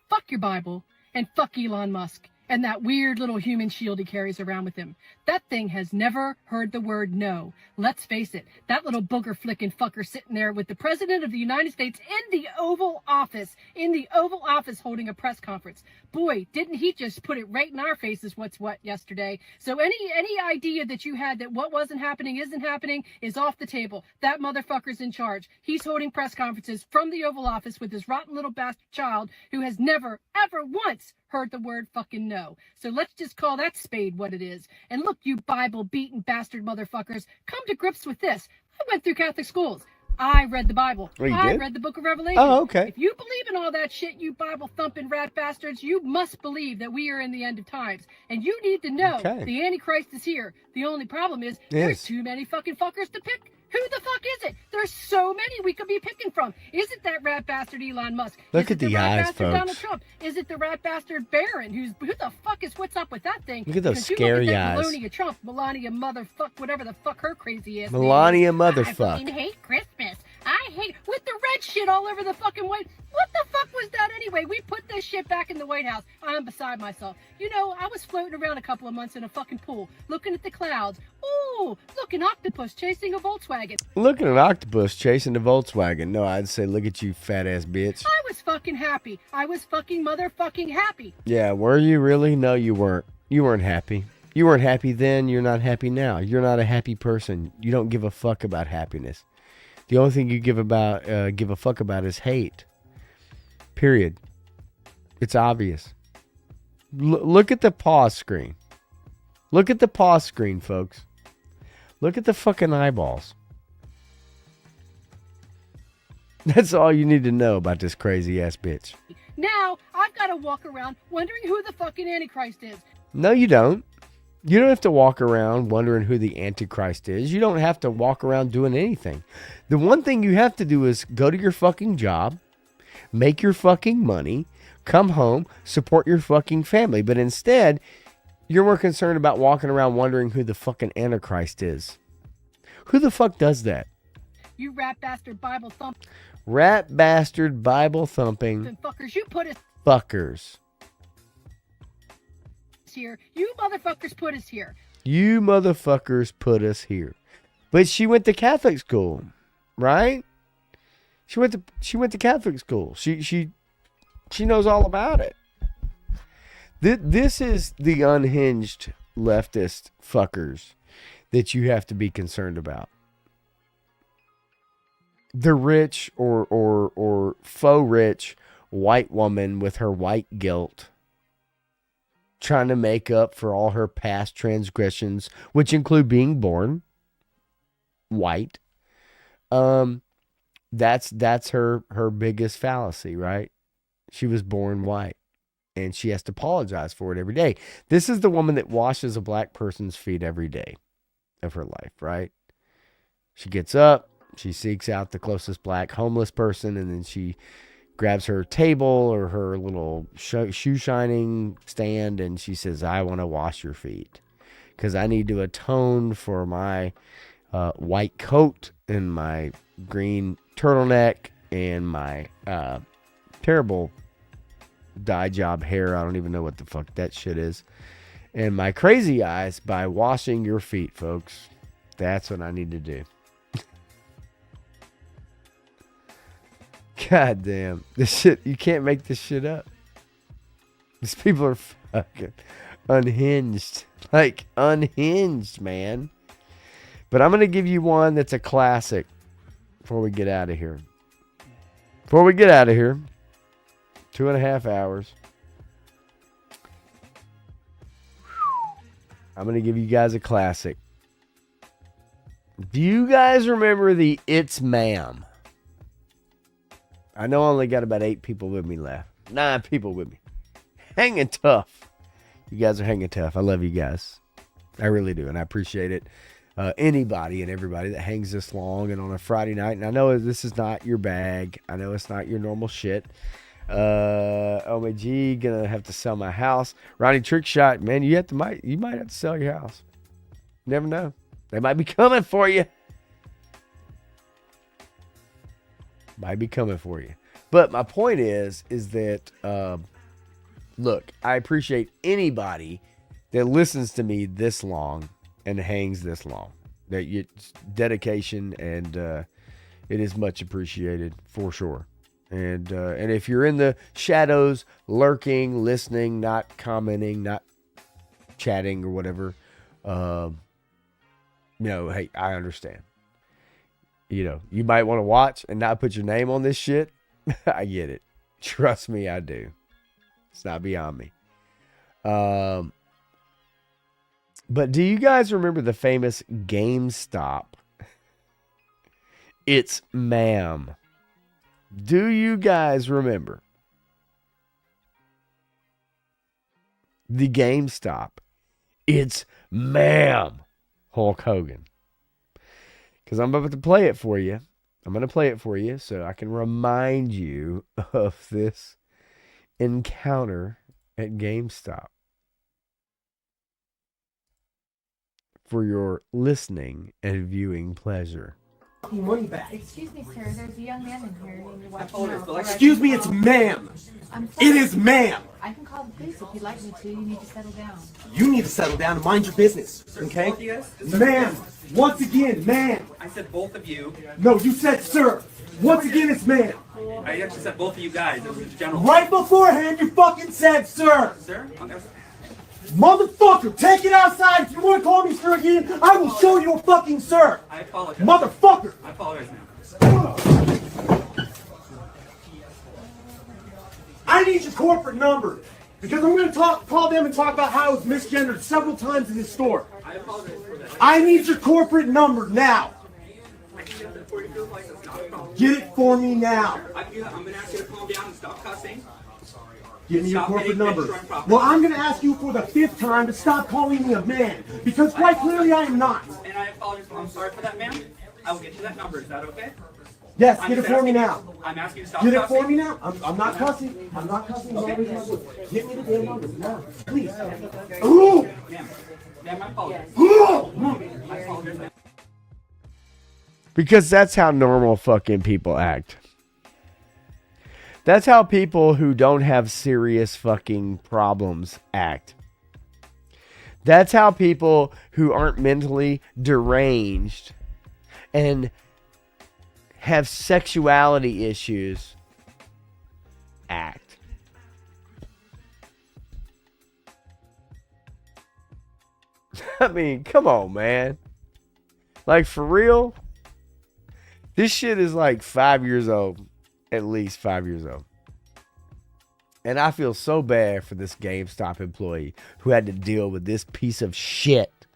Fuck your Bible, and fuck Elon Musk and that weird little human shield he carries around with him. That thing has never heard the word no. Let's face it, that little booger flicking fucker sitting there with the President of the United States in the Oval Office holding a press conference. Boy, didn't he just put it right in our faces what's what yesterday. So any idea that you had that what wasn't happening isn't happening is off the table. That motherfucker's in charge. He's holding press conferences from the Oval Office with his rotten little bastard child who has never, ever once heard the word fucking no. So let's just call that spade what it is. And look, you Bible-beaten bastard motherfuckers, come to grips with this. I went through Catholic schools. I read the Bible. Oh, you I did? read the book of Revelation. Oh, okay. If you believe in all that shit, you Bible-thumping rat bastards, you must believe that we are in the end of times. And you need to know the Antichrist is here. The only problem is there's too many fucking fuckers to pick. Who the fuck is it? There's so many we could be picking from. Is it that rat bastard Elon Musk? Look at the eyes, bastard folks. Donald Trump? Is it the rat bastard Barron? Who the fuck is what's up with that thing? Look at those 'Cause you scary look at that eyes. Melania Trump, Melania motherfuck, whatever the fuck her crazy ass. Melania name is. motherfuck. I fucking hate Christmas. I hate with the red shit all over the fucking White. What the fuck was that anyway? We put this shit back in the White House. I'm beside myself. You know, I was floating around a couple of months in a fucking pool, looking at the clouds. Ooh, look, an octopus chasing a Volkswagen. Look at an octopus chasing a Volkswagen. No, I'd say look at you, fat ass bitch. I was fucking happy. I was fucking motherfucking happy. Yeah, were you really? No, you weren't. You weren't happy. You weren't happy then. You're not happy now. You're not a happy person. You don't give a fuck about happiness. The only thing you give a fuck about is hate. Period. It's obvious. Look at the pause screen. Look at the pause screen, folks. Look at the fucking eyeballs. That's all you need to know about this crazy ass bitch. Now, I've got to walk around wondering who the fucking Antichrist is. No, you don't. You don't have to walk around wondering who the Antichrist is. You don't have to walk around doing anything. The one thing you have to do is go to your fucking job, make your fucking money, come home, support your fucking family. But instead, you're more concerned about walking around wondering who the fucking Antichrist is. Who the fuck does that? You rat bastard Bible thumping Rat bastard Bible thumping fuckers. You put us fuckers. here. You motherfuckers put us here. You motherfuckers put us here. But she went to Catholic school, right? She went to Catholic school. She knows all about it. This is the unhinged leftist fuckers that you have to be concerned about. The rich or faux rich white woman with her white guilt trying to make up for all her past transgressions, which include being born white. That's her biggest fallacy, right? She was born white and she has to apologize for it every day. This is the woman that washes a black person's feet every day of her life, right? She gets up, she seeks out the closest black homeless person, and then she grabs her table or her little shoe shining stand, and she says, I want to wash your feet because I need to atone for my white coat and my green turtleneck and my terrible dye job hair. I don't even know what the fuck that shit is. and my crazy eyes by washing your feet, folks. That's what I need to do. God damn. This shit, you can't make this shit up. These people are fucking unhinged. Like, unhinged, man. But I'm going to give you one that's a classic before we get out of here. 2.5 hours. I'm going to give you guys a classic. Do you guys remember the It's Ma'am? I know I only got about 8 people with me left. 9 people with me. Hanging tough. You guys are hanging tough. I love you guys. I really do. And I appreciate it. Anybody and everybody that hangs this long and on a Friday night. And I know this is not your bag. I know it's not your normal shit. OMG, gonna have to sell my house. Ronnie Trickshot, man, you might have to sell your house. Never know. They might be coming for you. But my point is that look, I appreciate anybody that listens to me this long and hangs this long. It's dedication, and it is much appreciated for sure. And if you're in the shadows, lurking, listening, not commenting, not chatting or whatever, hey, I understand. You might want to watch and not put your name on this shit. I get it. Trust me, I do. It's not beyond me. But do you guys remember the famous GameStop? It's Ma'am. Do you guys remember the GameStop? It's Ma'am. Hulk Hogan. Because I'm about to play it for you. I'm going to play it for you so I can remind you of this encounter at GameStop. For your listening and viewing pleasure. Money back. Excuse me, sir. There's a young man in here. You need to watch Excuse me, it's ma'am. It is ma'am. I can call the police if you'd like me to. You need to settle down. You need to settle down and mind your business, okay? Ma'am, once again, ma'am. I said both of you. No, you said sir. Once again, it's ma'am. I actually said both of you guys. It was general. Right beforehand, you fucking said sir. Sir? Motherfucker, take it outside. If you want to call me sir again, I will show you a fucking sir. I apologize. Motherfucker. I apologize now. I need your corporate number because I'm going to call them and talk about how it was misgendered several times in this store. I apologize for that. I need your corporate number now. I can get that for you. Like that's not a problem. Get it for me now. I'm going to ask you to calm down and stop cussing. Give me your corporate number. Well, I'm going to ask you for the 5th time to stop calling me a man, because quite clearly I am not. And I apologize. I'm sorry for that, ma'am. I will get you that number. Is that okay? Yes, get it for me now. I'm asking you to stop Get it cussing. for me now. I'm not cussing. I'm not cussing. Okay. Get me the damn number now, please. Ooh! Ma'am, I apologize. Ooh! I apologize, ma'am. Because that's how normal fucking people act. That's how people who don't have serious fucking problems act. That's how people who aren't mentally deranged and have sexuality issues act. I mean, come on, man. Like, for real? This shit is like 5 years old. At least 5 years old. And I feel so bad for this GameStop employee who had to deal with this piece of shit.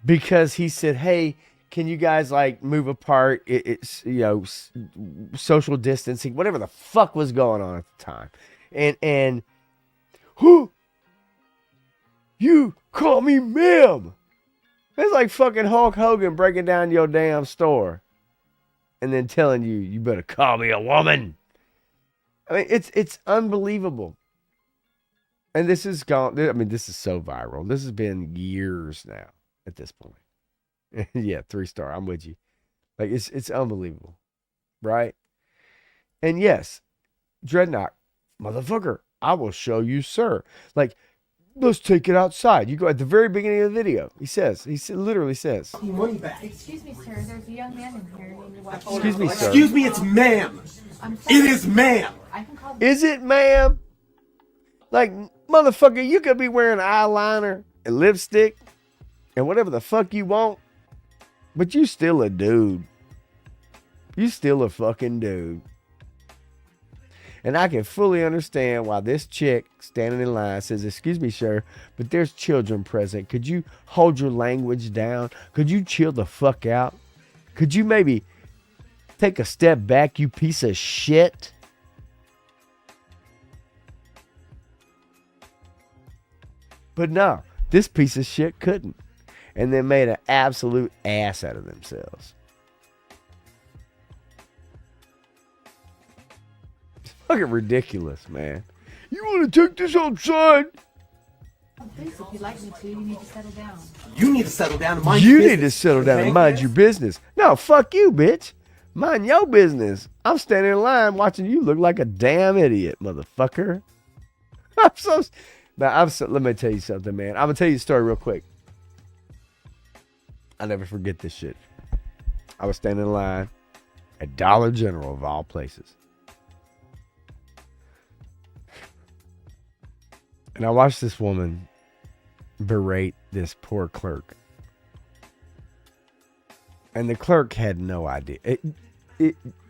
Because he said, hey, can you guys like move apart? It's, social distancing, whatever the fuck was going on at the time. And who? You call me ma'am. It's like fucking Hulk Hogan breaking down your damn store and then telling you better call me a woman. I mean, it's unbelievable. And this is gone. I mean, this is so viral. This has been years now at this point. Yeah, 3-star. I'm with you. Like, it's unbelievable. Right? And yes, Dreadnought, motherfucker, I will show you, sir. Like, let's take it outside. You go at the very beginning of the video. He literally says, money back. Excuse me, sir. There's a young man in here. You need to watch. excuse me, sir. Excuse me, it's ma'am. It is ma'am. I can call. Is it, ma'am? Like, motherfucker, you could be wearing eyeliner and lipstick and whatever the fuck you want, but you still a dude. You still a fucking dude. And I can fully understand why this chick standing in line says, excuse me, sir, but there's children present. Could you hold your language down? Could you chill the fuck out? Could you maybe take a step back, you piece of shit? But no, this piece of shit couldn't. And they made an absolute ass out of themselves. It's fucking ridiculous, man. You want to take this outside? Please, if you'd like me to, you need to settle down. You need to settle down and mind your business. You need to settle down and mind your business. No, fuck you, bitch. Mind your business. I'm standing in line watching you look like a damn idiot, motherfucker. Let me tell you something, man. I'm going to tell you a story real quick. I'll never forget this shit. I was standing in line at Dollar General, of all places. And I watched this woman berate this poor clerk. And the clerk had no idea.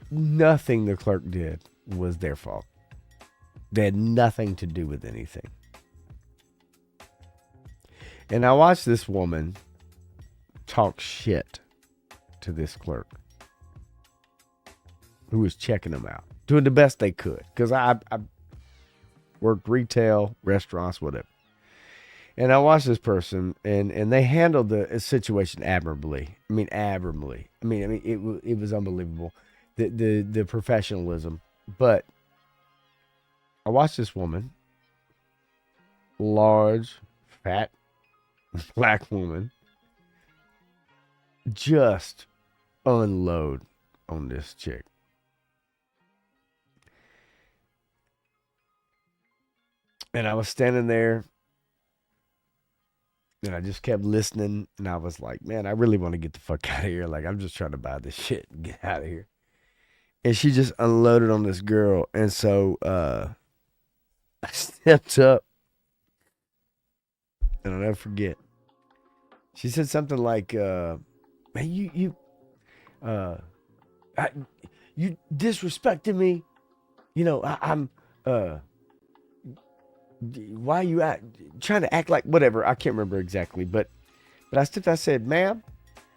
Nothing the clerk did was their fault. They had nothing to do with anything. And I watched this woman talk shit to this clerk who was checking them out, doing the best they could. Because I worked retail, restaurants, whatever. And I watched this person, and they handled the situation admirably. I mean, admirably. I mean, it was unbelievable, the professionalism. But I watched this woman, large, fat, black woman, just unload on this chick. And I was standing there, and I just kept listening, and I was like, man, I really want to get the fuck out of here. Like, I'm just trying to buy this shit and get out of here. And she just unloaded on this girl. And so I stepped up, and I'll never forget. She said something like, man, you disrespected me. You know, I'm why are you trying to act like whatever? I can't remember exactly, but I said, ma'am,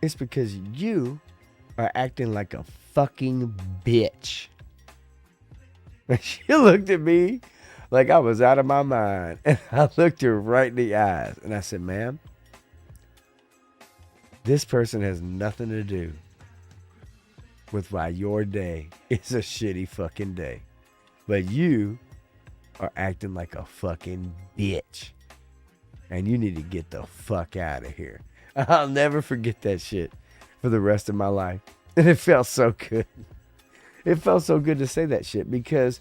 it's because you are acting like a fucking bitch. And she looked at me like I was out of my mind. And I looked her right in the eyes and I said, ma'am, this person has nothing to do with why your day is a shitty fucking day. But you are acting like a fucking bitch. And you need to get the fuck out of here. I'll never forget that shit for the rest of my life. And it felt so good. It felt so good to say that shit because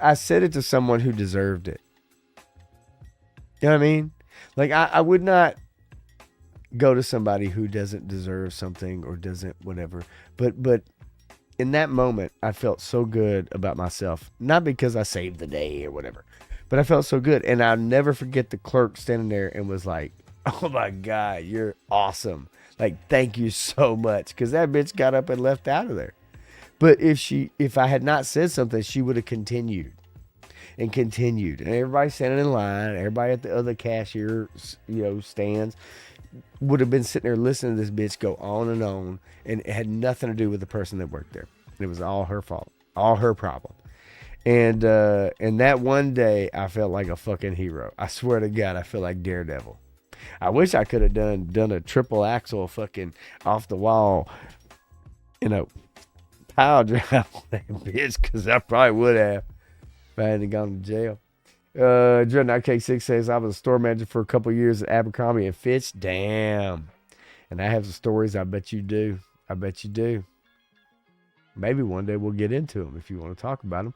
I said it to someone who deserved it. You know what I mean? Like I would not go to somebody who doesn't deserve something or doesn't whatever. But in that moment, I felt so good about myself. Not because I saved the day or whatever, but I felt so good. And I'll never forget the clerk standing there and was like, oh my God, you're awesome. Like, thank you so much. Because that bitch got up and left out of there. But if I had not said something, she would have continued. And continued. And everybody standing in line, everybody at the other cashier, stands, would have been sitting there listening to this bitch go on. And it had nothing to do with the person that worked there. It was all her fault. All her problem. And that one day, I felt like a fucking hero. I swear to God, I feel like Daredevil. I wish I could have done a triple axle fucking off the wall, pile drive on that bitch, because I probably would have if I hadn't gone to jail. Dreadnought K6 says, I was a store manager for a couple of years at Abercrombie and Fitch. Damn. And I have some stories. I bet you do. I bet you do. Maybe one day we'll get into them if you want to talk about them.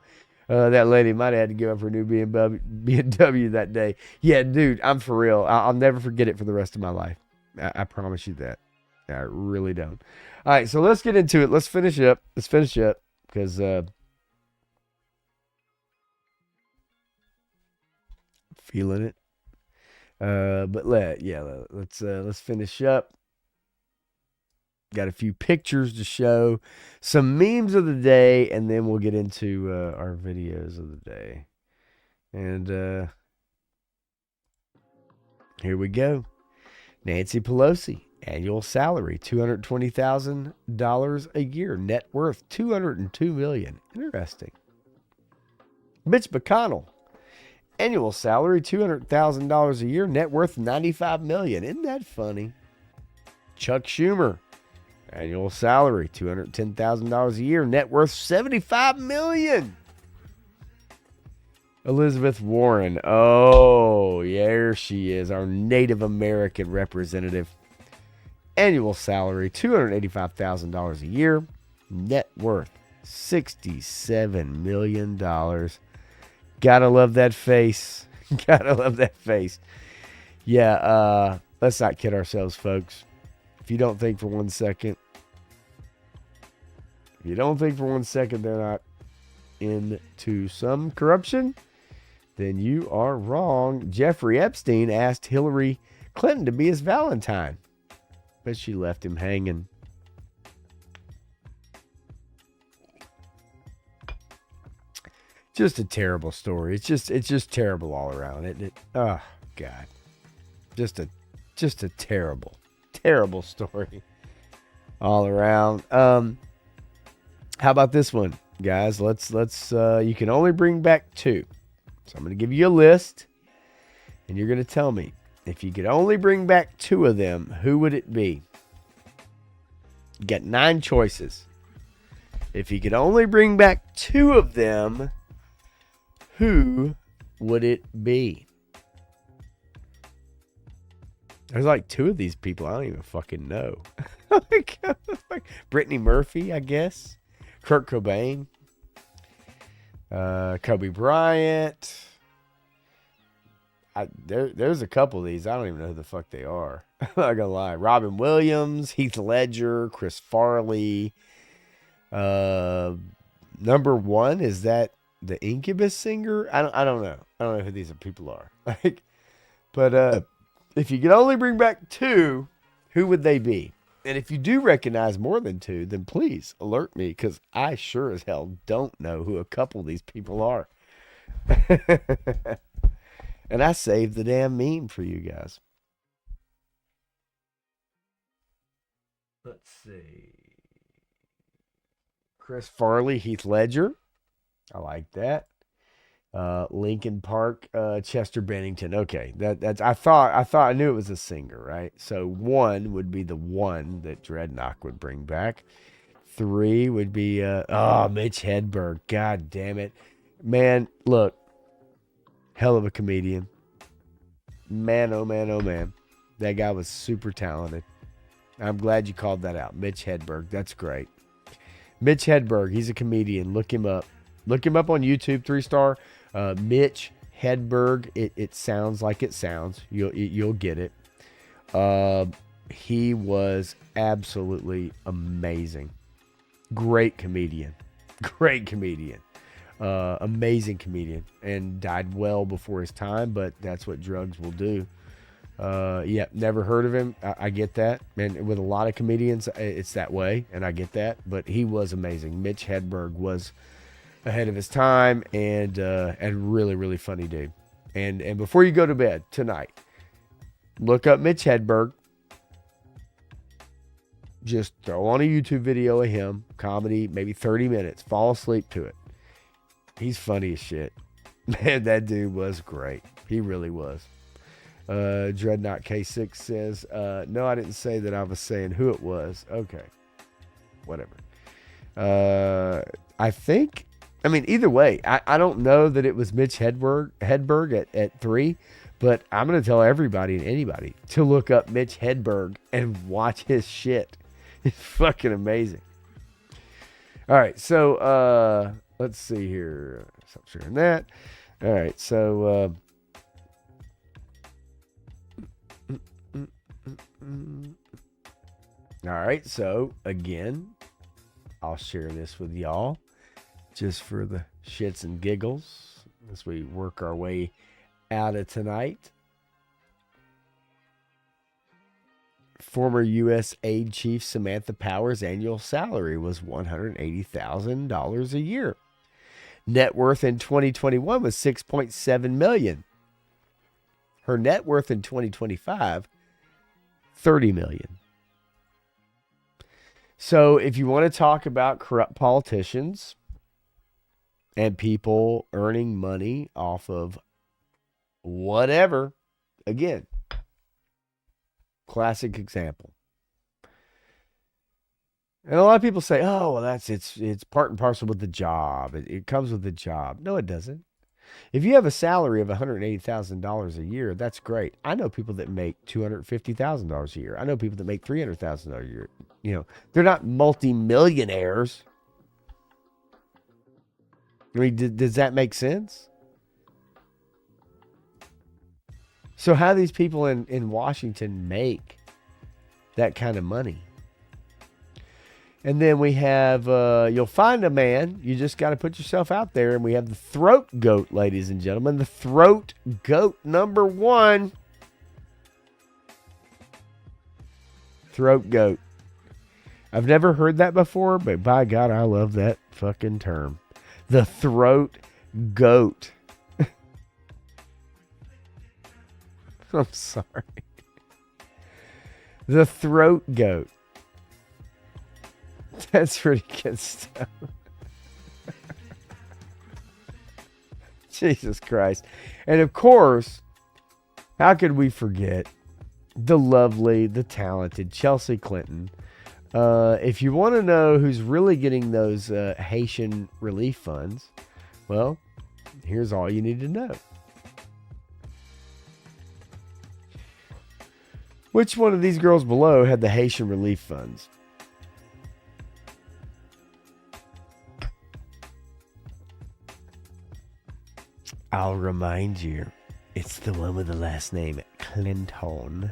That lady might have had to give up her new BMW that day. Yeah, dude, I'm for real. I'll never forget it for the rest of my life. I promise you that. I really don't. All right, so let's get into it. Let's finish up. Because feeling it. But let's finish up. Got a few pictures to show, some memes of the day, and then we'll get into our videos of the day. And here we go. Nancy Pelosi, annual salary $220,000 a year, net worth $202 million. Interesting. Mitch McConnell, annual salary $200,000 a year, net worth $95 million. Isn't that funny? Chuck Schumer, annual salary $210,000 a year, net worth $75 million. Elizabeth Warren, oh, there she is, our Native American representative. Annual salary $285,000 a year, net worth $67 million. Gotta love that face. Gotta love that face. Yeah, let's not kid ourselves, folks. If you don't think for one second they're not into some corruption, then you are wrong. Jeffrey Epstein asked Hillary Clinton to be his Valentine, but she left him hanging. Just a terrible story. It's just terrible all around. Oh God, just a terrible story all around. How about this one, guys? Let's you can only bring back 2. So I'm going to give you a list, and you're going to tell me if you could only bring back 2 of them, who would it be? You got 9 choices. If you could only bring back 2 of them, who would it be? There's like 2 of these people I don't even fucking know. Brittany Murphy, I guess. Kurt Cobain. Kobe Bryant. There's a couple of these. I don't even know who the fuck they are. I'm not gonna lie. Robin Williams, Heath Ledger, Chris Farley. Number 1, is that the Incubus singer? I don't know. I don't know who these people are. But if you could only bring back 2, who would they be? And if you do recognize more than 2, then please alert me, because I sure as hell don't know who a couple of these people are. And I saved the damn meme for you guys. Let's see. Chris Farley, Heath Ledger. I like that. Linkin Park, Chester Bennington. Okay, that's. I thought I knew it was a singer, right? So 1 would be the one that Dreadnought would bring back. 3 would be Mitch Hedberg. God damn it, man! Look, hell of a comedian. Man, oh man, oh man, that guy was super talented. I'm glad you called that out, Mitch Hedberg. That's great. Mitch Hedberg, he's a comedian. Look him up. Look him up on YouTube. 3-star. Mitch Hedberg. It sounds like it sounds. You'll get it. He was absolutely amazing. Great comedian. Amazing comedian, and died well before his time, but that's what drugs will do. Never heard of him. I get that. And with a lot of comedians, it's that way, and I get that. But he was amazing. Mitch Hedberg was ahead of his time, and really, really funny dude. And before you go to bed tonight, look up Mitch Hedberg. Just throw on a YouTube video of him, comedy, maybe 30 minutes. Fall asleep to it. He's funny as shit. Man, that dude was great. He really was. Dreadnought K6 says, no, I didn't say that. I was saying who it was. Okay. Whatever. I mean, either way, I don't know that it was Mitch Hedberg at 3, but I'm going to tell everybody and anybody to look up Mitch Hedberg and watch his shit. It's fucking amazing. All right, so let's see here. Stop sharing that. All right, so all right, so again, I'll share this with y'all just for the shits and giggles as we work our way out of tonight. Former U.S. Aid Chief Samantha Power's annual salary was $180,000 a year. Net worth in 2021 was $6.7 million. Her net worth in 2025, $30 million. So if you want to talk about corrupt politicians and people earning money off of whatever, again, classic example. And a lot of people say, oh, well, it's part and parcel with the job. It comes with the job. No, it doesn't. If you have a salary of $180,000 a year, that's great. I know people that make $250,000 a year. I know people that make $300,000 a year. You know, they're not multimillionaires. I mean, does that make sense? So how do these people in Washington make that kind of money? And then we have, you'll find a man. You just got to put yourself out there. And we have the throat goat, ladies and gentlemen. The throat goat number one. Throat goat. I've never heard that before, but by God, I love that fucking term. The throat goat. I'm sorry. The throat goat. That's pretty good stuff. Jesus Christ. And of course, how could we forget the lovely, the talented Chelsea Clinton? If you want to know who's really getting those Haitian relief funds, well, here's all you need to know. Which one of these girls below had the Haitian relief funds? I'll remind you, it's the one with the last name Clinton.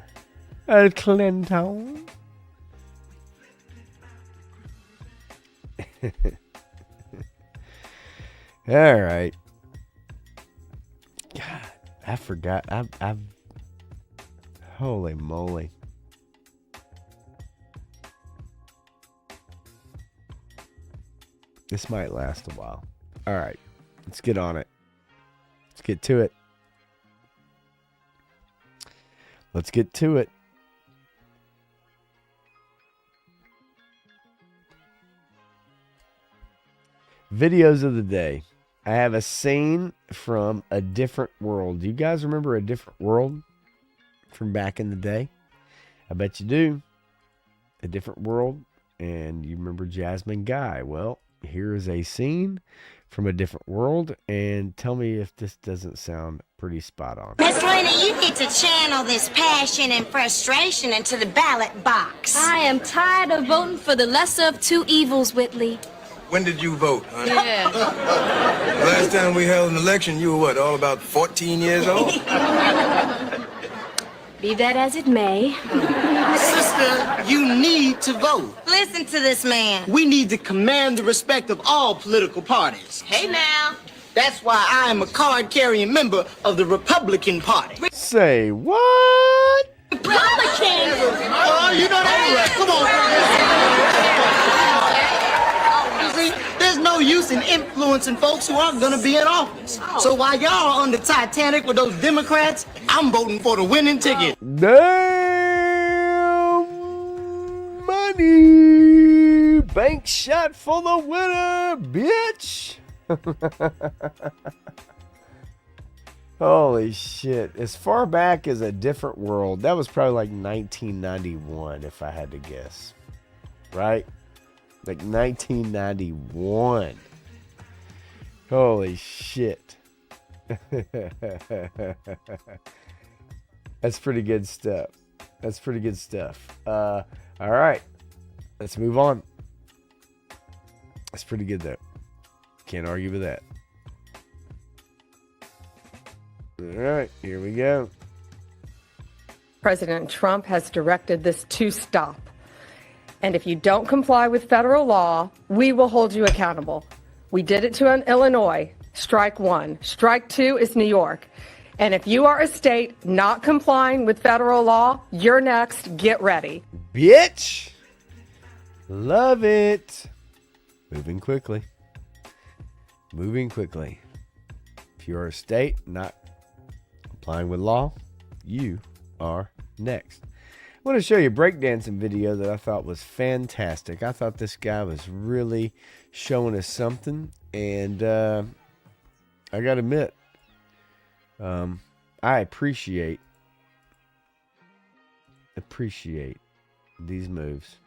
Clinton. All right. God, I forgot. I've holy moly. This might last a while. All right. Let's get on it. Let's get to it. Let's get to it. Videos of the day. I have a scene from A Different World. Do you guys remember A Different World from back in the day? I bet you do. A Different World. And you remember Jasmine Guy. Well, here is a scene from A Different World, and tell me if this doesn't sound pretty spot on. Miss Lena, you need to channel this passion and frustration into the ballot box. I am tired of voting for the lesser of two evils, Whitley. When did you vote, honey? Yeah. Last time we held an election, you were what, all about 14 years old? Be that as it may. Sister, you need to vote. Listen to this man. We need to command the respect of all political parties. Hey now. That's why I am a card-carrying member of the Republican Party. Say what? Republican? Oh, you know that? Come on. You see, there's no use in influencing folks who aren't going to be in office. So while y'all are on the Titanic with those Democrats, I'm voting for the winning ticket. Damn money. Bank shot for the winner, bitch. Holy shit. As far back as A Different World, that was probably like 1991, if I had to guess. Right? Like 1991. Holy shit. That's pretty good stuff. That's pretty good stuff. All right. Let's move on. That's pretty good, though. Can't argue with that. All right, here we go. President Trump has directed this to stop. And if you don't comply with federal law, we will hold you accountable. We did it to Illinois. Strike one. Strike two is New York. And if you are a state not complying with federal law, you're next. Get ready. Bitch! Love it. Moving quickly. Moving quickly. If you're a state not complying with law, you are next. I want to show you a breakdancing video that I thought was fantastic. I thought this guy was really showing us something. And I got to admit, I appreciate these moves.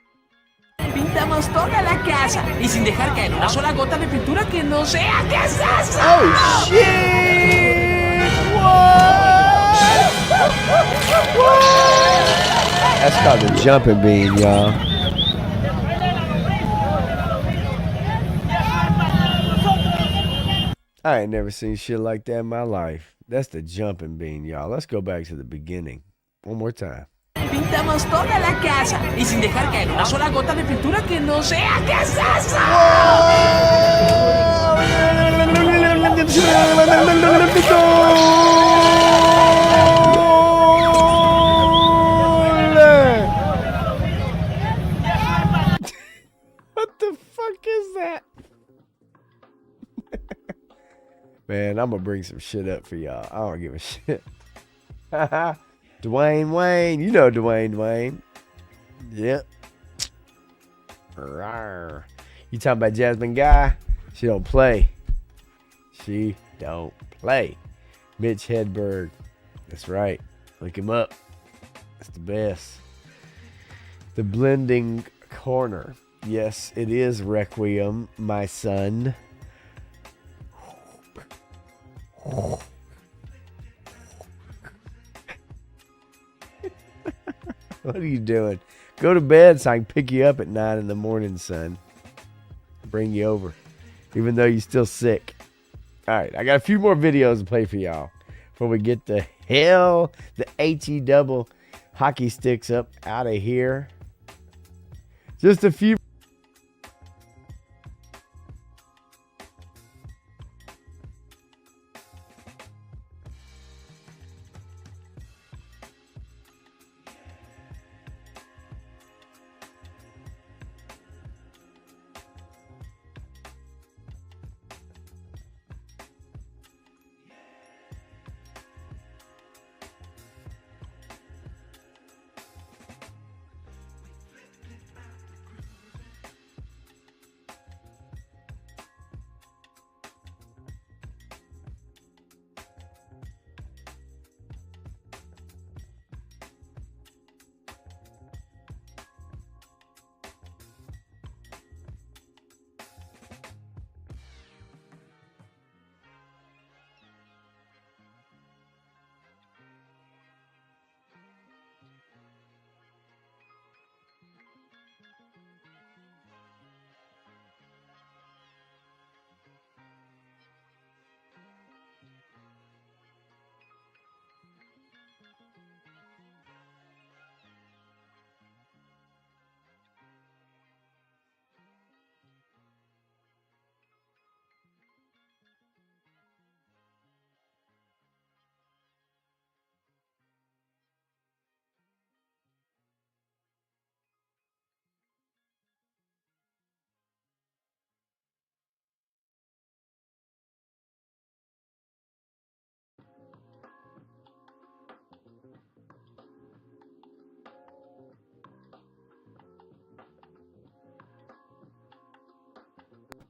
Pintamos toda la casa y sin dejar caer una sola gota de pintura que no sea. ¿Qué es eso? Oh shit! What? That's called the jumping bean, y'all. I ain't never seen shit like that in my life. That's the jumping bean, y'all. Let's go back to the beginning. One more time. Pintamos toda la casa y sin dejar caer una sola gota de pintura que no sea. ¿Qué es eso? What the fuck is that? Man, I'm gonna bring some shit up for y'all. I don't give a shit. Dwayne Wayne. You know Dwayne Wayne. Yep. Rawr. You talking about Jasmine Guy? She don't play. She don't play. Mitch Hedberg. That's right. Look him up. That's the best. The Blending Corner. Yes, it is Requiem, my son. What are you doing? Go to bed so I can pick you up at 9 in the morning, son. Bring you over. Even though you're still sick. Alright, I got a few more videos to play for y'all. Before we get the hell, the HE double hockey sticks up out of here. Just a few.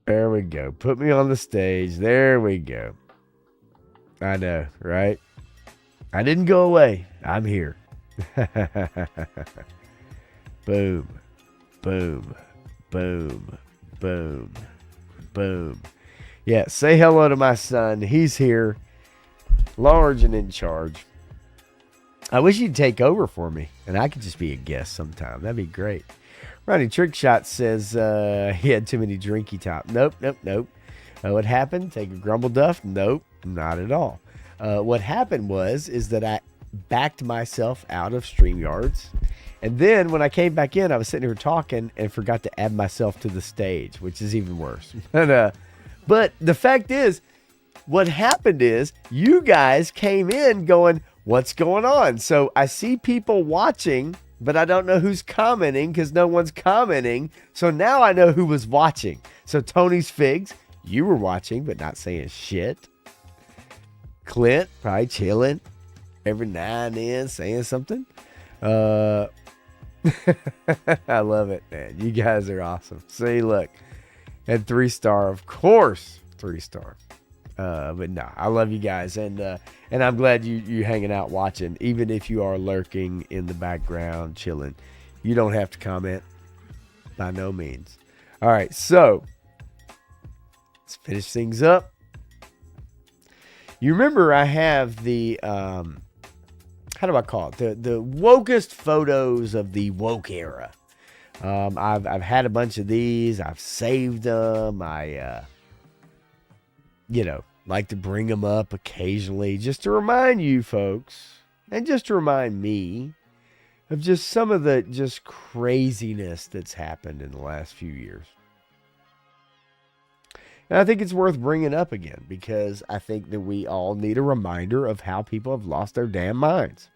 There we go. Put me on the stage. There we go. I know, right? I didn't go away. I'm here. Boom. Boom. Boom. Boom. Boom. Yeah, say hello to my son. He's here. Large and in charge. I wish you'd take over for me, and I could just be a guest sometime. That'd be great. Ronnie Trickshot says he had too many drinky top. Nope. What happened? Take a grumble duff? Nope, not at all. What happened is that I backed myself out of StreamYards. And then when I came back in, I was sitting here talking and forgot to add myself to the stage, which is even worse. But the fact is, what happened is you guys came in going, what's going on? So I see people watching, but I don't know who's commenting because no one's commenting. So now I know who was watching. So Tony's Figs, you were watching, but not saying shit. Clint, probably chilling every now and then, saying something. I love it, man. You guys are awesome. See, look, and 3-star, of course, 3-star. But no, I love you guys, and I'm glad you hanging out watching. Even if you are lurking in the background, chilling, you don't have to comment. By no means. All right, so let's finish things up. You remember I have the how do I call it? The wokest photos of the woke era. I've had a bunch of these. I've saved them. I like to bring them up occasionally just to remind you folks, and just to remind me of just some of the just craziness that's happened in the last few years. And I think it's worth bringing up again because I think that we all need a reminder of how people have lost their damn minds.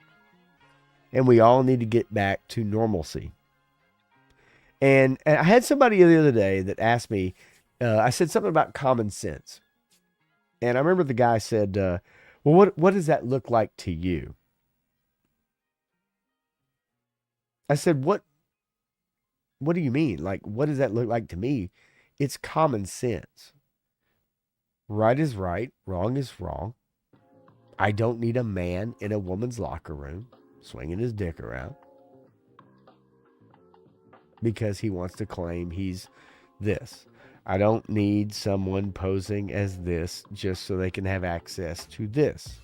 And we all need to get back to normalcy. And I had somebody the other day that asked me, I said something about common sense. And I remember the guy said, well, what does that look like to you? I said, what do you mean? Like, what does that look like to me? It's common sense. Right is right. Wrong is wrong. I don't need a man in a woman's locker room swinging his dick around because he wants to claim he's this. I don't need someone posing as this just so they can have access to this.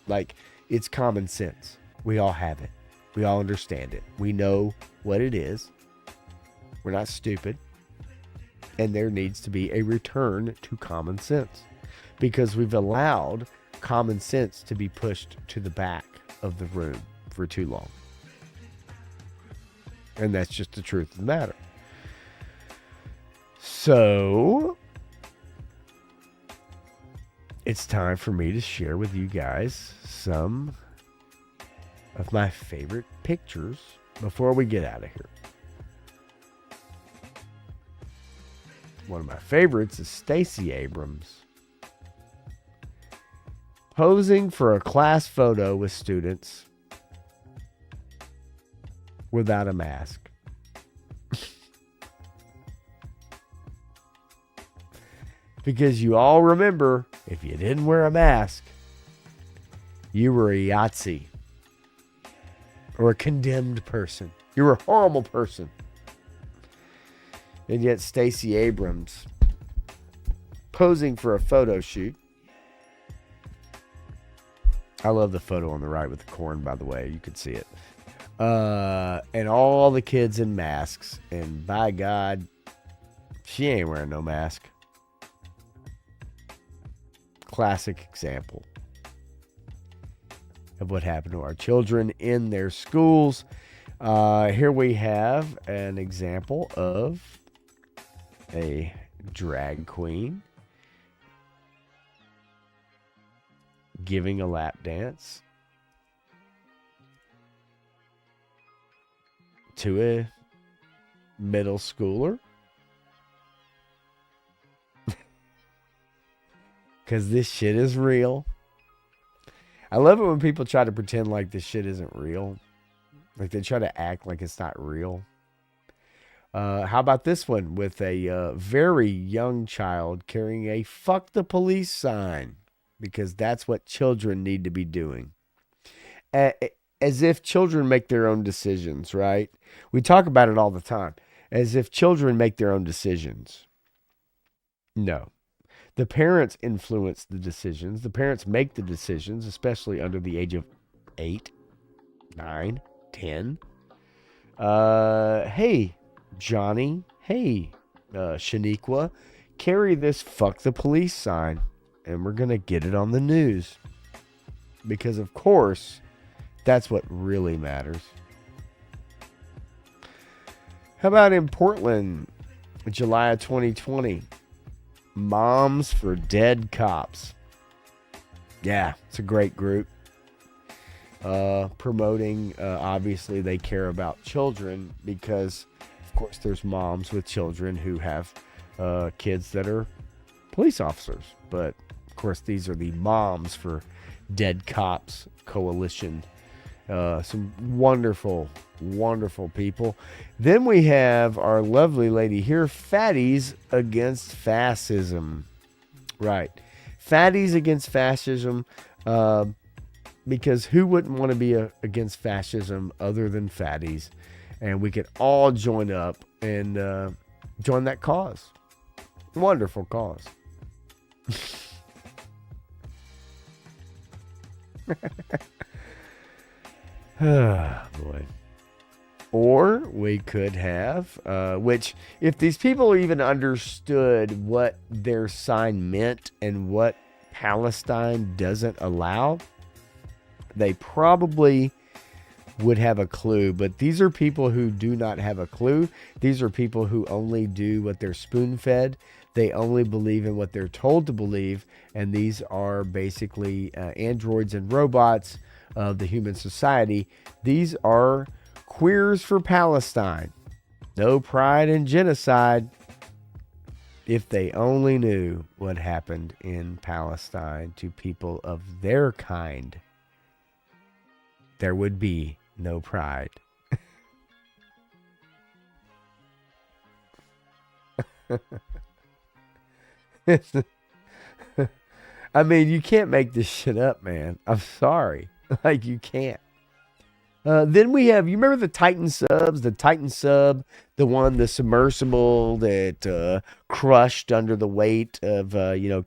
Like, it's common sense. We all have it. We all understand it. We know what it is. We're not stupid. And there needs to be a return to common sense because we've allowed common sense to be pushed to the back of the room for too long. And that's just the truth of the matter. So it's time for me to share with you guys some of my favorite pictures before we get out of here. One of my favorites is Stacey Abrams posing for a class photo with students without a mask. Because you all remember, if you didn't wear a mask, you were a Yahtzee or a condemned person. You were a horrible person. And yet Stacey Abrams posing for a photo shoot. I love the photo on the right with the corn, by the way. You could see it. And all the kids in masks. And by God, she ain't wearing no mask. Classic example of what happened to our children in their schools. Here we have an example of a drag queen giving a lap dance to a middle schooler. Because this shit is real. I love it when people try to pretend like this shit isn't real. Like they try to act like it's not real. How about this one with a very young child carrying a "fuck the police" sign? Because that's what children need to be doing. As if children make their own decisions, right? We talk about it all the time. As if children make their own decisions. No. The parents influence the decisions. The parents make the decisions, especially under the age of 8, 9, 10. Hey, Johnny. Hey, Shaniqua. Carry this "fuck the police" sign. And we're going to get it on the news. because, of course, that's what really matters. How about in Portland, July of 2020? Moms for Dead Cops. Yeah, it's a great group. Promoting, obviously, they care about children because, of course, there's moms with children who have kids that are police officers. But, of course, these are the Moms for Dead Cops Coalition. Some wonderful, wonderful people. Then we have our lovely lady here, Fatties Against Fascism. Right. Fatties Against Fascism, because who wouldn't want to be against fascism other than fatties? And we could all join up and join that cause. Wonderful cause. Boy. Or we could have, which if these people even understood what their sign meant and what Palestine doesn't allow, they probably would have a clue. But these are people who do not have a clue. These are people who only do what they're spoon-fed. They only believe in what they're told to believe. And these are basically androids and robots of the human society. These are queers for Palestine. No pride in genocide. If they only knew what happened in Palestine to people of their kind, there would be no pride. I mean, you can't make this shit up, man. I'm sorry. Like, you can't. Then we have, you remember the Titan subs? The Titan sub, the submersible that crushed under the weight of,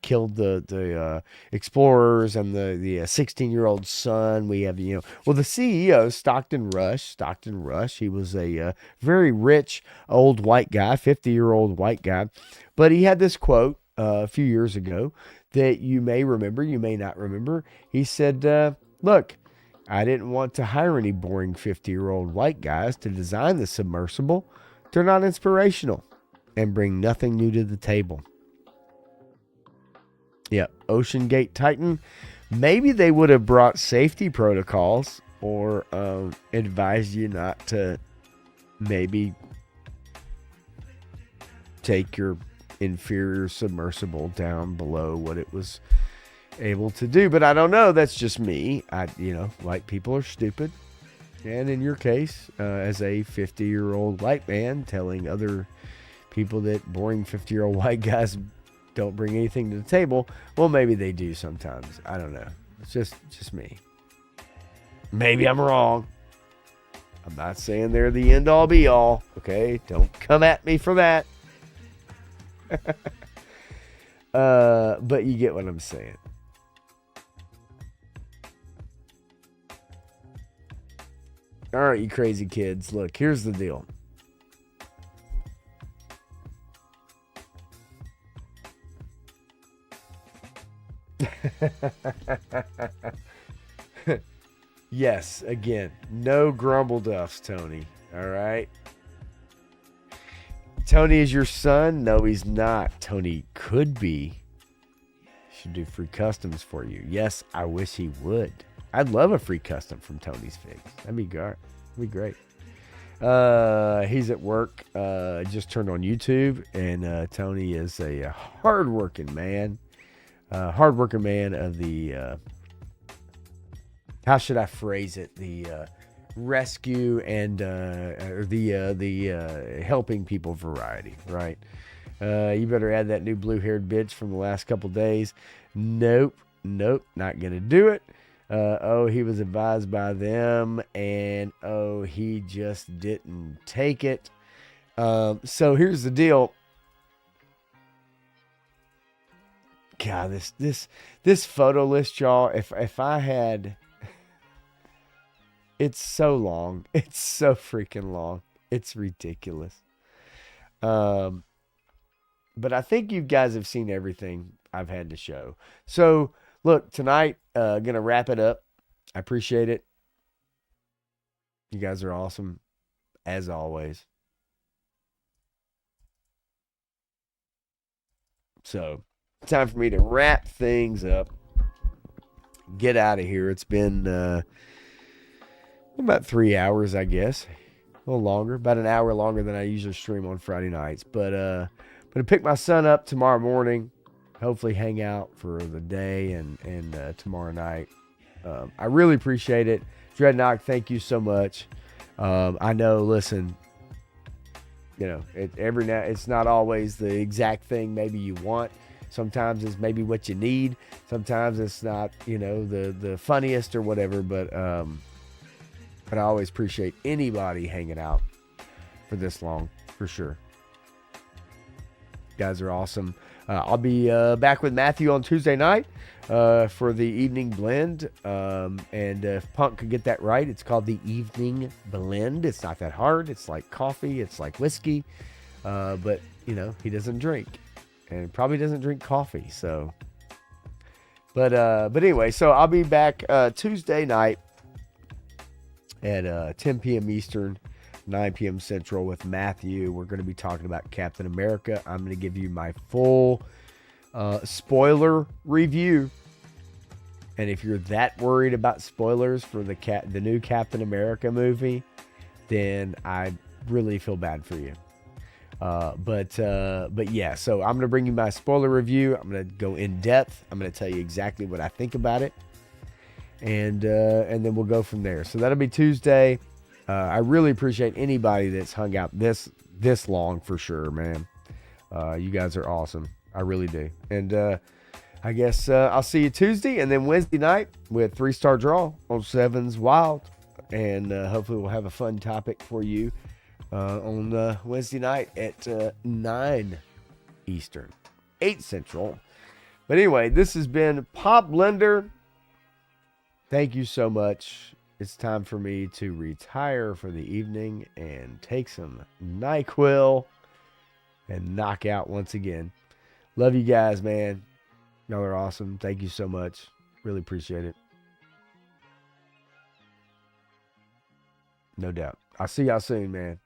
killed the explorers and the 16-year-old son. We have, the CEO, Stockton Rush. He was a very rich old white guy, 50-year-old white guy. But he had this quote a few years ago that you may remember, you may not remember. He said, look, I didn't want to hire any boring 50-year-old white guys to design the submersible. They're not inspirational and bring nothing new to the table. Yeah, Ocean Gate Titan. Maybe they would have brought safety protocols or advised you not to maybe take your inferior submersible down below what it was able to do. But I don't know. That's just me. White people are stupid. And in your case, as a 50-year-old white man telling other people that boring 50-year-old white guys don't bring anything to the table, well, maybe they do sometimes. I don't know. It's just me. Maybe I'm wrong. I'm not saying they're the end all be all. Okay? Don't come at me for that. But you get what I'm saying. All right, you crazy kids. Look, here's the deal. Yes, again, no grumble duffs, Tony. All right. Tony is your son? No, he's not. Tony could be. Should do free customs for you. Yes, I wish he would. I'd love a free custom from Tony's Figs. That'd be great. He's at work. Just turned on YouTube, and Tony is a hardworking man. Hardworking man of the, how should I phrase it? The rescue and the helping people variety, right? You better add that new blue-haired bitch from the last couple days. Nope, not gonna do it. He was advised by them, and he just didn't take it. So here's the deal. God, this photo list, y'all. If I had, it's so long. It's so freaking long. It's ridiculous. But I think you guys have seen everything I've had to show. So look, tonight, gonna wrap it up I appreciate it. You guys are awesome, as always. So, time for me to wrap things up. Get out of here. It's been about 3 hours, I guess. A little longer. About an hour longer than I usually stream on Friday nights. But I'm going to pick my son up tomorrow morning. Hopefully hang out for the day and tomorrow night. I really appreciate it. Dreadnought, thank you so much. I know, listen, you know, it's not always the exact thing maybe you want. Sometimes it's maybe what you need. Sometimes it's not, you know, the funniest or whatever. But I always appreciate anybody hanging out for this long, for sure. You guys are awesome. I'll be back with Matthew on Tuesday night for the evening blend. And if Punk could get that right, it's called the evening blend. It's not that hard. It's like coffee. It's like whiskey. But, you know, he doesn't drink. And probably doesn't drink coffee. So, but anyway, so I'll be back Tuesday night at 10 p.m. Eastern, 9 p.m. Central with Matthew. We're going to be talking about Captain America. I'm going to give you my full spoiler review. And if you're that worried about spoilers for the new Captain America movie, then I really feel bad for you. But yeah, so I'm going to bring you my spoiler review. I'm going to go in depth. I'm going to tell you exactly what I think about it. And then we'll go from there. So that'll be Tuesday. I really appreciate anybody that's hung out this long for sure, man. You guys are awesome. I really do. And I guess I'll see you Tuesday and then Wednesday night with 3-Star Draw on Sevens Wild. And hopefully we'll have a fun topic for you on Wednesday night at 9 Eastern, 8 Central. But anyway, this has been Pop Blender. Thank you so much. It's time for me to retire for the evening and take some NyQuil and knock out once again. Love you guys, man. Y'all are awesome. Thank you so much. Really appreciate it. No doubt. I'll see y'all soon, man.